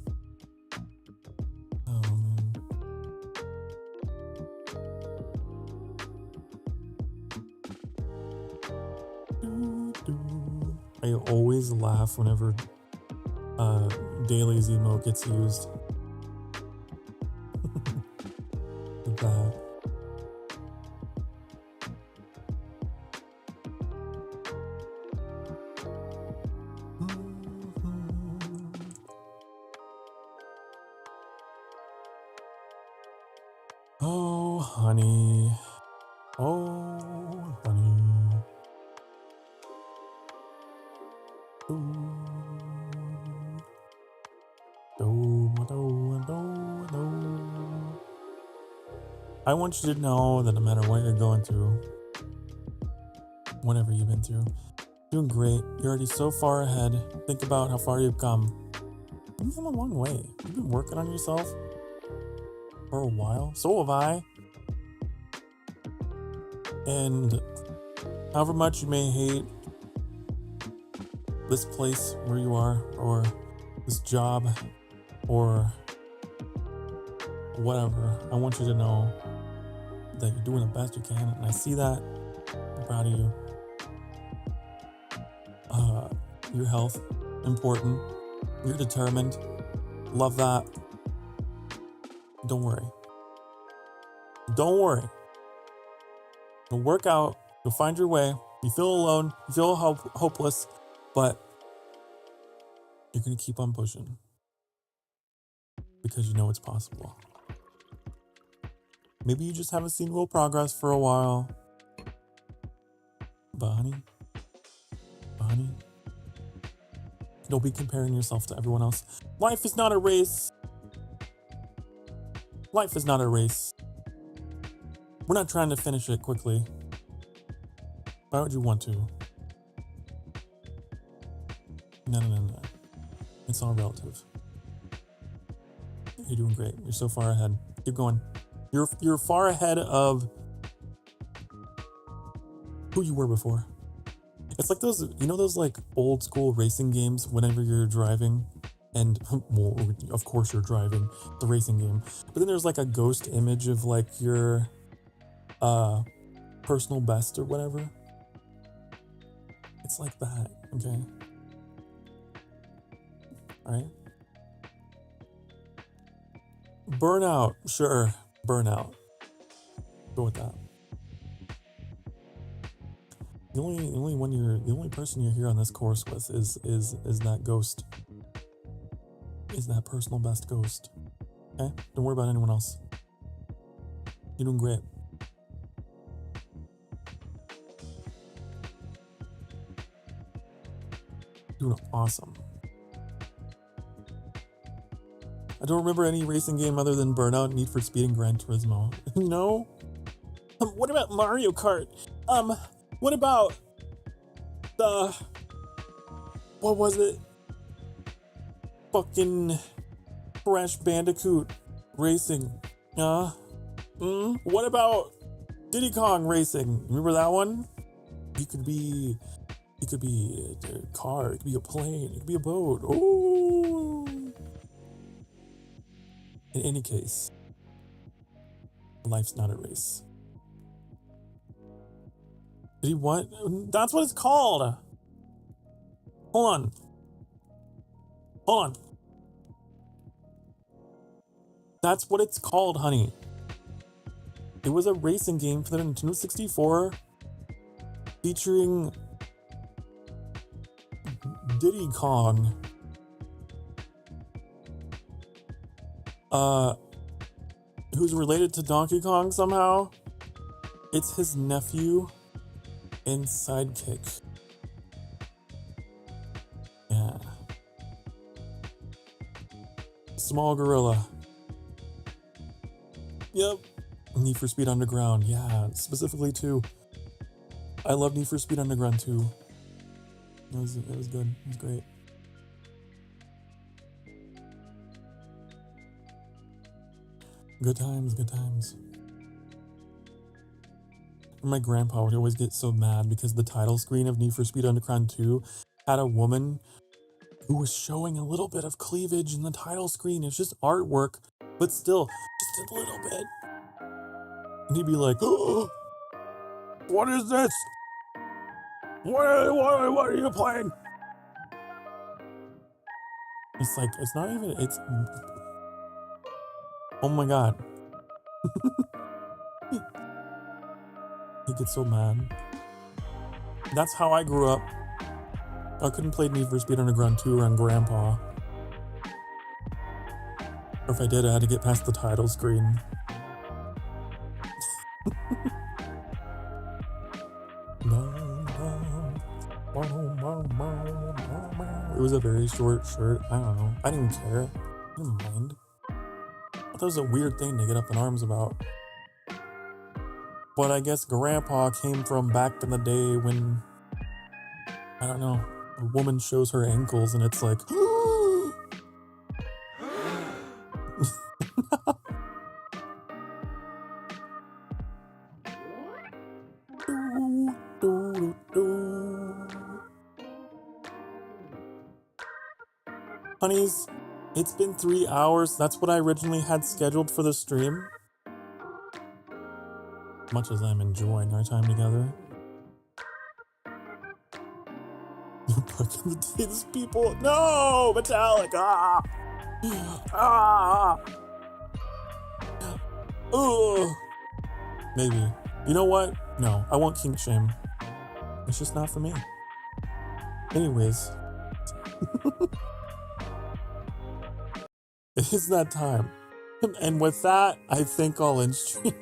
Oh man. I always laugh whenever Daly's emote gets used. Like that. Oh, honey. Oh, honey. I want you to know that no matter what you're going through, whatever you've been through, you're doing great. You're already so far ahead. Think about how far you've come. You've come a long way. You've been working on yourself for a while. So have I. And however much you may hate this place where you are, or this job, or whatever, I want you to know that you're doing the best you can, and I see that. I'm proud of you. Your health, important. You're determined. Love that. Don't worry. Don't worry. You'll work out. You'll find your way. You feel alone. You feel hopeless, but you're going to keep on pushing because you know it's possible. Maybe you just haven't seen real progress for a while. But honey, don't be comparing yourself to everyone else. Life is not a race. Life is not a race. We're not trying to finish it quickly. Why would you want to? No. It's all relative. You're doing great. You're so far ahead. Keep going. You're far ahead of who you were before. It's like those, you know, those like old school racing games whenever you're driving and, well, of course you're driving the racing game, but then there's like a ghost image of like your personal best or whatever. It's like that, okay? All right. Burnout, sure, burnout. Go with that. The only person you're here on this course with is that ghost. Is that personal best ghost. Okay? Don't worry about anyone else. You're doing great. Doing awesome. I don't remember any racing game other than Burnout, Need for Speed, and Gran Turismo. No? What about Mario Kart? What about the... What was it? Fucking Crash Bandicoot Racing. What about Diddy Kong Racing? Remember that one? It could be a car, it could be a plane, it could be a boat. Oh! In any case, life's not a race. Did he what? That's what it's called! Hold on. That's what it's called, honey. It was a racing game for the Nintendo 64 featuring Diddy Kong. Who's related to Donkey Kong somehow? It's his nephew and sidekick. Yeah. Small gorilla. Yep. Need for Speed Underground. Yeah, specifically 2. I love Need for Speed Underground 2. It was good. It was great. Good times. My grandpa would always get so mad because the title screen of Need for Speed Underground 2 had a woman who was showing a little bit of cleavage in the title screen. It's just artwork, but still, just a little bit. And he'd be like, oh, what is this? What are you playing? It's like, it's not even, it's... Oh my god. He gets so mad. That's how I grew up. I couldn't play Need for Speed Underground 2 around Grandpa. Or if I did, I had to get past the title screen. It was a very short shirt. I don't know. I didn't care. I didn't mind. I thought it was a weird thing to get up in arms about. But I guess Grandpa came from back in the day when, I don't know, a woman shows her ankles and it's like, Honeys, it's been 3 hours. That's what I originally had scheduled for the stream. Much as I'm enjoying our time together. Back in the days, people. No! Metallica! Ugh. Maybe. You know what? No, I won't kink shame. It's just not for me. Anyways. It's that time. And with that, I think I'll end stream.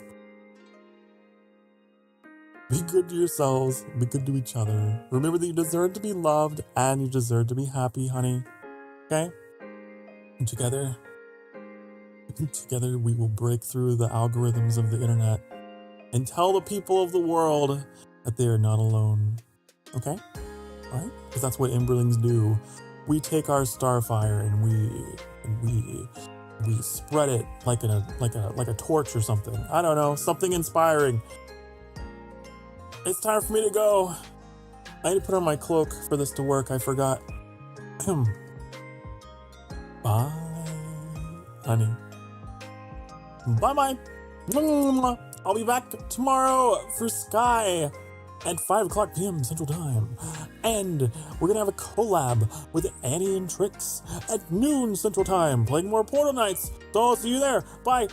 Be good to yourselves. Be good to each other. Remember that you deserve to be loved and you deserve to be happy, honey. Okay? And together, Together we will break through the algorithms of the internet and tell the people of the world that they are not alone. Okay? Alright? Because that's what Emberlings do. We take our starfire and we spread it like a torch or something. I don't know, something inspiring. It's time for me to go. I need to put on my cloak for this to work. I forgot. Bye, honey. Bye-bye. I'll be back tomorrow for Sky at 5 o'clock p.m. Central Time. And we're going to have a collab with Annie and Trix at noon Central Time, playing more Portal Nights. So I'll see you there. Bye.